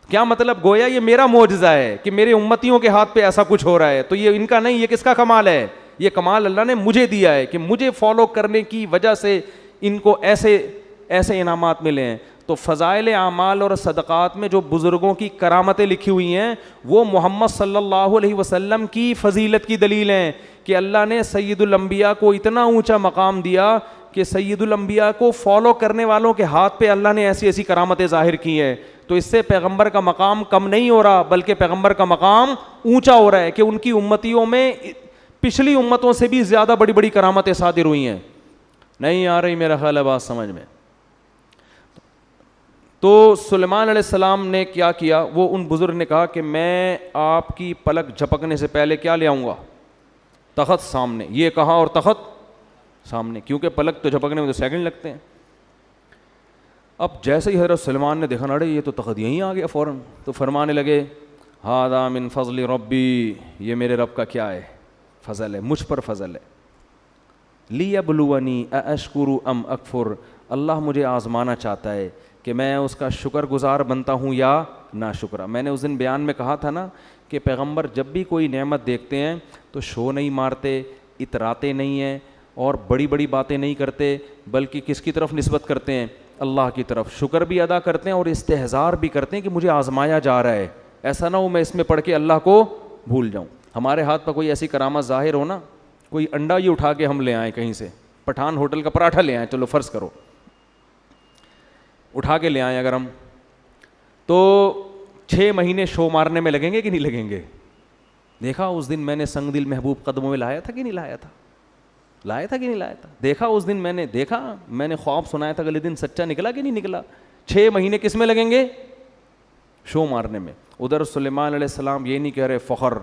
کیا مطلب؟ گویا یہ میرا معجزہ ہے کہ میرے امتیوں کے ہاتھ پہ ایسا کچھ ہو رہا ہے, تو یہ ان کا نہیں, یہ کس کا کمال ہے؟ یہ کمال اللہ نے مجھے دیا ہے کہ مجھے فالو کرنے کی وجہ سے ان کو ایسے انعامات ملے ہیں. تو فضائل اعمال اور صدقات میں جو بزرگوں کی کرامتیں لکھی ہوئی ہیں وہ محمد صلی اللہ علیہ وسلم کی فضیلت کی دلیل ہیں کہ اللہ نے سید الانبیاء کو اتنا اونچا مقام دیا کہ سید الانبیاء کو فالو کرنے والوں کے ہاتھ پہ اللہ نے ایسی ایسی کرامتیں ظاہر کی ہیں. تو اس سے پیغمبر کا مقام کم نہیں ہو رہا, بلکہ پیغمبر کا مقام اونچا ہو رہا ہے کہ ان کی امتیوں میں پچھلی امتوں سے بھی زیادہ بڑی بڑی کرامتیں صادر ہوئی ہیں. نہیں آ رہی میرا خیال ہے بات سمجھ میں؟ تو سلیمان علیہ السلام نے کیا کیا؟ وہ ان بزرگ نے کہا کہ میں آپ کی پلک جھپکنے سے پہلے کیا لے آؤں گا؟ تخت سامنے. یہ کہا اور تخت سامنے, کیونکہ پلک تو جھپکنے میں تو سیکنڈ لگتے ہیں. اب جیسے ہی حضرت سلیمان نے دیکھا نا یہ تو تخت یہیں آ گیا فوراً, تو فرمانے لگے ھذا من فضل ربی, یہ میرے رب کا کیا ہے؟ فضل ہے, مجھ پر فضل ہے. لیبلونی ااشکر ام اکفر, اللہ مجھے آزمانا چاہتا ہے کہ میں اس کا شکر گزار بنتا ہوں یا ناشکرا. میں نے اس دن بیان میں کہا تھا نا کہ پیغمبر جب بھی کوئی نعمت دیکھتے ہیں تو شو نہیں مارتے, اتراتے نہیں ہیں اور بڑی بڑی باتیں نہیں کرتے, بلکہ کس کی طرف نسبت کرتے ہیں؟ اللہ کی طرف. شکر بھی ادا کرتے ہیں اور استحضار بھی کرتے ہیں کہ مجھے آزمایا جا رہا ہے, ایسا نہ ہو میں اس میں پڑھ کے اللہ کو بھول جاؤں. ہمارے ہاتھ پر کوئی ایسی کرامت ظاہر ہو نا, کوئی انڈا ہی اٹھا کے ہم لے آئیں کہیں سے, پٹھان ہوٹل کا پراٹھا لے آئیں, چلو فرض کرو اٹھا کے لے آئیں اگر ہم, تو 6 مہینے شو مارنے میں لگیں گے کہ نہیں لگیں گے؟ دیکھا اس دن میں نے سنگ دل محبوب قدموں میں لایا تھا کہ نہیں لایا تھا؟ لایا تھا کہ نہیں لایا تھا؟ دیکھا اس دن میں نے خواب سنایا تھا, اگلے دن سچا نکلا کہ نہیں نکلا؟ 6 مہینے کس میں لگیں گے؟ شو مارنے میں. ادھر سلیمان علیہ السلام یہ نہیں کہہ رہے فخر,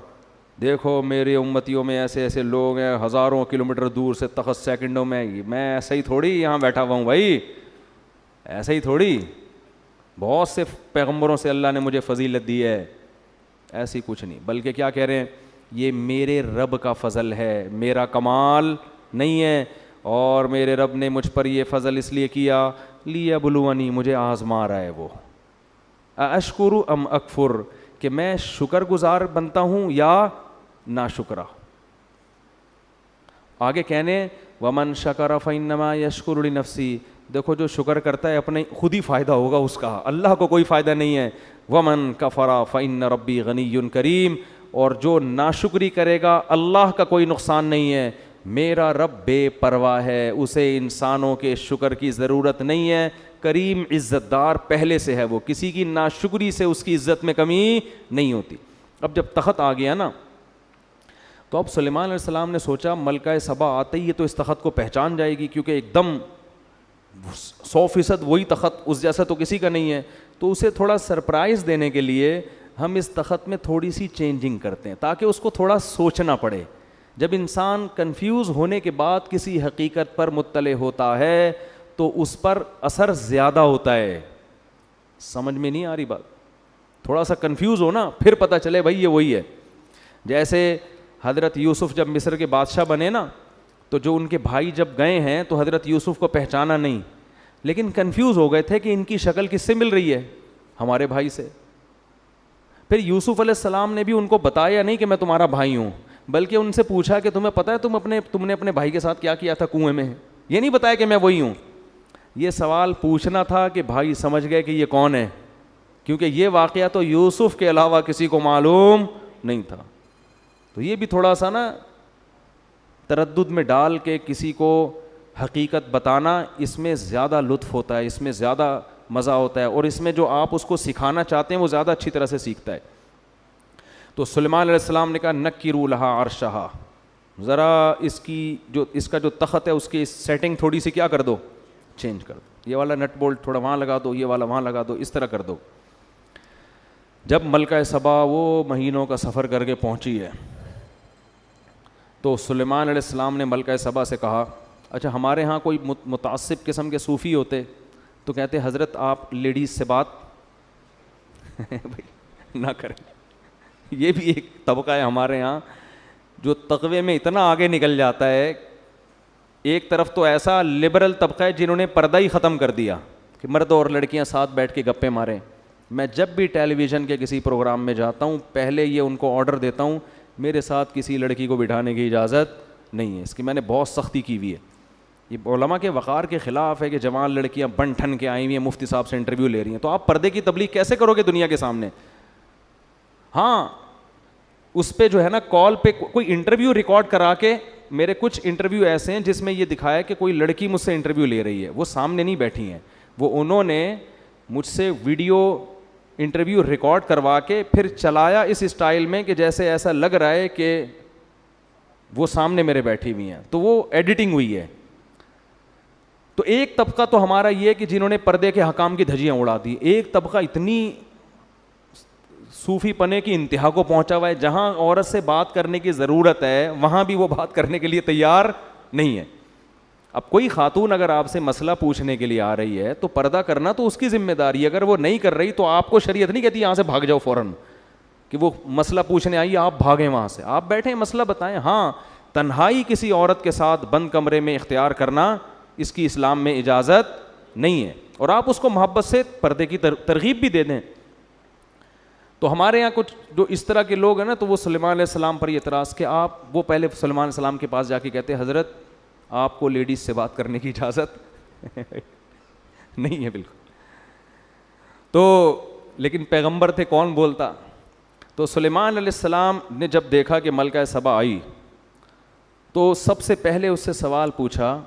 دیکھو میرے امتیوں میں ایسے ایسے لوگ ہیں ہزاروں کلومیٹر دور سے تخت سیکنڈوں میں ایسا ہی تھوڑی یہاں بیٹھا ہوا ہوں بھائی, ایسا ہی تھوڑی, بہت سے پیغمبروں سے اللہ نے مجھے فضیلت دی ہے, ایسی کچھ نہیں. بلکہ کیا کہہ رہے ہیں؟ یہ میرے رب کا فضل ہے, میرا کمال نہیں ہے, اور میرے رب نے مجھ پر یہ فضل اس لیے کیا لیبلونی, مجھے آزما رہا ہے وہ. اشکر ام اکفر, کہ میں شکر گزار بنتا ہوں یا ناشکرا. آگے کہنے ومن شکر فانما یشکر لنفسی, دیکھو جو شکر کرتا ہے اپنے خود ہی فائدہ ہوگا اس کا, اللہ کو کوئی فائدہ نہیں ہے. ومن کفر فان ربی غنی کریم, اور جو ناشکری کرے گا اللہ کا کوئی نقصان نہیں ہے, میرا رب بے پرواہ ہے, اسے انسانوں کے شکر کی ضرورت نہیں ہے, کریم عزت دار پہلے سے ہے, وہ کسی کی ناشکری سے اس کی عزت میں کمی نہیں ہوتی. اب جب تخت آ گیا نا تو اب سلیمان علیہ السلام نے سوچا ملکہ سبا آتے ہی تو اس تخت کو پہچان جائے گی, کیونکہ ایک دم 100% وہی تخت، اس جیسا تو کسی کا نہیں ہے. تو اسے تھوڑا سرپرائز دینے کے لیے ہم اس تخت میں تھوڑی سی چینجنگ کرتے ہیں تاکہ اس کو تھوڑا سوچنا پڑے. جب انسان کنفیوز ہونے کے بعد کسی حقیقت پر مطلع ہوتا ہے تو اس پر اثر زیادہ ہوتا ہے. سمجھ میں نہیں آ رہی بات؟ تھوڑا سا کنفیوز ہو نا پھر پتہ چلے بھائی یہ وہی ہے. جیسے حضرت یوسف جب مصر کے بادشاہ بنے نا تو جو ان کے بھائی جب گئے ہیں تو حضرت یوسف کو پہچانا نہیں, لیکن کنفیوز ہو گئے تھے کہ ان کی شکل کس سے مل رہی ہے, ہمارے بھائی سے. پھر یوسف علیہ السلام نے بھی ان کو بتایا نہیں کہ میں تمہارا بھائی ہوں, بلکہ ان سے پوچھا کہ تمہیں پتہ ہے تم نے اپنے بھائی کے ساتھ کیا کیا تھا کنویں میں, یہ نہیں بتایا کہ میں وہی ہوں. یہ سوال پوچھنا تھا کہ بھائی سمجھ گئے کہ یہ کون ہے, کیونکہ یہ واقعہ تو یوسف کے علاوہ کسی کو معلوم نہیں تھا. تو یہ بھی تھوڑا سا نا تردد میں ڈال کے کسی کو حقیقت بتانا, اس میں زیادہ لطف ہوتا ہے, اس میں زیادہ مزہ ہوتا ہے, اور اس میں جو آپ اس کو سکھانا چاہتے ہیں وہ زیادہ اچھی طرح سے سیکھتا ہے. تو سلیمان علیہ السلام نے کہا نکروا لہا عرشہا, ذرا اس کا جو تخت ہے اس کی سیٹنگ تھوڑی سی کیا کر دو, چینج کر دو, یہ والا نٹ بولٹ تھوڑا وہاں لگا دو, یہ والا وہاں لگا دو, اس طرح کر دو. جب ملکہ سبا وہ مہینوں کا سفر کر کے پہنچی ہے تو سلیمان علیہ السلام نے ملکہ سبا سے کہا اچھا ہمارے ہاں کوئی متعصب قسم کے صوفی ہوتے تو کہتے حضرت آپ لیڈیز سے بات نہ کریں. یہ بھی ایک طبقہ ہے ہمارے ہاں جو تقوی میں اتنا آگے نکل جاتا ہے. ایک طرف تو ایسا لبرل طبقہ ہے جنہوں نے پردہ ہی ختم کر دیا کہ مرد اور لڑکیاں ساتھ بیٹھ کے گپے ماریں. میں جب بھی ٹیلی ویژن کے کسی پروگرام میں جاتا ہوں پہلے یہ ان کو آرڈر دیتا ہوں میرے ساتھ کسی لڑکی کو بٹھانے کی اجازت نہیں ہے. اس کی میں نے بہت سختی کی ہوئی ہے. یہ علماء کے وقار کے خلاف ہے کہ جوان لڑکیاں بن ٹھن کے آئی ہوئی ہیں, مفتی صاحب سے انٹرویو لے رہی ہیں, تو آپ پردے کی تبلیغ کیسے کرو گے دنیا کے سامنے؟ ہاں اس پہ جو ہے نا کال پہ کوئی انٹرویو ریکارڈ کرا کے, میرے کچھ انٹرویو ایسے ہیں جس میں یہ دکھایا کہ کوئی لڑکی مجھ سے انٹرویو لے رہی ہے, وہ سامنے نہیں بیٹھی ہیں, وہ انہوں نے مجھ سے ویڈیو انٹرویو ریکارڈ کروا کے پھر چلایا اس اسٹائل میں کہ جیسے ایسا لگ رہا ہے کہ وہ سامنے میرے بیٹھی ہوئی ہیں, تو وہ ایڈیٹنگ ہوئی ہے. تو ایک طبقہ تو ہمارا یہ ہے کہ جنہوں نے پردے کے حکام کی دھجیاں اڑا دی. ایک طبقہ اتنی صوفی پنے کی انتہا کو پہنچا ہوا ہے جہاں عورت سے بات کرنے کی ضرورت ہے وہاں بھی وہ بات کرنے کے لیے تیار نہیں ہے. اب کوئی خاتون اگر آپ سے مسئلہ پوچھنے کے لیے آ رہی ہے تو پردہ کرنا تو اس کی ذمہ داری ہے. اگر وہ نہیں کر رہی تو آپ کو شریعت نہیں کہتی یہاں سے بھاگ جاؤ فوراً کہ وہ مسئلہ پوچھنے آئی آپ بھاگیں وہاں سے. آپ بیٹھیں مسئلہ بتائیں. ہاں تنہائی کسی عورت کے ساتھ بند کمرے میں اختیار کرنا اس کی اسلام میں اجازت نہیں ہے, اور آپ اس کو محبت سے پردے کی ترغیب بھی دے دیں. تو ہمارے یہاں کچھ جو اس طرح کے لوگ ہیں نا تو وہ سلیمان علیہ السلام پر یہ اعتراض کہ وہ پہلے سلیمان علیہ السلام کے پاس جا کے کہتے حضرت آپ کو لیڈیز سے بات کرنے کی اجازت نہیں ہے بالکل. تو لیکن پیغمبر تھے, کون بولتا. تو سلیمان علیہ السلام نے جب دیکھا کہ ملکہ سبا آئی تو سب سے پہلے اس سے سوال پوچھا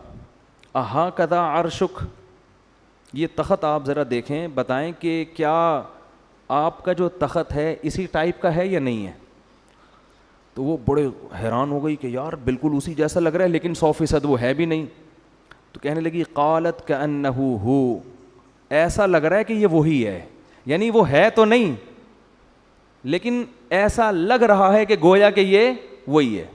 اہا کذا عرشک, یہ تخت آپ ذرا دیکھیں بتائیں کہ کیا آپ کا جو تخت ہے اسی ٹائپ کا ہے یا نہیں ہے. تو وہ بڑے حیران ہو گئی کہ یار بالکل اسی جیسا لگ رہا ہے لیکن 100% وہ ہے بھی نہیں. تو کہنے لگی قالت کأنہ ہو, ایسا لگ رہا ہے کہ یہ وہی ہے, یعنی وہ ہے تو نہیں لیکن ایسا لگ رہا ہے کہ گویا کہ یہ وہی ہے.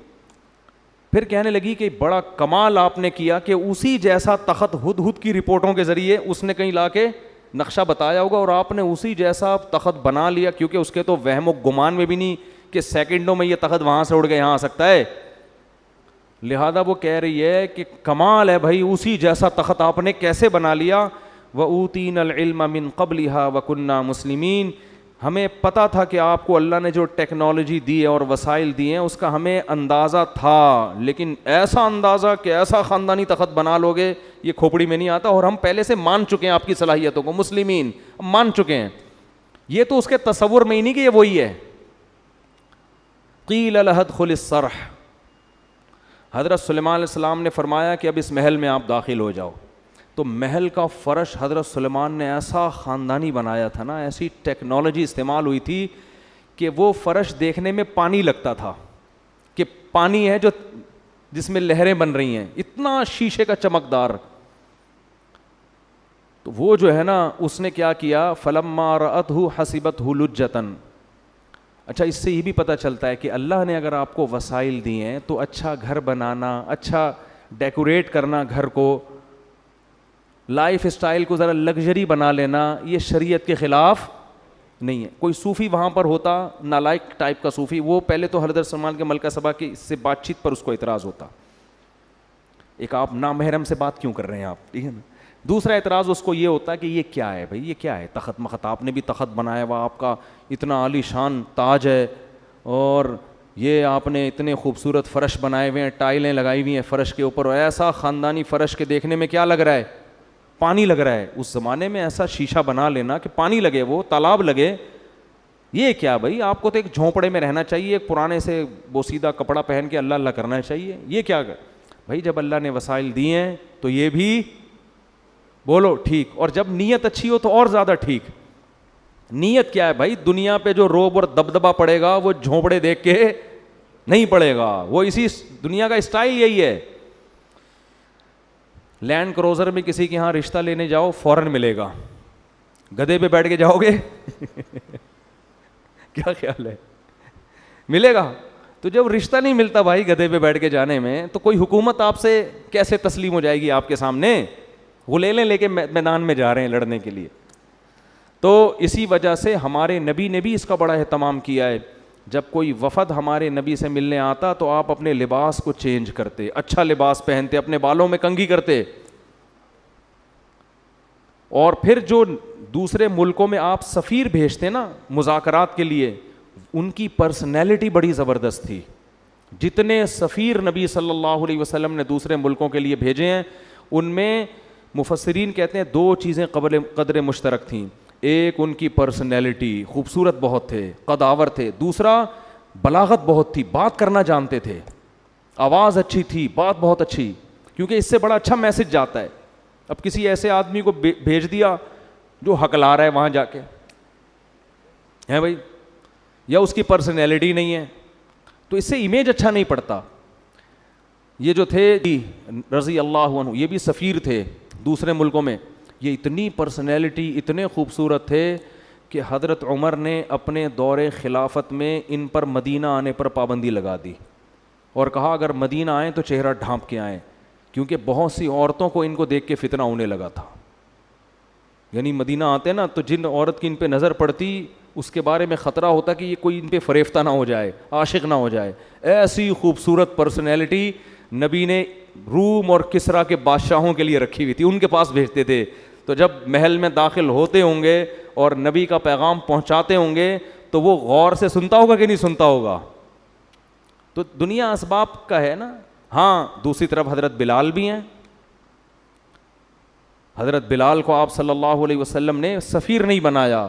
پھر کہنے لگی کہ بڑا کمال آپ نے کیا کہ اسی جیسا تخت ہدہد کی رپورٹوں کے ذریعے اس نے کہیں لا کے نقشہ بتایا ہوگا اور آپ نے اسی جیسا تخت بنا لیا, کیونکہ اس کے تو وہم و گمان میں بھی نہیں کہ سیکنڈوں میں یہ تخت وہاں سے اڑ کے یہاں آ سکتا ہے. لہذا وہ کہہ رہی ہے کہ کمال ہے بھائی, اسی جیسا تخت آپ نے کیسے بنا لیا. وَأُوتِينَا الْعِلْمَ مِنْ قَبْلِهَا وَكُنَّا مُسْلِمِينَ, ہمیں پتہ تھا کہ آپ کو اللہ نے جو ٹیکنالوجی دی ہے اور وسائل دیے ہیں اس کا ہمیں اندازہ تھا, لیکن ایسا اندازہ کہ ایسا خاندانی تخت بنا لو گے یہ کھوپڑی میں نہیں آتا, اور ہم پہلے سے مان چکے ہیں آپ کی صلاحیتوں کو, مسلمین مان چکے ہیں. یہ تو اس کے تصور میں ہی نہیں کہ یہ وہی ہے. قیل لها ادخل الصرح, حضرت سلیمان علیہ السلام نے فرمایا کہ اب اس محل میں آپ داخل ہو جاؤ. تو محل کا فرش حضرت سلیمان نے ایسا خاندانی بنایا تھا نا, ایسی ٹیکنالوجی استعمال ہوئی تھی کہ وہ فرش دیکھنے میں پانی لگتا تھا کہ پانی ہے جو جس میں لہریں بن رہی ہیں, اتنا شیشے کا چمکدار. تو وہ جو ہے نا اس نے کیا کیا, فلما رأتہ حسبتہ لجۃ. اچھا اس سے یہ بھی پتہ چلتا ہے کہ اللہ نے اگر آپ کو وسائل دیے ہیں تو اچھا گھر بنانا, اچھا ڈیکوریٹ کرنا گھر کو, لائف اسٹائل کو ذرا لگژری بنا لینا, یہ شریعت کے خلاف نہیں ہے. کوئی صوفی وہاں پر ہوتا, نالائق ٹائپ کا صوفی, وہ پہلے تو حضرت سلمان کے ملکہ سبا کی سے بات چیت پر اس کو اعتراض ہوتا, ایک آپ نامحرم سے بات کیوں کر رہے ہیں آپ, ٹھیک ہے نا. دوسرا اعتراض اس کو یہ ہوتا کہ یہ کیا ہے بھائی, یہ کیا ہے تخت مخت, آپ نے بھی تخت بنایا ہوا, آپ کا اتنا عالی شان تاج ہے, اور یہ آپ نے اتنے خوبصورت فرش بنائے ہوئے ہیں, ٹائلیں لگائی ہوئی ہیں فرش کے اوپر, اور ایسا خاندانی فرش کے دیکھنے میں کیا لگ رہا ہے, پانی لگ رہا ہے. اس زمانے میں ایسا شیشہ بنا لینا کہ پانی لگے, وہ تالاب لگے, یہ کیا بھائی, آپ کو تو ایک جھونپڑے میں رہنا چاہیے, ایک پرانے سے بوسیدہ کپڑا پہن کے اللہ اللہ کرنا چاہیے, یہ کیا بھائی. جب اللہ نے وسائل دیے ہیں تو یہ بھی بولو ٹھیک, اور جب نیت اچھی ہو تو اور زیادہ ٹھیک. نیت کیا ہے بھائی, دنیا پہ جو روب اور دبدبا پڑے گا وہ جھونپڑے دیکھ کے نہیں پڑے گا, وہ اسی دنیا کا اسٹائل یہی ہے. لینڈ کروزر میں کسی کے ہاں رشتہ لینے جاؤ فوراً ملے گا, گدھے پہ بیٹھ کے جاؤ گے کیا خیال ہے, ملے گا. تو جب رشتہ نہیں ملتا بھائی گدھے پہ بیٹھ کے جانے میں, تو کوئی حکومت آپ سے کیسے تسلیم ہو جائے گی آپ کے سامنے, غلیلیں لے کے میدان میں جا رہے ہیں لڑنے کے لیے. تو اسی وجہ سے ہمارے نبی نے بھی اس کا بڑا اہتمام کیا ہے. جب کوئی وفد ہمارے نبی سے ملنے آتا تو آپ اپنے لباس کو چینج کرتے, اچھا لباس پہنتے, اپنے بالوں میں کنگھی کرتے, اور پھر جو دوسرے ملکوں میں آپ سفیر بھیجتے نا مذاکرات کے لیے, ان کی پرسنالٹی بڑی زبردست تھی. جتنے سفیر نبی صلی اللہ علیہ وسلم نے دوسرے ملکوں کے لیے بھیجے ہیں, ان میں مفسرین کہتے ہیں دو چیزیں قدر مشترک تھیں. ایک ان کی پرسنالٹی, خوبصورت بہت تھے, قداور تھے. دوسرا بلاغت بہت تھی, بات کرنا جانتے تھے, آواز اچھی تھی, بات بہت اچھی, کیونکہ اس سے بڑا اچھا میسج جاتا ہے. اب کسی ایسے آدمی کو بھیج دیا جو ہکلا رہا ہے وہاں جا کے, ہے بھائی, یا اس کی پرسنالٹی نہیں ہے, تو اس سے امیج اچھا نہیں پڑتا. یہ جو تھے رضی اللہ عنہ, یہ بھی سفیر تھے دوسرے ملکوں میں, یہ اتنی پرسنالٹی, اتنے خوبصورت تھے کہ حضرت عمر نے اپنے دور خلافت میں ان پر مدینہ آنے پر پابندی لگا دی, اور کہا اگر مدینہ آئیں تو چہرہ ڈھانپ کے آئیں, کیونکہ بہت سی عورتوں کو ان کو دیکھ کے فتنہ ہونے لگا تھا. یعنی مدینہ آتے نا تو جن عورت کی ان پہ نظر پڑتی اس کے بارے میں خطرہ ہوتا کہ یہ کوئی ان پہ فریفتہ نہ ہو جائے, عاشق نہ ہو جائے. ایسی خوبصورت پرسنالٹی نبی نے روم اور کسرا کے بادشاہوں کے لیے رکھی ہوئی تھی, ان کے پاس بھیجتے تھے. تو جب محل میں داخل ہوتے ہوں گے اور نبی کا پیغام پہنچاتے ہوں گے تو وہ غور سے سنتا ہوگا کہ نہیں سنتا ہوگا. تو دنیا اسباب کا ہے نا. ہاں دوسری طرف حضرت بلال بھی ہیں. حضرت بلال کو آپ صلی اللہ علیہ وسلم نے سفیر نہیں بنایا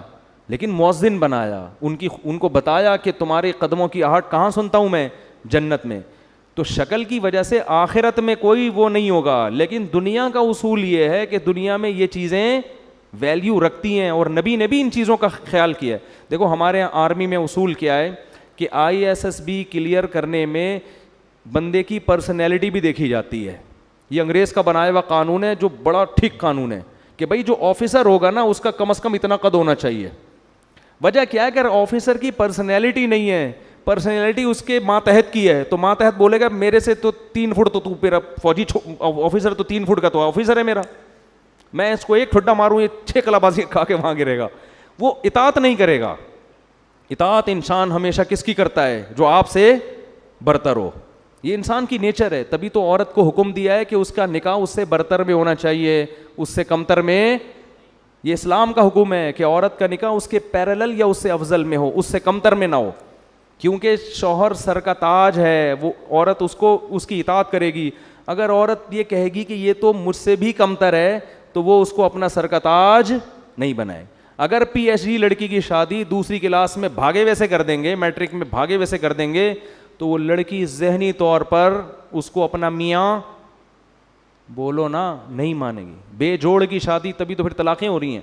لیکن مؤذن بنایا, ان کو بتایا کہ تمہارے قدموں کی آہٹ کہاں سنتا ہوں میں, جنت میں. تو شکل کی وجہ سے آخرت میں کوئی وہ نہیں ہوگا, لیکن دنیا کا اصول یہ ہے کہ دنیا میں یہ چیزیں ویلیو رکھتی ہیں, اور نبی نے بھی ان چیزوں کا خیال کیا ہے. دیکھو ہمارے یہاں آرمی میں اصول کیا ہے کہ ISSB کلیئر کرنے میں بندے کی پرسنالٹی بھی دیکھی جاتی ہے. یہ انگریز کا بنایا ہوا قانون ہے جو بڑا ٹھیک قانون ہے کہ بھائی جو آفیسر ہوگا نا اس کا کم از کم اتنا قد ہونا چاہیے. وجہ کیا ہے کہ آفیسر کی پرسنالٹی نہیں ہے, پرسنالٹی اس کے ماتحت کی ہے, تو ماتحت بولے گا میرے سے تو 3 فٹ, تو میرا فوجی آفیسر تو 3 فٹ کا تو آفیسر ہے میرا, میں اس کو ایک ٹھڈا ماروں یہ 6 کلابازی کھا کے وہاں گرے گا. وہ اطاعت نہیں کرے گا. اطاعت انسان ہمیشہ کس کی کرتا ہے, جو آپ سے برتر ہو. یہ انسان کی نیچر ہے. تبھی تو عورت کو حکم دیا ہے کہ اس کا نکاح اس سے برتر میں ہونا چاہیے, اس سے کمتر میں. یہ اسلام کا حکم ہے کہ عورت کا نکاح اس کے پیرلل یا اس سے افضل میں ہو, اس سے کمتر میں نہ ہو, کیونکہ شوہر سر کا تاج ہے. وہ عورت اس کی اطاعت کرے گی. اگر عورت یہ کہے گی کہ یہ تو مجھ سے بھی کمتر ہے تو وہ اس کو اپنا سر کا تاج نہیں بنائے. اگر PhD لڑکی کی شادی دوسری کلاس میں بھاگے ویسے کر دیں گے, میٹرک میں بھاگے ویسے کر دیں گے, تو وہ لڑکی ذہنی طور پر اس کو اپنا میاں بولو نا نہیں مانے گی. بے جوڑ کی شادی, تبھی تو پھر طلاقیں ہو رہی ہیں.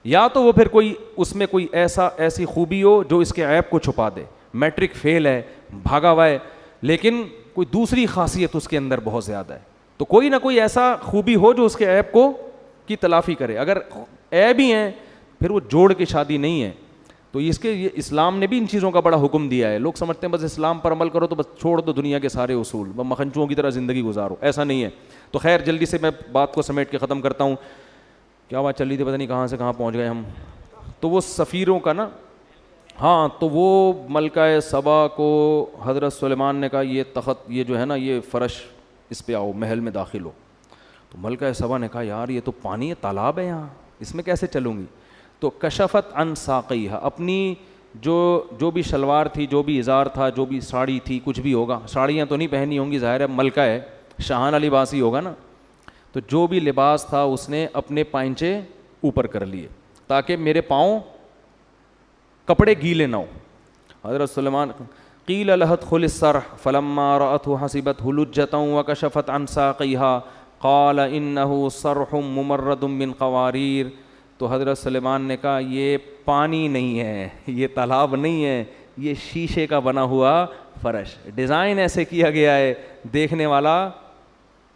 یا تو وہ پھر کوئی اس میں کوئی ایسی خوبی ہو جو اس کے عیب کو چھپا دے. میٹرک فیل ہے, بھاگا ہوا ہے, لیکن کوئی دوسری خاصیت اس کے اندر بہت زیادہ ہے, تو کوئی نہ کوئی ایسا خوبی ہو جو اس کے عیب کو کی تلافی کرے. اگر عیب ہی ہیں پھر وہ جوڑ کے شادی نہیں ہے. تو اس کے یہ اسلام نے بھی ان چیزوں کا بڑا حکم دیا ہے. لوگ سمجھتے ہیں بس اسلام پر عمل کرو تو بس چھوڑ دو دنیا کے سارے اصول, بس مکھنچوؤں کی طرح زندگی گزارو, ایسا نہیں ہے. تو خیر جلدی سے میں بات کو سمیٹ کے ختم کرتا ہوں. کیا بات چل رہی تھی پتہ نہیں کہاں سے کہاں پہنچ گئے ہم. تو وہ سفیروں کا نا, ہاں تو وہ ملکہ سبا کو حضرت سلیمان نے کہا یہ تخت, یہ جو ہے نا یہ فرش, اس پہ آؤ, محل میں داخل ہو. تو ملکہ سبا نے کہا یار یہ تو پانی ہے, تالاب ہے یہاں, اس میں کیسے چلوں گی. تو کشفت عن ساقیہا, اپنی جو بھی شلوار تھی, جو بھی ازار تھا, جو بھی ساڑی تھی, کچھ بھی ہوگا, ساڑیاں تو نہیں پہنی ہوں گی, ظاہر ہے ملکہ ہے, شاہانہ لباس ہی ہوگا نا. تو جو بھی لباس تھا اس نے اپنے پائنچے اوپر کر لیے تاکہ میرے پاؤں کپڑے گیلے نہ ہو. حضرت سلیمان قیل لها ادخل الصرح فلما رأته حسبته لجة وكشفت عن ساقيها قال انه صرح ممرد من قوارير. تو حضرت سلیمان نے کہا یہ پانی نہیں ہے, یہ تالاب نہیں ہے, یہ شیشے کا بنا ہوا فرش, ڈیزائن ایسے کیا گیا ہے دیکھنے والا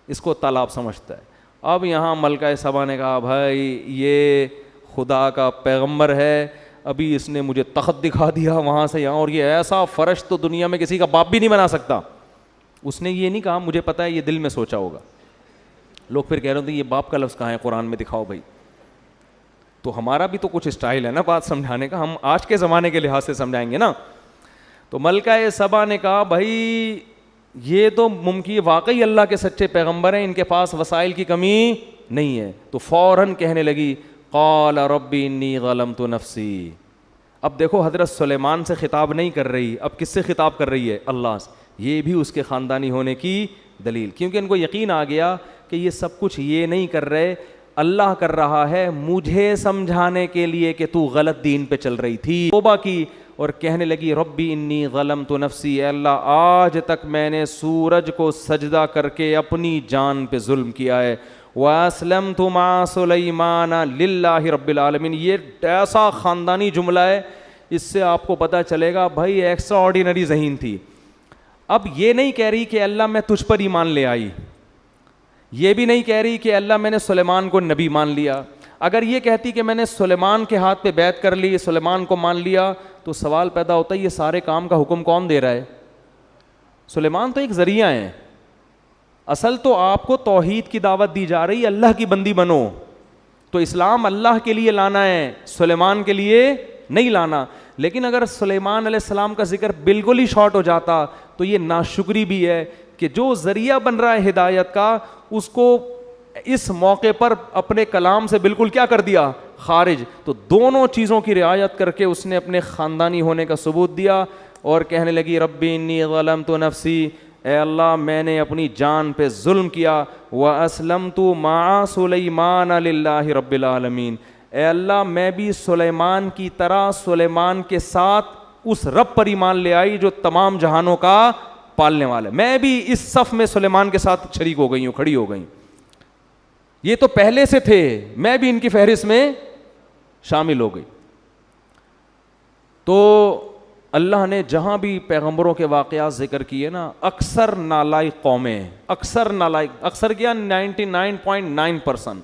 اس کو تالاب سمجھتا ہے. اب یہاں ملکہ سبا نے کہا بھائی یہ خدا کا پیغمبر ہے, ابھی اس نے مجھے تخت دکھا دیا وہاں سے یہاں, اور یہ ایسا فرش تو دنیا میں کسی کا باپ بھی نہیں بنا سکتا. اس نے یہ نہیں کہا مجھے پتا ہے, یہ دل میں سوچا ہوگا. لوگ پھر کہہ رہے تھے یہ باپ کا لفظ کہاں ہے قرآن میں, دکھاؤ بھائی. تو ہمارا بھی تو کچھ اسٹائل ہے نا بات سمجھانے کا, ہم آج کے زمانے کے لحاظ سے سمجھائیں گے نا. تو ملکہ سبا نے کہا بھائی یہ تو ممکن واقعی اللہ کے سچے پیغمبر ہیں, ان کے پاس وسائل کی کمی نہیں ہے. تو فوراً کہنے لگی قال ربی انی ظلمت نفسی. اب دیکھو حضرت سلیمان سے خطاب نہیں کر رہی, اب کس سے خطاب کر رہی ہے, اللہ سے. یہ بھی اس کے خاندانی ہونے کی دلیل, کیونکہ ان کو یقین آ گیا کہ یہ سب کچھ یہ نہیں کر رہے, اللہ کر رہا ہے مجھے سمجھانے کے لیے کہ تو غلط دین پہ چل رہی تھی. توبہ کی اور کہنے لگی ربی انی ظلمت نفسی, اے اللہ آج تک میں نے سورج کو سجدہ کر کے اپنی جان پہ ظلم کیا ہے. واسلمت مع سلیمان للہ رب العالمین. یہ ایسا خاندانی جملہ ہے, اس سے آپ کو پتہ چلے گا بھائی ایکسٹرا آرڈینری ذہین تھی. اب یہ نہیں کہہ رہی کہ اللہ میں تجھ پر ایمان لے آئی, یہ بھی نہیں کہہ رہی کہ اللہ میں نے سلیمان کو نبی مان لیا. اگر یہ کہتی کہ میں نے سلیمان کے ہاتھ پہ بیعت کر لی, سلیمان کو مان لیا, تو سوال پیدا ہوتا ہے یہ سارے کام کا حکم کون دے رہا ہے. سلیمان تو ایک ذریعہ ہیں, اصل تو آپ کو توحید کی دعوت دی جا رہی ہے, اللہ کی بندی بنو. تو اسلام اللہ کے لیے لانا ہے, سلیمان کے لیے نہیں لانا. لیکن اگر سلیمان علیہ السلام کا ذکر بالکل ہی شارٹ ہو جاتا تو یہ ناشکری بھی ہے کہ جو ذریعہ بن رہا ہے ہدایت کا, اس کو اس موقع پر اپنے کلام سے بالکل کیا کر دیا, خارج. تو دونوں چیزوں کی رعایت کر کے اس نے اپنے خاندانی ہونے کا ثبوت دیا اور کہنے لگی ربی انی ظلمت نفسی, اے اللہ میں نے اپنی جان پہ ظلم کیا. واسلمت مع سلیمان للہ رب العالمین, اے اللہ میں بھی سلیمان کی طرح سلیمان کے ساتھ اس رب پر ایمان لے آئی جو تمام جہانوں کا پالنے والا ہے. میں بھی اس صف میں سلیمان کے ساتھ شریک ہو گئی ہوں, کھڑی ہو گئی. یہ تو پہلے سے تھے, میں بھی ان کی فہرست میں شامل ہو گئی. تو اللہ نے جہاں بھی پیغمبروں کے واقعات ذکر کیے نا, اکثر نالائق قومیں, اکثر کیا 99.9%.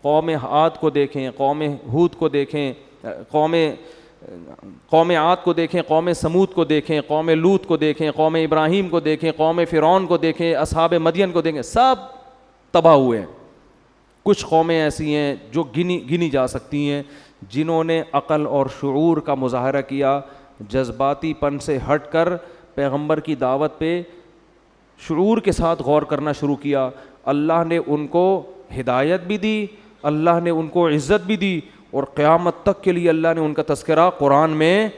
قوم عاد کو دیکھیں, قوم ہود کو دیکھیں, قوم عاد کو دیکھیں, قوم سمود کو دیکھیں, قوم لوط کو دیکھیں, قوم ابراہیم کو دیکھیں, قوم فرعون کو دیکھیں, اصحاب مدین کو دیکھیں, سب تباہ ہوئے ہیں. کچھ قومیں ایسی ہیں جو گنی جا سکتی ہیں جنہوں نے عقل اور شعور کا مظاہرہ کیا, جذباتی پن سے ہٹ کر پیغمبر کی دعوت پہ شعور کے ساتھ غور کرنا شروع کیا. اللہ نے ان کو ہدایت بھی دی, اللہ نے ان کو عزت بھی دی, اور قیامت تک کے لیے اللہ نے ان کا تذکرہ قرآن میں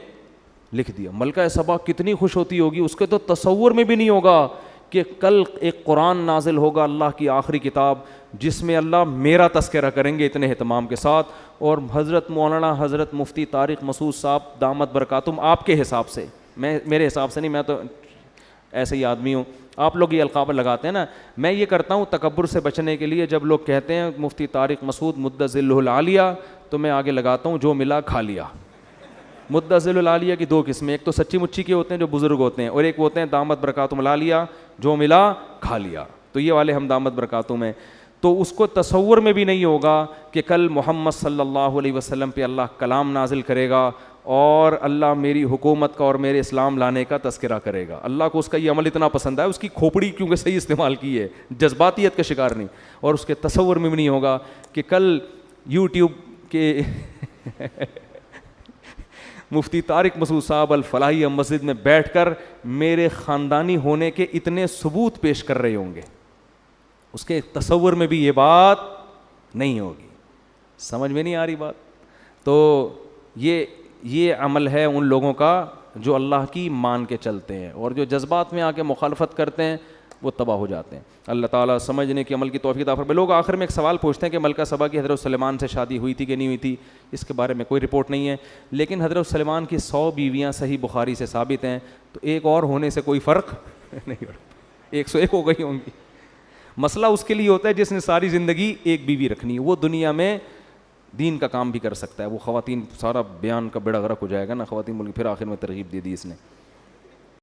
لکھ دیا. ملکہ سبا کتنی خوش ہوتی ہوگی, اس کے تو تصور میں بھی نہیں ہوگا کہ کل ایک قرآن نازل ہوگا, اللہ کی آخری کتاب, جس میں اللہ میرا تذکرہ کریں گے اتنے اہتمام کے ساتھ. اور حضرت مولانا حضرت مفتی طارق مسعود صاحب دامت برکاتہم, آپ کے حساب سے, میرے حساب سے نہیں, میں تو ایسے ہی آدمی ہوں, آپ لوگ یہ القاب لگاتے ہیں نا, میں یہ کرتا ہوں تکبر سے بچنے کے لیے. جب لوگ کہتے ہیں مفتی طارق مسعود مدۃ ظلہ العالیہ, تو میں آگے لگاتا ہوں جو ملا کھا لیا. مدۃ ظلہ العالیہ کی دو قسمیں, ایک تو سچی مچی کے ہوتے ہیں جو بزرگ ہوتے ہیں, اور ایک ہوتے ہیں دامت برکاتہم العالیہ جو ملا کھا لیا. تو یہ والے ہم دامت برکاتہم ہیں. تو اس کو تصور میں بھی نہیں ہوگا کہ کل محمد صلی اللہ علیہ وسلم پہ اللہ کلام نازل کرے گا اور اللہ میری حکومت کا اور میرے اسلام لانے کا تذکرہ کرے گا. اللہ کو اس کا یہ عمل اتنا پسند ہے, اس کی کھوپڑی کیونکہ صحیح استعمال کی ہے, جذباتیت کا شکار نہیں. اور اس کے تصور میں بھی نہیں ہوگا کہ کل یوٹیوب کے مفتی طارق مسعود صاحب الفلاحیہ مسجد میں بیٹھ کر میرے خاندانی ہونے کے اتنے ثبوت پیش کر رہے ہوں گے. اس کے تصور میں بھی یہ بات نہیں ہوگی. سمجھ میں نہیں آ رہی بات؟ تو یہ عمل ہے ان لوگوں کا جو اللہ کی مان کے چلتے ہیں, اور جو جذبات میں آ کے مخالفت کرتے ہیں وہ تباہ ہو جاتے ہیں. اللہ تعالیٰ سمجھنے کی عمل کی توفیق عطا فرمائے. لوگ آخر میں ایک سوال پوچھتے ہیں کہ ملکہ سبا کی حضرت سلیمان سے شادی ہوئی تھی کہ نہیں ہوئی تھی. اس کے بارے میں کوئی رپورٹ نہیں ہے, لیکن حضرت سلیمان کی 100 بیویاں صحیح بخاری سے ثابت ہیں, تو ایک اور ہونے سے کوئی فرق نہیں پڑتا, 101 ہو گئی ہوں گی. مسئلہ اس کے لیے ہوتا ہے جس نے ساری زندگی ایک بیوی رکھنی ہے, وہ دنیا میں دین کا کام بھی کر سکتا ہے. وہ خواتین سارا بیان کا بیڑا غرق ہو جائے گا نا, خواتین بول کے پھر آخر میں ترغیب دے دی اس نے.